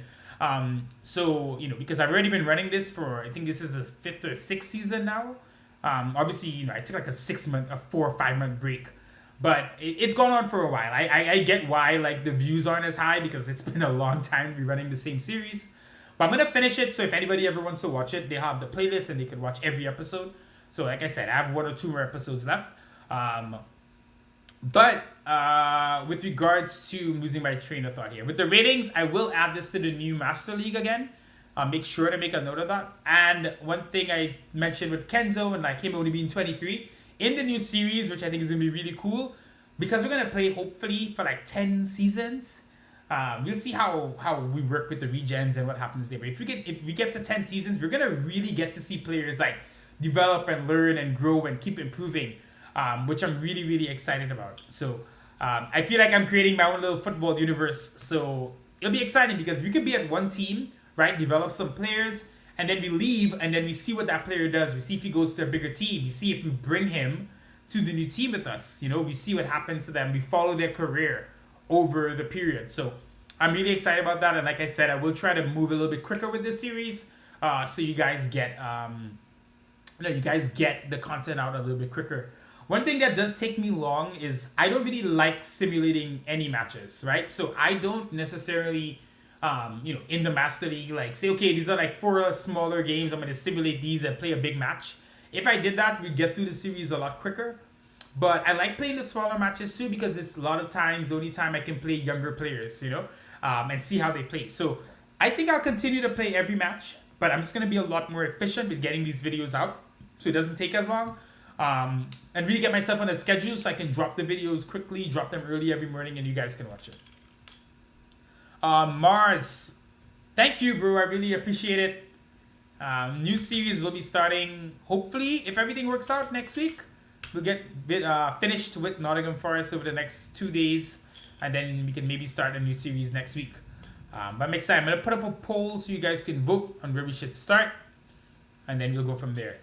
So, you know, because I've already been running this for, I think this is the 5th or 6th season now. Obviously, you know, I took like a 4 or 5 month break. But it's gone on for a while. I get why like the views aren't as high because it's been a long time to be running the same series. But I'm going to finish it, so if anybody ever wants to watch it, they have the playlist and they can watch every episode. So like I said, I have 1 or 2 more episodes left. But with regards to losing my train of thought here, with the ratings, I will add this to the new Master League again. Make sure to make a note of that. And one thing I mentioned with Kenzo and like him only being 23, in the new series, which I think is going to be really cool, because we're going to play hopefully for like 10 seasons. We'll see how we work with the regens and what happens there. But if we get to 10 seasons, we're going to really get to see players like develop and learn and grow and keep improving, which I'm really, really excited about. So I feel like I'm creating my own little football universe. So it'll be exciting because we could be at one team, right? Develop some players, and then we leave, and then we see what that player does. We see if he goes to a bigger team. We see if we bring him to the new team with us. You know, we see what happens to them. We follow their career over the period. So I'm really excited about that. And like I said, I will try to move a little bit quicker with this series, so you guys get the content out a little bit quicker. One thing that does take me long is I don't really like simulating any matches, right? So I don't necessarily in the Master League, like say, okay, these are like 4 smaller games. I'm going to simulate these and play a big match. If I did that, we'd get through the series a lot quicker. But I like playing the smaller matches too because it's a lot of times the only time I can play younger players, and see how they play. So I think I'll continue to play every match, but I'm just going to be a lot more efficient with getting these videos out so it doesn't take as long. And really get myself on a schedule so I can drop the videos quickly, drop them early every morning, and you guys can watch it. Mars, thank you, bro. I really appreciate it. New series will be starting, hopefully, if everything works out, next week. We'll get finished with Nottingham Forest over the next 2 days, and then we can maybe start a new series next week. But I'm excited. I'm going to put up a poll so you guys can vote on where we should start, and then we'll go from there.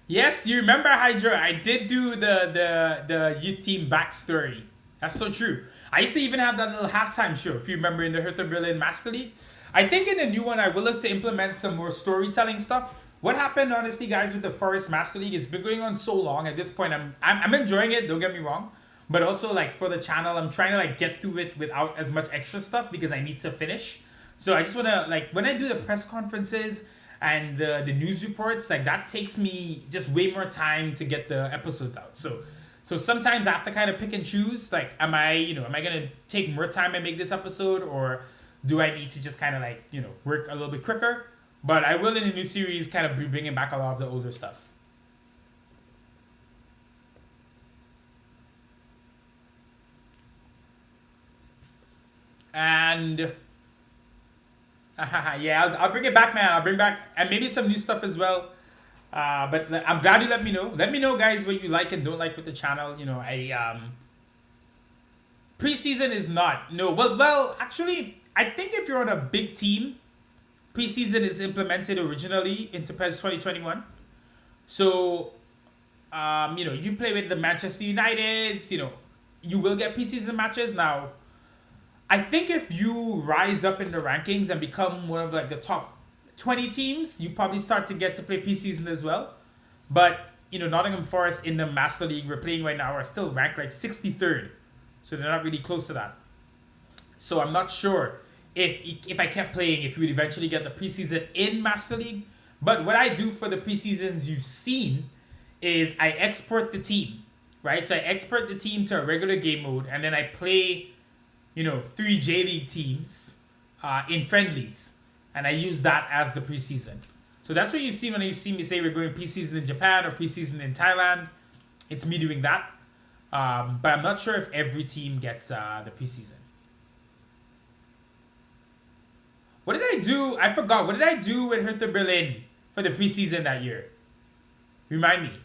Yes, you remember Hydra? I did do the youth team backstory. That's so true. I used to even have that little halftime show, if you remember, in the Hertha Berlin Master League. I think in the new one, I will look to implement some more storytelling stuff. What happened, honestly, guys, with the Forest Master League? It's been going on so long. At this point, I'm enjoying it. Don't get me wrong, but also like for the channel, I'm trying to like get through it without as much extra stuff because I need to finish. So I just wanna like when I do the press conferences and the news reports, like that takes me just way more time to get the episodes out. So sometimes I have to kind of pick and choose. Like, am I gonna take more time and make this episode, or do I need to just kind of like work a little bit quicker? But I will in the new series kind of be bringing back a lot of the older stuff. And yeah, I'll bring it back, man. I'll bring back and maybe some new stuff as well. But I'm glad you let me know. Let me know, guys, what you like and don't like with the channel. Preseason is not well. Actually, I think if you're on a big team, preseason is implemented originally into PES 2021. So, you play with the Manchester Uniteds. You will get preseason matches now. I think if you rise up in the rankings and become one of like the top 20 teams, you probably start to get to play preseason as well. But Nottingham Forest in the Master League we're playing right now are still ranked like 63rd, so they're not really close to that. So I'm not sure if I kept playing, if we would eventually get the preseason in Master League. But what I do for the preseasons you've seen is I export the team, right? So I export the team to a regular game mode, and then I play 3 J League teams in friendlies, and I use that as the preseason. So that's what you see when you see me say we're going preseason in Japan or preseason in Thailand. It's me doing that. But I'm not sure if every team gets the preseason. What did I do? I forgot. What did I do with Hertha Berlin for the preseason that year? Remind me.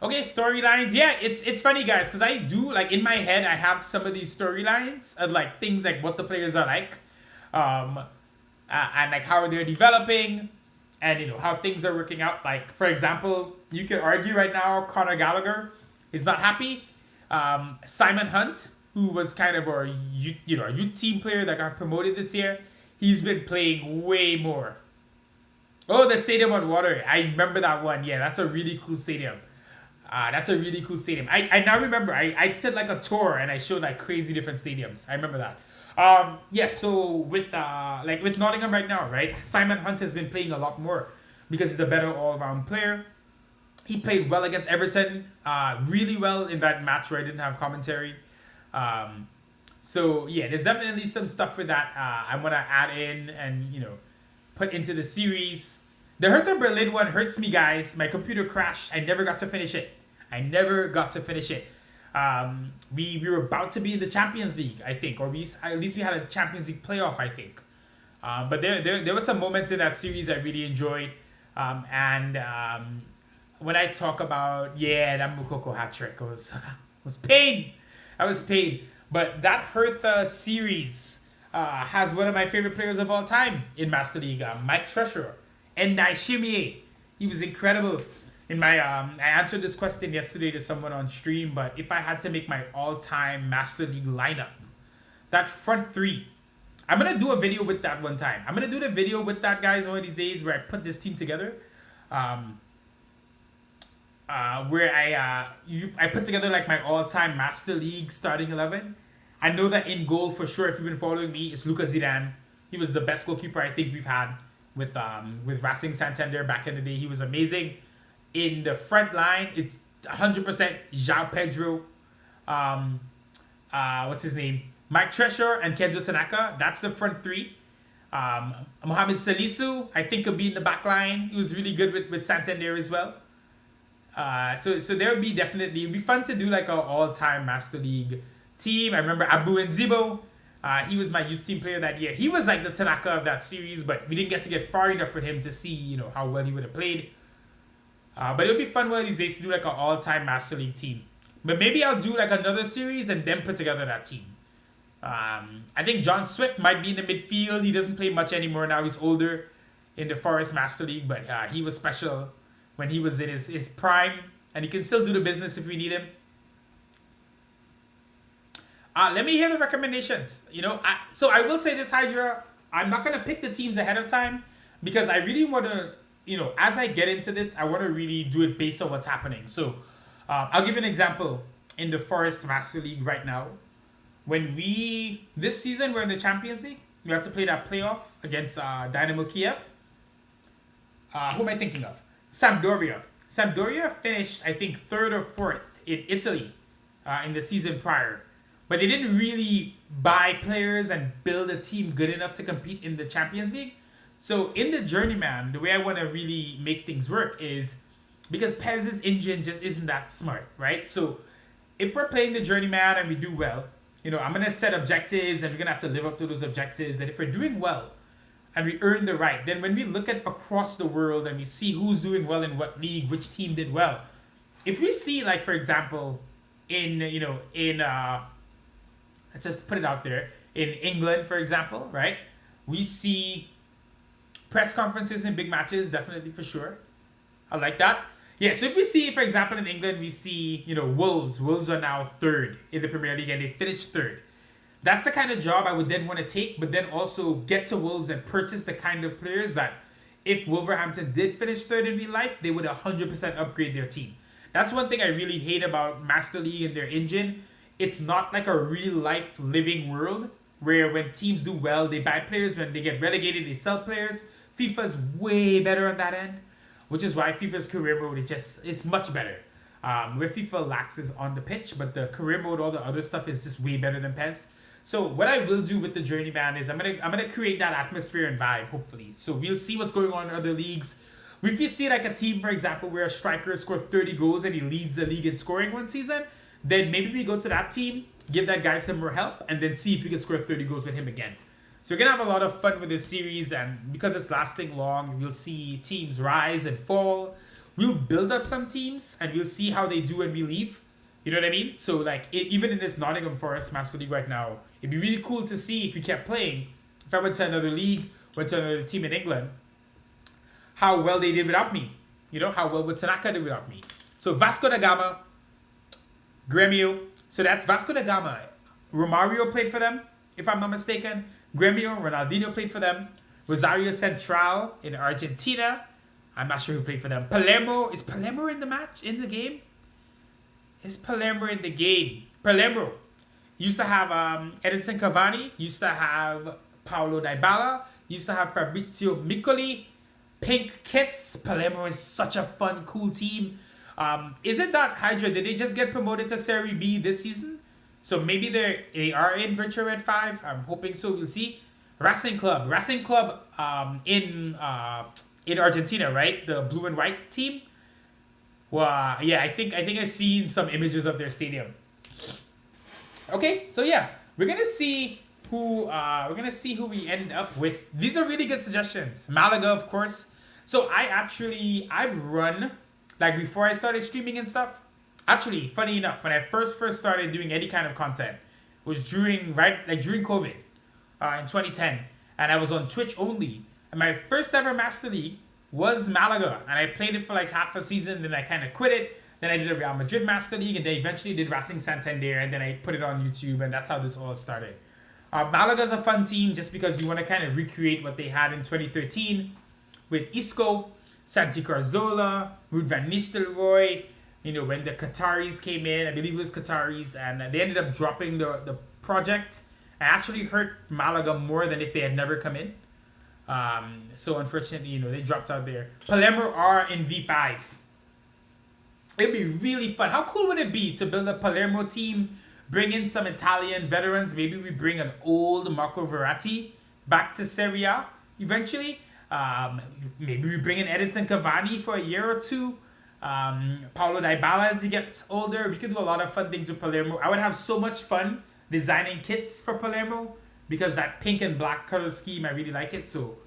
Okay, storylines. Yeah, it's funny, guys, because I do, like, in my head, I have some of these storylines of, like, things like what the players are like, and, like, how they're developing, and, how things are working out. Like, for example, you could argue right now Conor Gallagher is not happy. Simon Hunt, who was kind of a youth team player that got promoted this year, he's been playing way more. Oh, the Stadium on Water. I remember that one. Yeah, that's a really cool stadium. That's a really cool stadium. I now remember. I did like a tour and I showed like crazy different stadiums. I remember that. Yes. So with Nottingham right now, right? Simon Hunt has been playing a lot more because he's a better all-around player. He played well against Everton. Really well in that match where I didn't have commentary. So yeah, there's definitely some stuff for that. I'm gonna add in and put into the series. The Hertha Berlin one hurts me, guys. My computer crashed. I never got to finish it. We were about to be in the Champions League, I think, or at least we had a Champions League playoff, I think. But there were some moments in that series I really enjoyed. When I talk about that Mukoko hat trick was pain. I was paid. But that Hertha series has one of my favorite players of all time in Master League, Mike Treasurer. And Naishimie, he was incredible. In my I answered this question yesterday to someone on stream, but if I had to make my all-time Master League lineup, that front three, I'm gonna do a video with that one time. I'm gonna do the video with that, guys, one of these days where I put this team together. Where I put together like my all-time Master League starting 11. I know that in goal for sure, if you've been following me, it's Lucas Zidane. He was the best goalkeeper I think we've had with Racing Santander back in the day. He was amazing. In the front line, it's 100% João Pedro. What's his name? Mike Treasurer and Kenzo Tanaka. That's the front three. Mohamed Salisu, I think, could be in the back line. He was really good with Santander as well. So there would be definitely, it'd be fun to do like an all-time Master League team. I remember Abu Nzibo. He was my youth team player that year. He was like the Tanaka of that series, but we didn't get far enough with him to see, how well he would have played. But it would be fun one of these days to do like an all-time Master League team. But maybe I'll do like another series and then put together that team. I think John Swift might be in the midfield. He doesn't play much anymore now. He's older. in the Forest Master League, but he was special when he was in his prime, and he can still do the business if we need him. Let me hear the recommendations. So I will say this, Hydra. I'm not gonna pick the teams ahead of time because I really want to, as I get into this, I want to really do it based on what's happening. So I'll give you an example in the Forest Master League right now. This season we're in the Champions League. We have to play that playoff against Dynamo Kiev. Who am I thinking of? Sampdoria. Sampdoria finished, I think, 3rd or 4th in Italy in the season prior. But they didn't really buy players and build a team good enough to compete in the Champions League. So in the Journeyman, the way I want to really make things work is because Pez's engine just isn't that smart, right? So if we're playing the Journeyman and we do well, I'm going to set objectives and we're going to have to live up to those objectives. And if we're doing well and we earn the right, then when we look at across the world and we see who's doing well in what league, which team did well, if we see, like, for example, let's just put it out there, in England, for example, right? We see press conferences in big matches, definitely, for sure. I like that. Yeah, so if we see, for example, in England, we see, Wolves. Wolves are now 3rd in the Premier League and they finished 3rd. That's the kind of job I would then want to take, but then also get to Wolves and purchase the kind of players that if Wolverhampton did finish 3rd in real life, they would 100% upgrade their team. That's one thing I really hate about Master League and their engine. It's not like a real life living world where when teams do well, they buy players. When they get relegated, they sell players. FIFA's way better on that end, which is why FIFA's career mode is much better. Where FIFA lacks is on the pitch, but the career mode, all the other stuff is just way better than PES. So what I will do with the Journeyman is I'm gonna create that atmosphere and vibe, hopefully. So we'll see what's going on in other leagues. If you see like a team, for example, where a striker scored 30 goals and he leads the league in scoring one season, then maybe we go to that team, give that guy some more help, and then see if we can score 30 goals with him again. So we're going to have a lot of fun with this series, and because it's lasting long, we'll see teams rise and fall. We'll build up some teams, and we'll see how they do when we leave. You know what I mean? So even in this Nottingham Forest Master League right now, it'd be really cool to see if we kept playing. If I went to another league, went to another team in England, how well they did without me. How well would Tanaka do without me. So Vasco da Gama, Gremio. So that's Vasco da Gama. Romario played for them, if I'm not mistaken. Gremio, Ronaldinho played for them. Rosario Central in Argentina. I'm not sure who played for them. Palermo. Is Palermo in the game? Is Palermo in the game? Palermo used to have Edinson Cavani. Used to have Paulo Dybala. Used to have Fabrizio Miccoli. Pink kits. Palermo is such a fun, cool team. Is it that Hydra, did they just get promoted to Serie B this season? So maybe they are in Virtual Red 5. I'm hoping so. We'll see. Racing Club in Argentina, right? The blue and white team. Well, yeah, I think I've seen some images of their stadium. Okay, so yeah, we're gonna see who we end up with. These are really good suggestions. Malaga, of course. So I've run, like, before I started streaming and stuff. Actually, funny enough, when I first started doing any kind of content, was during COVID in 2010, and I was on Twitch only. And my first ever Master League was Malaga, and I played it for like half a season. Then I kind of quit it. Then I did a Real Madrid Master League, and then eventually did Racing Santander, and then I put it on YouTube, and that's how this all started. Malaga's a fun team just because you want to kind of recreate what they had in 2013 with Isco, Santi Carzola, Ruud van Nistelrooy. When the Qataris came in, I believe it was Qataris, and they ended up dropping the project and actually hurt Malaga more than if they had never come in. So unfortunately, they dropped out there. Palermo are in V5. It'd be really fun. How cool would it be to build a Palermo team, bring in some Italian veterans? Maybe we bring an old Marco Verratti back to Serie A eventually. Maybe we bring in Edinson Cavani for a year or two. Paulo Dybala as he gets older. We could do a lot of fun things with Palermo. I would have so much fun designing kits for Palermo because that pink and black color scheme, I really like it. So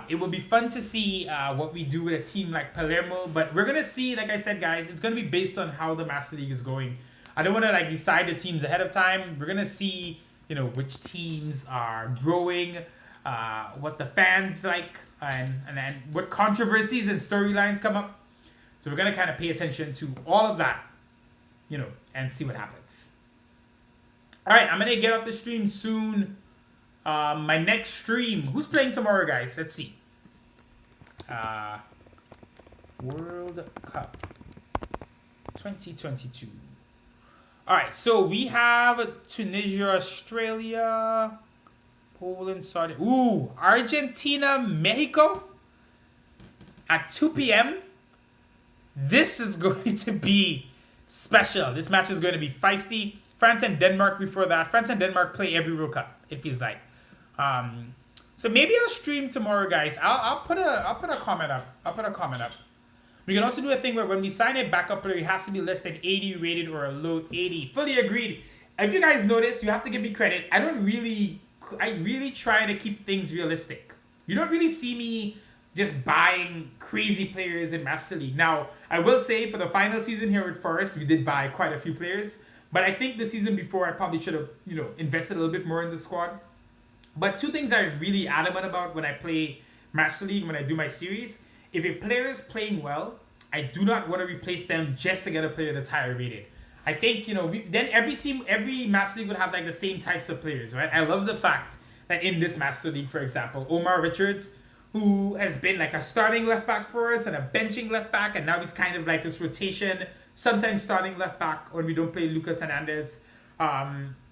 it will be fun to see what we do with a team like Palermo. But we're going to see, like I said, guys, it's going to be based on how the Master League is going. I don't want to decide the teams ahead of time. We're going to see, which teams are growing, what the fans like, and then what controversies and storylines come up. So we're gonna kind of pay attention to all of that, and see what happens. All right, I'm gonna get off the stream soon. My next stream. Who's playing tomorrow, guys? Let's see. World Cup 2022. All right, so we have Tunisia, Australia, Poland, Saudi. Ooh, Argentina, Mexico at 2 p.m. This is going to be special. This match is going to be feisty. France and Denmark before that. France and Denmark play every World Cup, it feels like. So maybe I'll stream tomorrow, guys. I'll put a comment up. We can also do a thing where when we sign a backup player, it has to be less than 80 rated or a low 80. Fully agreed. If you guys notice, you have to give me credit. I really try to keep things realistic. You don't really see me just buying crazy players in Master League. Now, I will say for the final season here with Forest, we did buy quite a few players. But I think the season before, I probably should have, invested a little bit more in the squad. But two things I'm really adamant about when I play Master League, when I do my series. If a player is playing well, I do not want to replace them just to get a player that's higher rated. I think, then every Master League would have like the same types of players, right? I love the fact that in this Master League, for example, Omar Richards, who has been like a starting left back for us and a benching left back, and now he's kind of like this rotation, sometimes starting left back when we don't play Lucas Hernandez.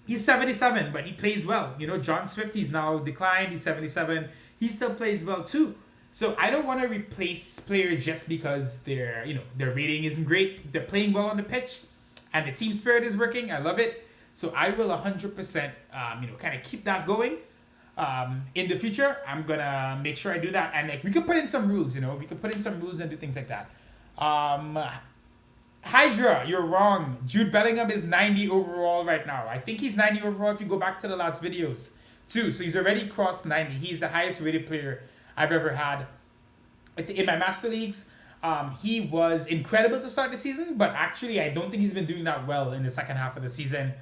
He's 77, but he plays well. John Swift, he's now declined. He's 77. He still plays well too. So I don't want to replace players just because their rating isn't great. They're playing well on the pitch, and the team spirit is working. I love it. So I will 100%, kind of keep that going. In the future, I'm gonna make sure I do that, and we could put in some rules. We could put in some rules and do things like that. Hydra, you're wrong. Jude Bellingham is 90 overall right now. I think he's 90 overall if you go back to the last videos too. So he's already crossed 90. He's the highest rated player I've ever had in my Master Leagues. He was incredible to start the season, but actually I don't think he's been doing that well in the second half of the season.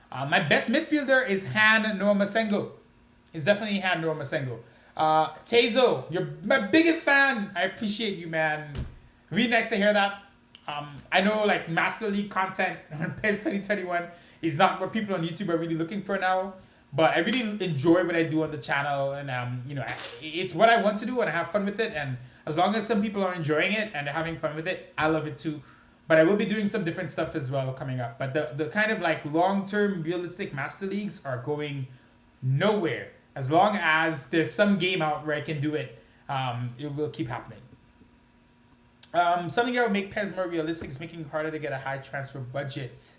My best midfielder is Han Noah Masengo. It's definitely Han Noah Masengo. Tezo, you're my biggest fan. I appreciate you, man. Really nice to hear that. I know like Master League content on PES 2021 is not what people on YouTube are really looking for now. But I really enjoy what I do on the channel, and it's what I want to do, and I have fun with it. And as long as some people are enjoying it and they're having fun with it, I love it too. But I will be doing some different stuff as well coming up. But the kind of like long-term realistic Master Leagues are going nowhere. As long as there's some game out where I can do it, it will keep happening. Something that would make PES more realistic is making it harder to get a high transfer budget.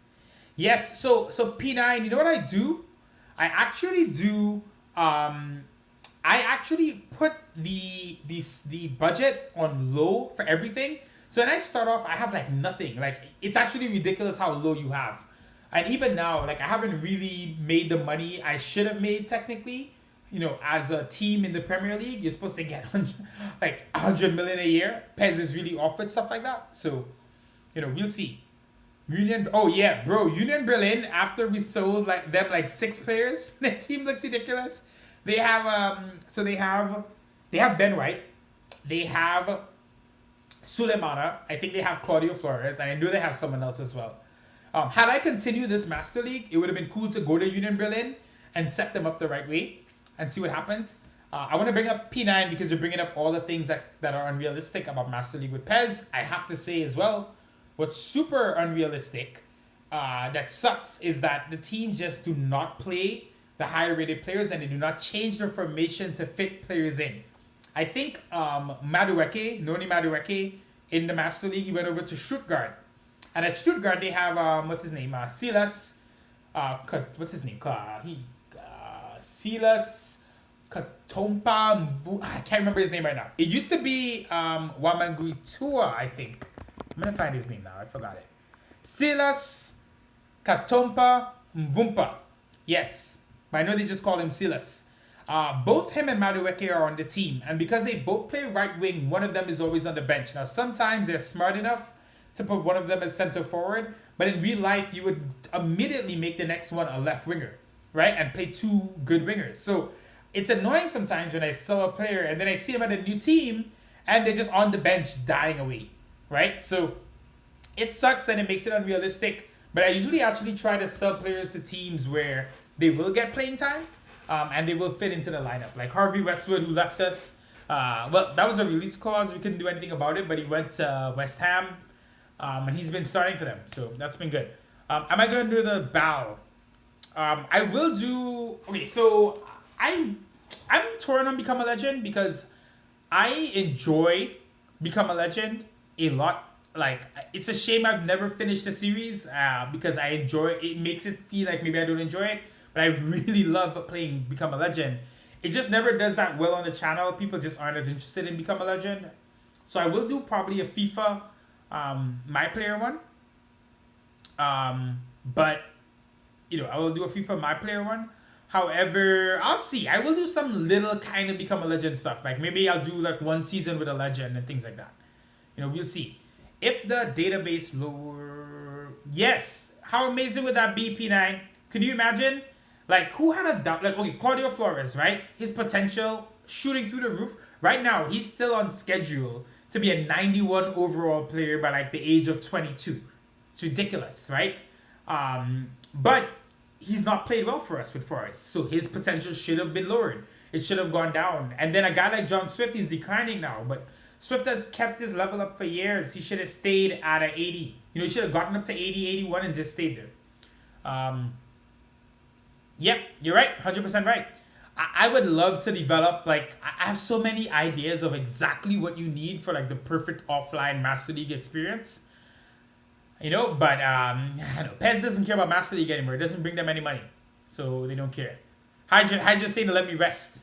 Yes, so P9, you know what I do? I actually put the budget on low for everything. So when I start off, I have like nothing. Like it's actually ridiculous how low you have. And even now, like I haven't really made the money I should have made technically. As a team in the Premier League, you're supposed to get like 100 million a year. PES is really offered stuff like that. So, we'll see. Union Berlin, after we sold them 6 players, the team looks ridiculous. They have they have Ben White, they have Sulemana, I think they have Claudio Flores, and I know they have someone else as well. Had I continued this Master League, it would have been cool to go to Union Berlin and set them up the right way and see what happens. I want to bring up P9 because you're bringing up all the things that are unrealistic about Master League with PES. I have to say as well, what's super unrealistic, that sucks, is that the teams just do not play the higher rated players and they do not change their formation to fit players in. I think Noni Madueke, in the Master League, he went over to Stuttgart. And at Stuttgart, they have, Silas, Silas Katompa, I can't remember his name right now. It used to be Wamanguitua, I think. I'm going to find his name now. I forgot it. Silas Katompa Mbumpa. Yes. But I know they just call him Silas. Both him and Madueke are on the team. And because they both play right wing, one of them is always on the bench. Now, sometimes they're smart enough to put one of them as center forward. But in real life, you would immediately make the next one a left winger, right? And play 2 good wingers. So it's annoying sometimes when I sell a player and then I see them at a new team and they're just on the bench dying away, right? So it sucks and it makes it unrealistic. But I usually actually try to sell players to teams where they will get playing time, and they will fit into the lineup. Like Harvey Westwood, who left us. Well, that was a release clause. We couldn't do anything about it, but he went to West Ham, and he's been starting for them. So that's been good. Am I going to do the bow? I will do. Okay, so I'm torn on Become a Legend because I enjoy Become a Legend a lot. Like, it's a shame I've never finished the series because I enjoy it. It makes it feel like maybe I don't enjoy it, but I really love playing Become a Legend. It just never does that well on the channel. People just aren't as interested in Become a Legend. So I will do probably a FIFA My Player one. But, I will do a FIFA My Player one. However, I'll see. I will do some little kind of Become a Legend stuff. Like, maybe I'll do like one season with a legend and things like that. We'll see. If the database lower... Yes! How amazing would that be, P9? Could you imagine? Like, who had a doubt? Like, okay, Claudio Flores, right? His potential shooting through the roof. Right now, he's still on schedule to be a 91 overall player by, like, the age of 22. It's ridiculous, right? But he's not played well for us with Forest. So his potential should have been lowered. It should have gone down. And then a guy like John Swift, he's declining now. But Swift has kept his level up for years. He should have stayed at an 80. He should have gotten up to 80, 81 and just stayed there. Yep, you're right. 100% right. I would love to develop, like, I have so many ideas of exactly what you need for, like, the perfect offline Master League experience. But PES doesn't care about Master League anymore. It doesn't bring them any money. So they don't care. Hydra saying to let me rest.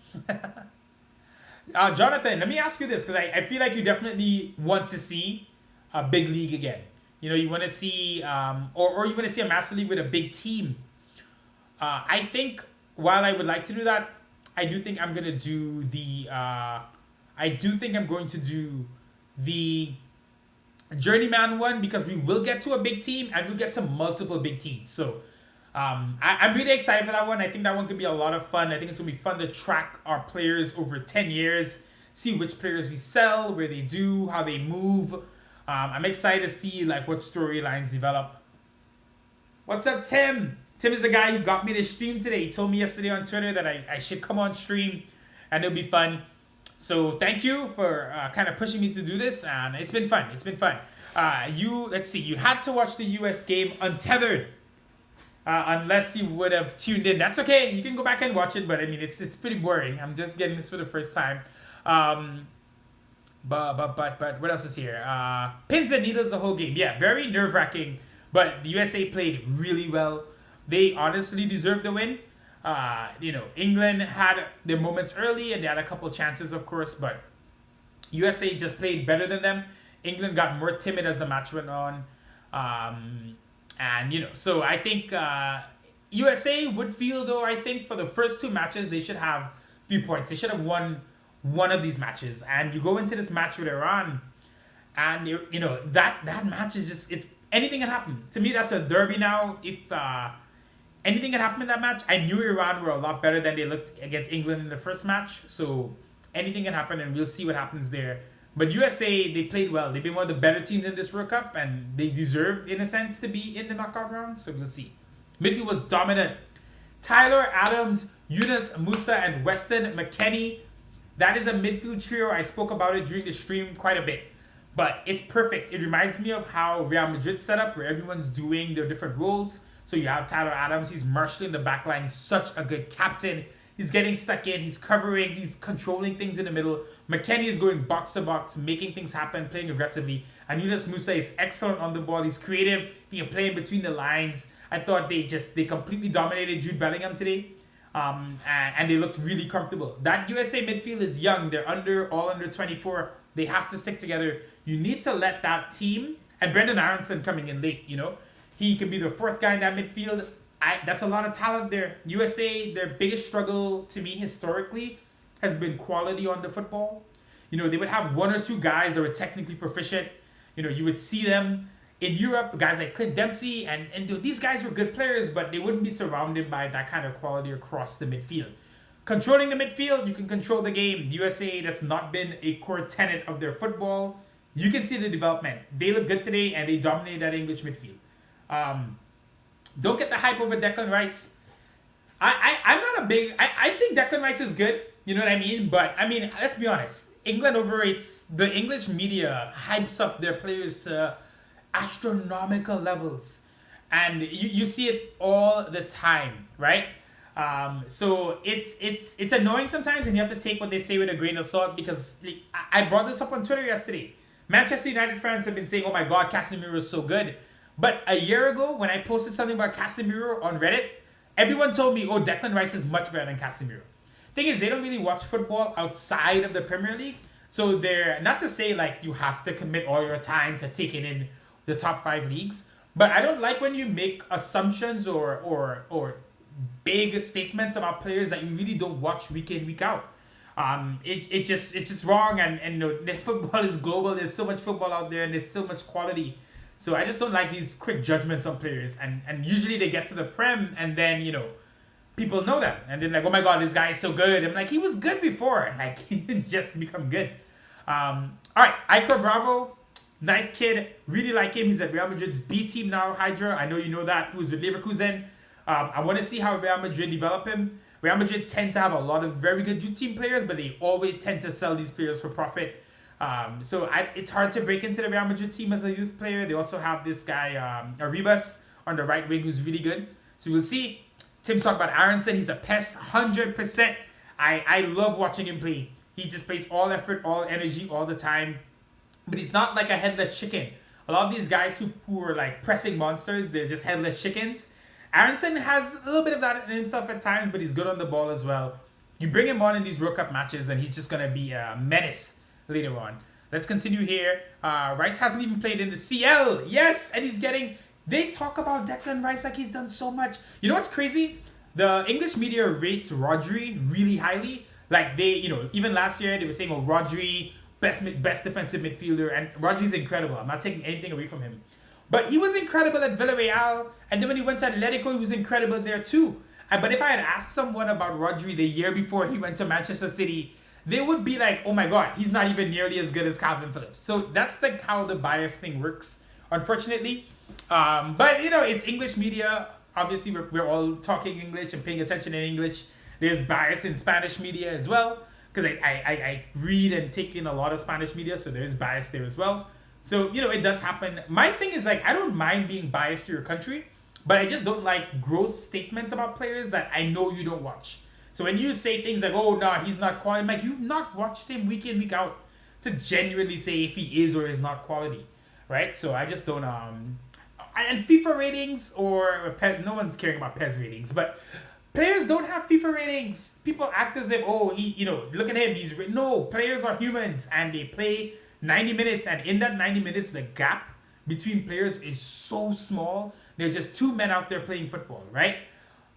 Jonathan, let me ask you this, because I feel like you definitely want to see a big league again. You want to see, or you want to see a Master League with a big team. I think while I would like to do that, I do think I'm gonna do the Journeyman one, because we will get to a big team and we'll get to multiple big teams. So I'm really excited for that one. I think that one could be a lot of fun. I think it's gonna be fun to track our players over 10 years, see which players we sell, where they do, how they move. I'm excited to see like what storylines develop. What's up, Tim? Tim is the guy who got me to stream today. He told me yesterday on Twitter that I should come on stream and it'll be fun. So thank you for kind of pushing me to do this, and it's been fun. Let's see, you had to watch the US game untethered, unless you would have tuned in. That's okay. You can go back and watch it, but I mean it's pretty boring. I'm just getting this for the first time. But what else is here? Pins and needles the whole game. Yeah, very nerve-wracking, but the USA played really well. They honestly deserved the win. England had their moments early and they had a couple chances, of course, but USA just played better than them. England got more timid as the match went on. So I think USA would feel, though, I think for the first two matches, they should have 3 points. They should have won one of these matches. And you go into this match with Iran, and, that match is just, it's anything can happen. To me, that's a derby now. If anything can happen in that match. I knew Iran were a lot better than they looked against England in the first match. So anything can happen, and we'll see what happens there. But USA, they played well. They've been one of the better teams in this World Cup, and they deserve, in a sense, to be in the knockout round. So we'll see. Midfield was dominant. Tyler, Adams, Yunus, Musa, and Weston McKennie. That is a midfield trio. I spoke about it during the stream quite a bit. But it's perfect. It reminds me of how Real Madrid set up, where everyone's doing their different roles. So you have Tyler Adams. He's marshalling the back line. He's such a good captain. He's getting stuck in. He's covering. He's controlling things in the middle. McKennie is going box to box, making things happen, playing aggressively. And Yunus Musa is excellent on the ball. He's creative. He can play in between the lines. I thought they completely dominated Jude Bellingham today. And they looked really comfortable. That USA midfield is young. They're all under 24. They have to stick together. You need to let that team, and Brendan Aronson coming in late, he can be the fourth guy in that midfield. That's a lot of talent there. USA, their biggest struggle to me historically has been quality on the football. They would have one or two guys that were technically proficient. You would see them in Europe, guys like Clint Dempsey, and these guys were good players, but they wouldn't be surrounded by that kind of quality across the midfield. controlling the midfield, you can control the game. USA, that's not been a core tenet of their football. You can see the development. They look good today, and they dominate that English midfield. Don't get the hype over Declan Rice. I'm not a big... I think Declan Rice is good. You know what I mean? But, I mean, let's be honest. England overrates... The English media hypes up their players to astronomical levels. And you see it all the time, right? So it's annoying sometimes, and you have to take what they say with a grain of salt, because I brought this up on Twitter yesterday. Manchester United fans have been saying, oh my God, Casemiro is so good. But a year ago, when I posted something about Casemiro on Reddit, everyone told me, oh, Declan Rice is much better than Casemiro. Thing is, they don't really watch football outside of the Premier League. So they're, not to say like you have to commit all your time to taking in the top 5 leagues, but I don't like when you make assumptions or big statements about players that you really don't watch week in, week out. It's just wrong, and you know, the football is global. There's so much football out there, and there's so much quality. So I just don't like these quick judgments on players. And usually they get to the Prem, and then, you know, people know them, and they're like, oh my God, this guy is so good. I'm like, he was good before. Like, he just become good. All right, Iker Bravo, nice kid. Really like him. He's at Real Madrid's B team now, Hydra. I know you know that. Who's with Leverkusen. I want to see how Real Madrid develop him. Real Madrid tend to have a lot of very good youth team players, but they always tend to sell these players for profit. So it's hard to break into the Real Madrid team as a youth player. They also have this guy, Arribas, on the right wing, who's really good. So we'll see. Tim's talking about Aronson. He's a pest, 100%. I love watching him play. He just plays all effort, all energy, all the time. But he's not like a headless chicken. A lot of these guys who are like pressing monsters, they're just headless chickens. Aronson has a little bit of that in himself at times, but he's good on the ball as well. You bring him on in these World Cup matches, and he's just going to be a menace later on. Let's continue here. Rice hasn't even played in the CL. Yes, and he's getting... They talk about Declan Rice like he's done so much. You know what's crazy? The English media rates Rodri really highly. Like they, you know, even last year they were saying, oh, Rodri, best defensive midfielder. And Rodri's incredible. I'm not taking anything away from him. But he was incredible at Villarreal. And then when he went to Atletico, he was incredible there too. But if I had asked someone about Rodri the year before he went to Manchester City, they would be like, oh my God, he's not even nearly as good as Calvin Phillips. So that's like how the bias thing works, unfortunately. But, you know, it's English media. Obviously, we're all talking English and paying attention in English. There's bias in Spanish media as well, because I read and take in a lot of Spanish media, so there's bias there as well. So, you know, it does happen. My thing is, like, I don't mind being biased to your country, but I just don't like gross statements about players that I know you don't watch. So when you say things like, oh, no, he's not quality, I'm like, you've not watched him week in, week out to genuinely say if he is or is not quality, right? So I just don't... And FIFA ratings or no one's caring about PES ratings, but players don't have FIFA ratings. People act as if, oh, he, you know, look at him. No, players are humans and they play 90 minutes. And in that 90 minutes, the gap between players is so small. They're just two men out there playing football, right?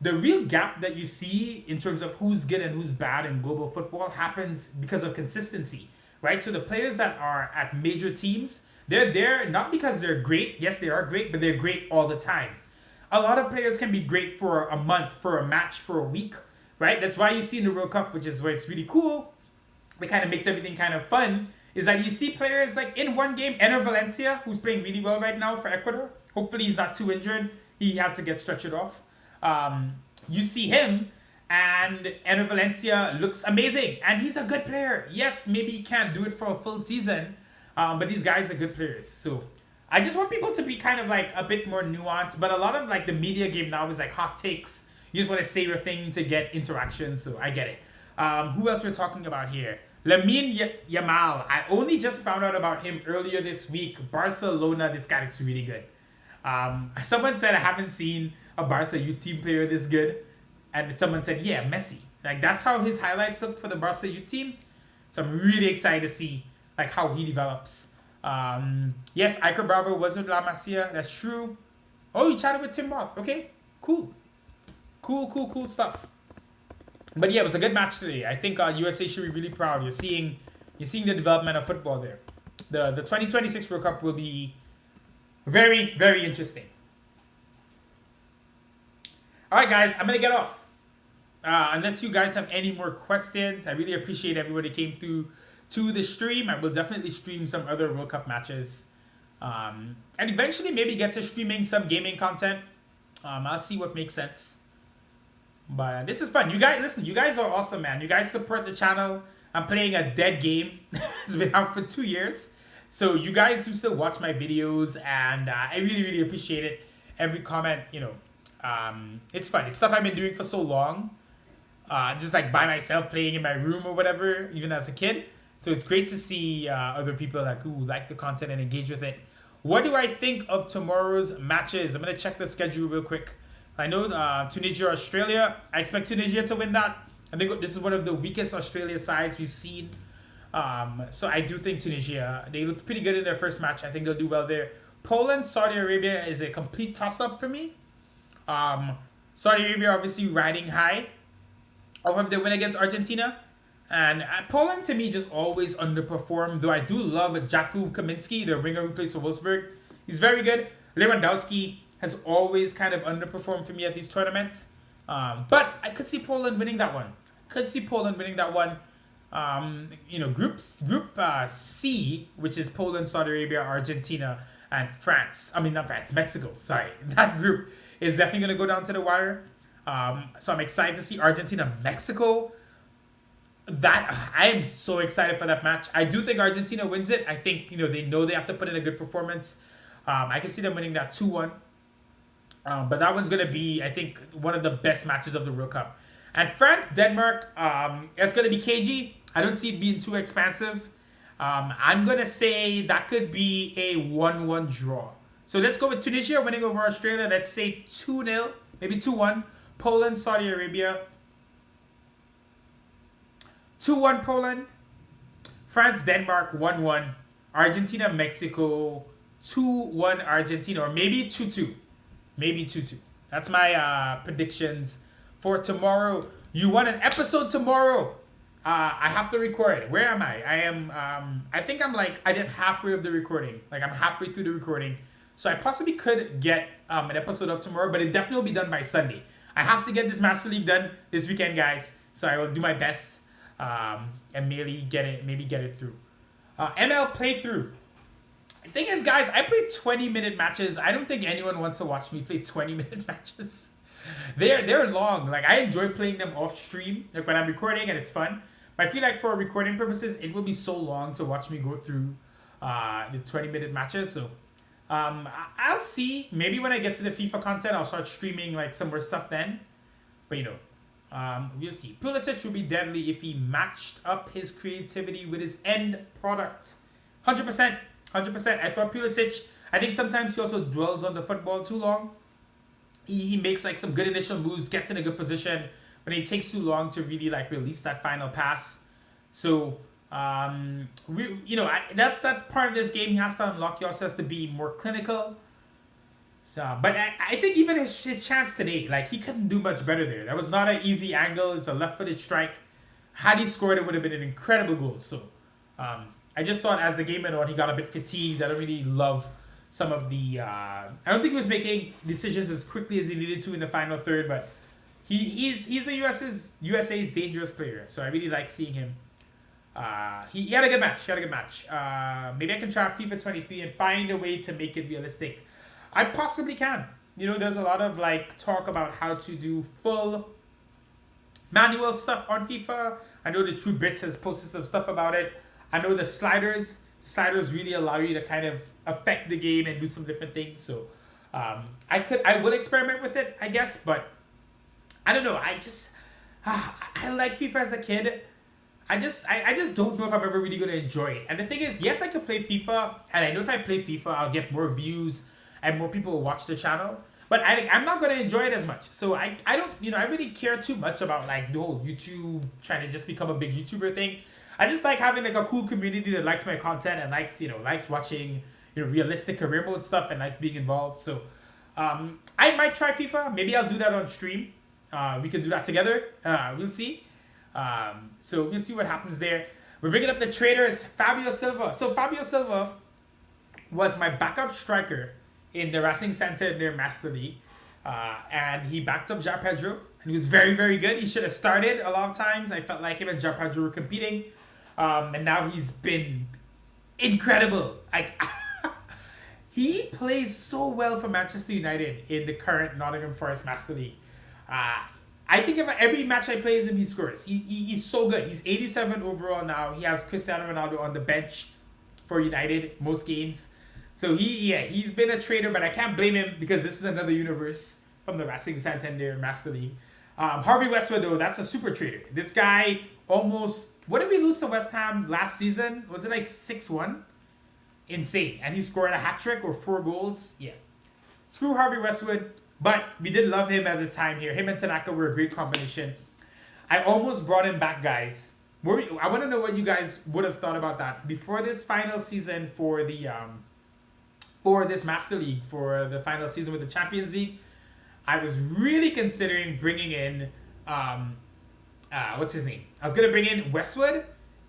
The real gap that you see in terms of who's good and who's bad in global football happens because of consistency, right? So the players that are at major teams, they're there not because they're great. Yes, they are great, but they're great all the time. A lot of players can be great for a month, for a match, for a week, right? That's why you see in the World Cup, which is where it's really cool, it kind of makes everything kind of fun, is that you see players like in one game, Ener Valencia, who's playing really well right now for Ecuador. Hopefully he's not too injured. He had to get stretchered off. You see him, and Ener Valencia looks amazing, and he's a good player. Yes, maybe he can't do it for a full season, but these guys are good players. So I just want people to be kind of like a bit more nuanced. But a lot of like the media game now is like hot takes. You just want to say your thing to get interaction. So I get it. Who else we're talking about here? Lamine Yamal. I only just found out about him earlier this week. Barcelona. This guy looks really good. Someone said I haven't seen a Barca youth team player this good. And someone said, yeah, Messi. Like that's how his highlights look for the Barca youth team. So I'm really excited to see like how he develops. Yes, Iker Bravo was with La Masia. That's true. Oh, you chatted with Tim Roth. Okay, cool stuff. But yeah, it was a good match today. I think USA should be really proud. You're seeing the development of football there. The 2026 World Cup will be very, very interesting. All right, guys, I'm gonna get off. unless you guys have any more questions, I really appreciate everybody came through to the stream. I will definitely stream some other World Cup matches. And eventually maybe get to streaming some gaming content. I'll see what makes sense. But this is fun. You guys, listen, you guys are awesome, man. You guys support the channel. I'm playing a dead game. It's been out for 2 years. So you guys who still watch my videos, and I really, really appreciate it. Every comment, you know, it's fun. It's stuff I've been doing for so long. Just like by myself playing in my room or whatever, even as a kid. So it's great to see other people like who like the content and engage with it. What do I think of tomorrow's matches? I'm going to check the schedule real quick. I know Tunisia, Australia. I expect Tunisia to win that. I think this is one of the weakest Australia sides we've seen. So I do think Tunisia, they looked pretty good in their first match. I think they'll do well there. Poland, Saudi Arabia is a complete toss-up for me. Saudi Arabia obviously riding high. I'll have their win against Argentina. And Poland, to me, just always underperformed. Though I do love Jakub Kaminski, the winger who plays for Wolfsburg. He's very good. Lewandowski has always kind of underperformed for me at these tournaments. But I could see Poland winning that one. You know, Group C, which is Poland, Saudi Arabia, Argentina, and France. I mean, not France, Mexico. Sorry. That group is definitely going to go down to the wire. So I'm excited to see Argentina, Mexico. I am so excited for that match. I do think Argentina wins it. I think, you know they have to put in a good performance. I can see them winning that 2-1. But that one's going to be, I think, one of the best matches of the World Cup. And France, Denmark, it's going to be cagey. I don't see it being too expansive. I'm going to say that could be a 1-1 draw. So let's go with Tunisia winning over Australia. Let's say 2-0, maybe 2-1. Poland, Saudi Arabia. 2-1 Poland. France, Denmark, 1-1. Argentina, Mexico, 2-1 Argentina. Or maybe 2-2. Maybe 2-2. That's my predictions for tomorrow. You want an episode tomorrow? I have to record. Where am I? I think I did halfway of the recording. Like I'm halfway through the recording. So I possibly could get an episode up tomorrow, but it definitely will be done by Sunday. I have to get this Master League done this weekend, guys. So I will do my best and maybe get it through. ML playthrough. The thing is, guys, I play 20-minute matches. I don't think anyone wants to watch me play 20-minute matches. They're long. Like I enjoy playing them off stream, like when I'm recording and it's fun. But I feel like for recording purposes, it will be so long to watch me go through the 20-minute matches. So I'll see. Maybe when I get to the FIFA content, I'll start streaming like some more stuff then. But you know, we'll see. Pulisic will be deadly if he matched up his creativity with his end product. 100%. 100%. I thought Pulisic, I think sometimes he also dwells on the football too long. He makes like some good initial moves, gets in a good position, but it takes too long to really like release that final pass. So that's that part of this game. He has to unlock. He also has to be more clinical. So, but I think even his chance today, like he couldn't do much better there. That was not an easy angle. It's a left-footed strike. Had he scored, it would have been an incredible goal. So I just thought as the game went on, he got a bit fatigued. I don't really love some of the I don't think he was making decisions as quickly as he needed to in the final third, but he's the USA's dangerous player, so I really like seeing him. He had a good match. Maybe I can try FIFA 23 and find a way to make it realistic. I possibly can. You know, there's a lot of like talk about how to do full manual stuff on FIFA. I know the True Bits has posted some stuff about it. I know the sliders really allow you to kind of affect the game and do some different things. So I will experiment with it, I guess, but I don't know. I like FIFA as a kid. I just don't know if I'm ever really gonna enjoy it. And the thing is, yes, I could play FIFA, and I know if I play FIFA, I'll get more views and more people will watch the channel. But I'm not gonna enjoy it as much. So I don't, I really care too much about like the whole YouTube trying to just become a big YouTuber thing. I just like having like a cool community that likes my content and likes watching realistic career mode stuff and likes being involved. So I might try FIFA. Maybe I'll do that on stream. We could do that together. We'll see. So we'll see what happens there. We're bringing up the traders, Fabio Silva. So Fabio Silva was my backup striker in the Racing Center in their Master League. And he backed up João Pedro, and he was very, very good. He should have started a lot of times. I felt like him and João Pedro were competing. And now he's been incredible. Like, he plays so well for Manchester United in the current Nottingham Forest Master League. I think if every match I play him, he scores. He's so good. He's 87 overall now. He has Cristiano Ronaldo on the bench for United most games. So he's been a traitor, but I can't blame him because this is another universe from the Racing Santander Master League. Harvey Westwood, though, that's a super traitor. This guy almost... What did we lose to West Ham last season? Was it like 6-1? Insane. And he scored a hat-trick or 4 goals. Yeah. Screw Harvey Westwood. But we did love him as a time here. Him and Tanaka were a great combination. I almost brought him back, guys. I want to know what you guys would have thought about that. Before this final season for the... for this Master League, for the final season with the Champions League, I was really considering bringing in, what's his name? I was going to bring in Westwood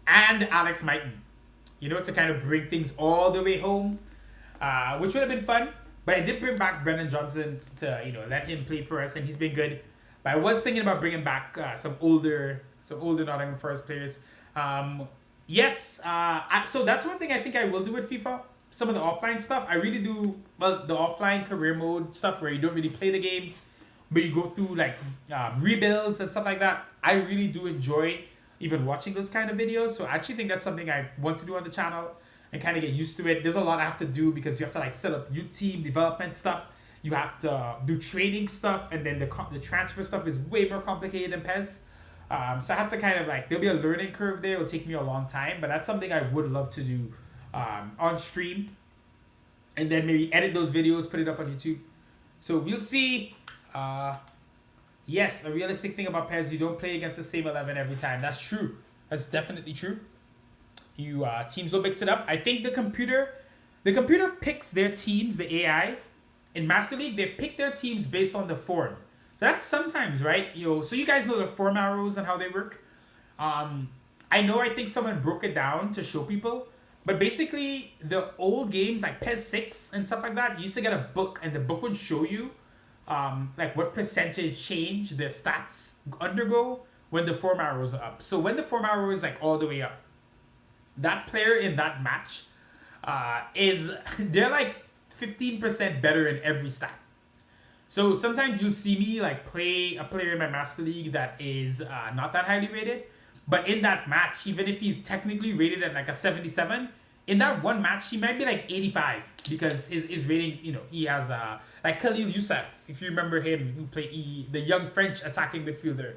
and Alex Mighton, to kind of bring things all the way home, which would have been fun. But I did bring back Brennan Johnson to, let him play for us, and he's been good. But I was thinking about bringing back some older Nottingham Forest players. Yes, so that's one thing I think I will do with FIFA. Some of the offline stuff, I really do, the offline career mode stuff where you don't really play the games, but you go through like rebuilds and stuff like that. I really do enjoy even watching those kind of videos. So I actually think that's something I want to do on the channel and kind of get used to it. There's a lot I have to do because you have to like set up youth team development stuff. You have to do training stuff, and then the transfer stuff is way more complicated than PES. So I have to kind of like, there'll be a learning curve there. It'll take me a long time, but that's something I would love to do on stream, and then maybe edit those videos, put it up on YouTube. So we'll see. Yes, a realistic thing about PES, you don't play against the same 11 every time. That's true. That's definitely true. You teams will mix it up. I think the computer picks their teams, the AI. In Master League, they pick their teams based on the form. So that's sometimes, right? So you guys know the form arrows and how they work. I think someone broke it down to show people. But basically, the old games like PES 6 and stuff like that, you used to get a book, and the book would show you like what percentage change the stats undergo when the form arrows are up. So when the form arrow is like all the way up, that player in that match they're like 15% better in every stat. So sometimes you'll see me like play a player in my Master League that is not that highly rated, but in that match, even if he's technically rated at like a 77, in that one match he might be like 85 because his ratings, he has like Khalil Youssef, if you remember him, who played the young French attacking midfielder.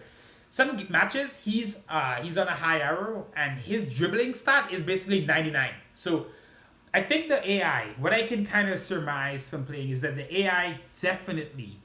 Some matches he's on a high arrow, and his dribbling stat is basically 99. So I think the AI, what I can kind of surmise from playing is that the AI definitely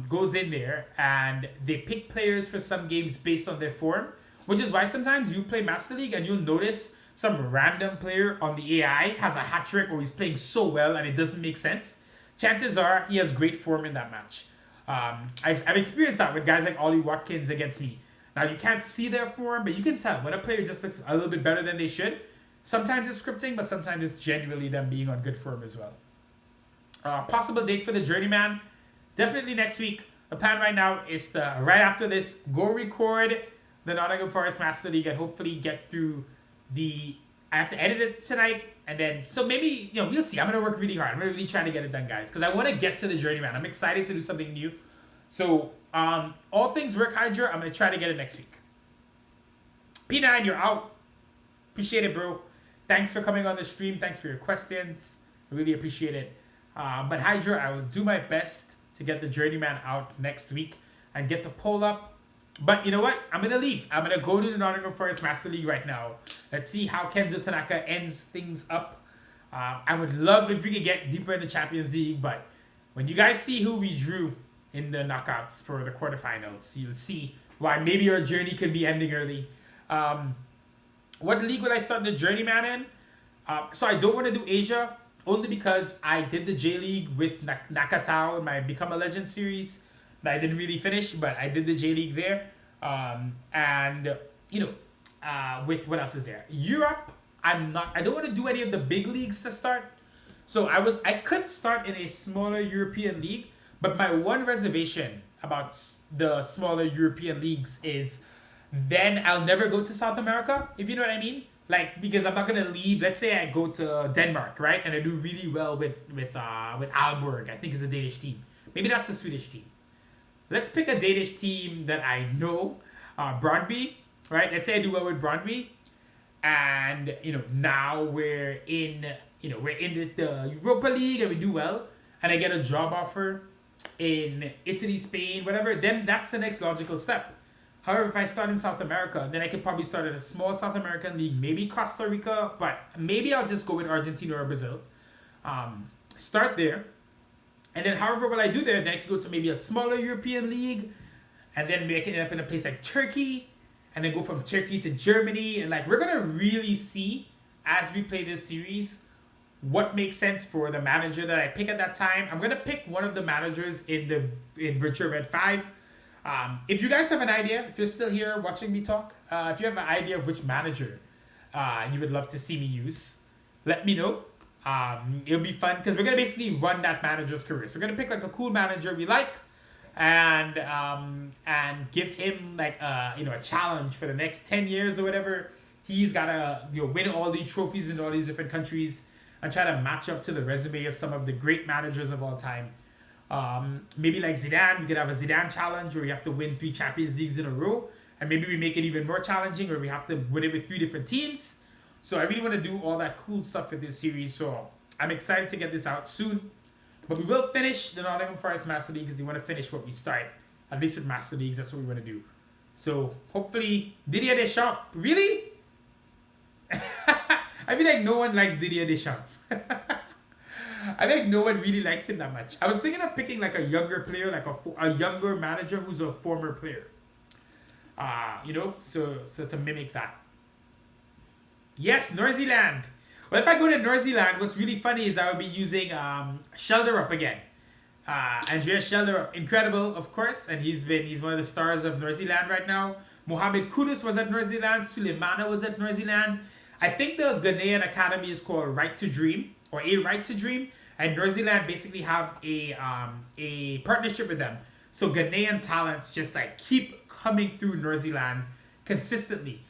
goes in there and they pick players for some games based on their form, which is why sometimes you play Master League and you'll notice some random player on the AI has a hat trick or he's playing so well and it doesn't make sense. Chances are he has great form in that match. I've experienced that with guys like Ollie Watkins against me. Now you can't see their form, but you can tell when a player just looks a little bit better than they should. Sometimes it's scripting, but sometimes it's genuinely them being on good form as well. Possible date for the Journeyman, definitely next week. The plan right now is to, right after this, go record the Nottingham Forest Master League and hopefully get through I have to edit it tonight, and then, so maybe, we'll see. I'm going to work really hard. I'm really trying to get it done, guys, because I want to get to the Journeyman. I'm excited to do something new. So, all things work, Hydra, I'm going to try to get it next week. P9, you're out. Appreciate it, bro. Thanks for coming on the stream. Thanks for your questions. I really appreciate it. But Hydra, I will do my best to get the Journeyman out next week and get the poll up. But you know what? I'm going to leave. I'm going to go to the Nottingham Forest Master League right now. Let's see how Kenzo Tanaka ends things up. I would love if we could get deeper in the Champions League, but when you guys see who we drew in the knockouts for the quarterfinals, you'll see why maybe our journey could be ending early. What league would I start the Journeyman in? So I don't want to do Asia, only because I did the J-League with Nakatao in my Become a Legend series that I didn't really finish, but I did the J-League there. With what else is there? Europe, I don't want to do any of the big leagues to start. So I could start in a smaller European league, But my one reservation about the smaller European leagues is then I'll never go to South America, if you know what I mean. Like, because I'm not gonna leave. Let's say I go to Denmark, right, and I do really well with Aalborg. I think is a Danish team. Maybe that's a Swedish team. Let's pick a Danish team that I know, Brøndby, right? Let's say I do well with Brøndby, and now we're in the Europa League and we do well, and I get a job offer in Italy, Spain, whatever. Then that's the next logical step. However, if I start in South America, then I could probably start at a small South American league, maybe Costa Rica, but maybe I'll just go with Argentina or Brazil. Start there. And then however what I do there, then I could go to maybe a smaller European league, and then maybe I can end up in a place like Turkey, and then go from Turkey to Germany. And like, we're going to really see as we play this series what makes sense for the manager that I pick at that time. I'm going to pick one of the managers in Virtua Red 5. If you guys have an idea, if you're still here watching me talk, if you have an idea of which manager you would love to see me use, let me know. It'll be fun because we're going to basically run that manager's career. So we're going to pick like a cool manager we like, and give him like a challenge for the next 10 years or whatever. He's got to win all these trophies in all these different countries and try to match up to the resume of some of the great managers of all time. Maybe like Zidane, we could have a Zidane challenge where we have to win 3 Champions Leagues in a row, and maybe we make it even more challenging where we have to win it with 3 different teams. So I really want to do all that cool stuff with this series, so I'm excited to get this out soon. But we will finish the Nottingham Forest Master League because we want to finish what we start. At least with Master Leagues, that's what we want to do. So hopefully, Didier Deschamps, really? I feel like no one likes Didier Deschamps. I think no one really likes him that much. I was thinking of picking like a younger player, like a younger manager who's a former player. So to mimic that. Yes, New Zealand. Well, if I go to New Zealand, what's really funny is I will be using Schelderup again. Andreas Schelderup, incredible, of course, and he's one of the stars of New Zealand right now. Mohamed Kudus was at New Zealand. Suleimana was at New Zealand. I think the Ghanaian academy is called Right to Dream, or A Right to Dream, and New Zealand basically have a partnership with them. So Ghanaian talents just like keep coming through New Zealand consistently.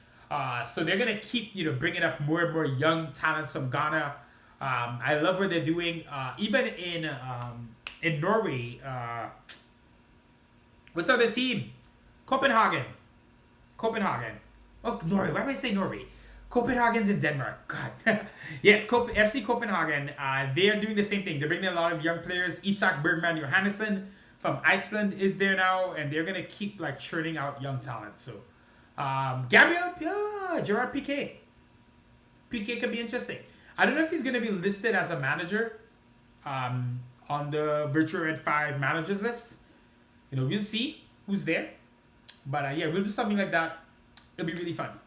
So they're gonna keep bringing up more and more young talents from Ghana. I love what they're doing. Even in Norway, what's the other team? Copenhagen. Oh, Norway. Why would I say Norway? Copenhagen's in Denmark. God. Yes, FC Copenhagen. They are doing the same thing. They're bringing a lot of young players. Isak Bergman Johannesson from Iceland is there now, and they're gonna keep like churning out young talent. So, Gerard Piqué. Piqué could be interesting. I don't know if he's gonna be listed as a manager, on the Virtua Red 5 managers list. We'll see who's there. But yeah, we'll do something like that. It'll be really fun.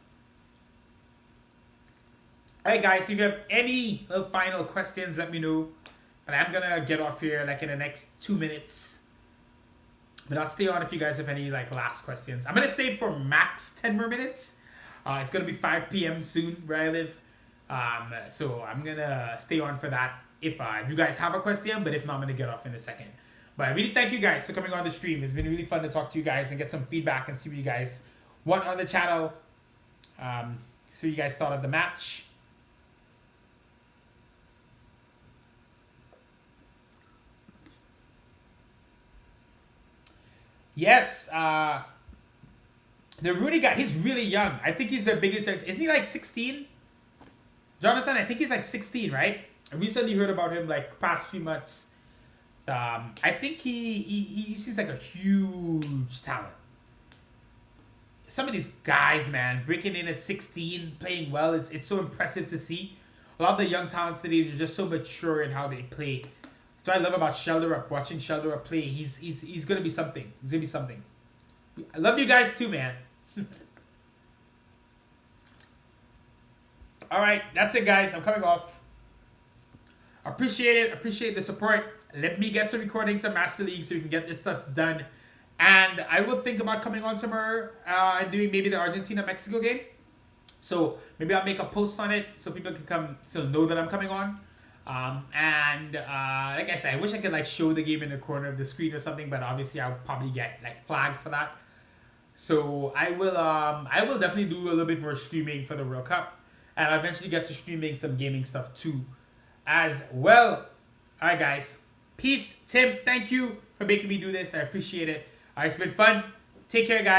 Alright guys, if you have any final questions, let me know. But I'm gonna get off here like in the next 2 minutes. But I'll stay on if you guys have any like last questions. I'm gonna stay for max 10 more minutes. It's gonna be 5 p.m. soon where I live. So I'm gonna stay on for that if you guys have a question, but if not, I'm gonna get off in a second. But I really thank you guys for coming on the stream. It's been really fun to talk to you guys and get some feedback and see what you guys want on the channel. See what you guys thought of the match. Yes, the Rooney guy, he's really young. I think he's their biggest. Isn't he like 16? Jonathan, I think he's like 16, right? I recently heard about him like past few months. I think he seems like a huge talent. Some of these guys, man, breaking in at 16, playing well, it's so impressive to see. A lot of the young talents today are just so mature in how they play. That's what I love about Schelderup. Watching Schelderup play, he's gonna be something. He's gonna be something. I love you guys too, man. All right, that's it, guys. I'm coming off. Appreciate it. Appreciate the support. Let me get to recording some Master League so we can get this stuff done. And I will think about coming on tomorrow and doing maybe the Argentina-Mexico game. So maybe I'll make a post on it so people can come, so know that I'm coming on. Like I said, I wish I could like show the game in the corner of the screen or something, but obviously I'll probably get like flagged for that. So I will definitely do a little bit more streaming for the World Cup, and I'll eventually get to streaming some gaming stuff too, as well. All right, guys. Peace, Tim. Thank you for making me do this. I appreciate it. It's been fun. Take care, guys.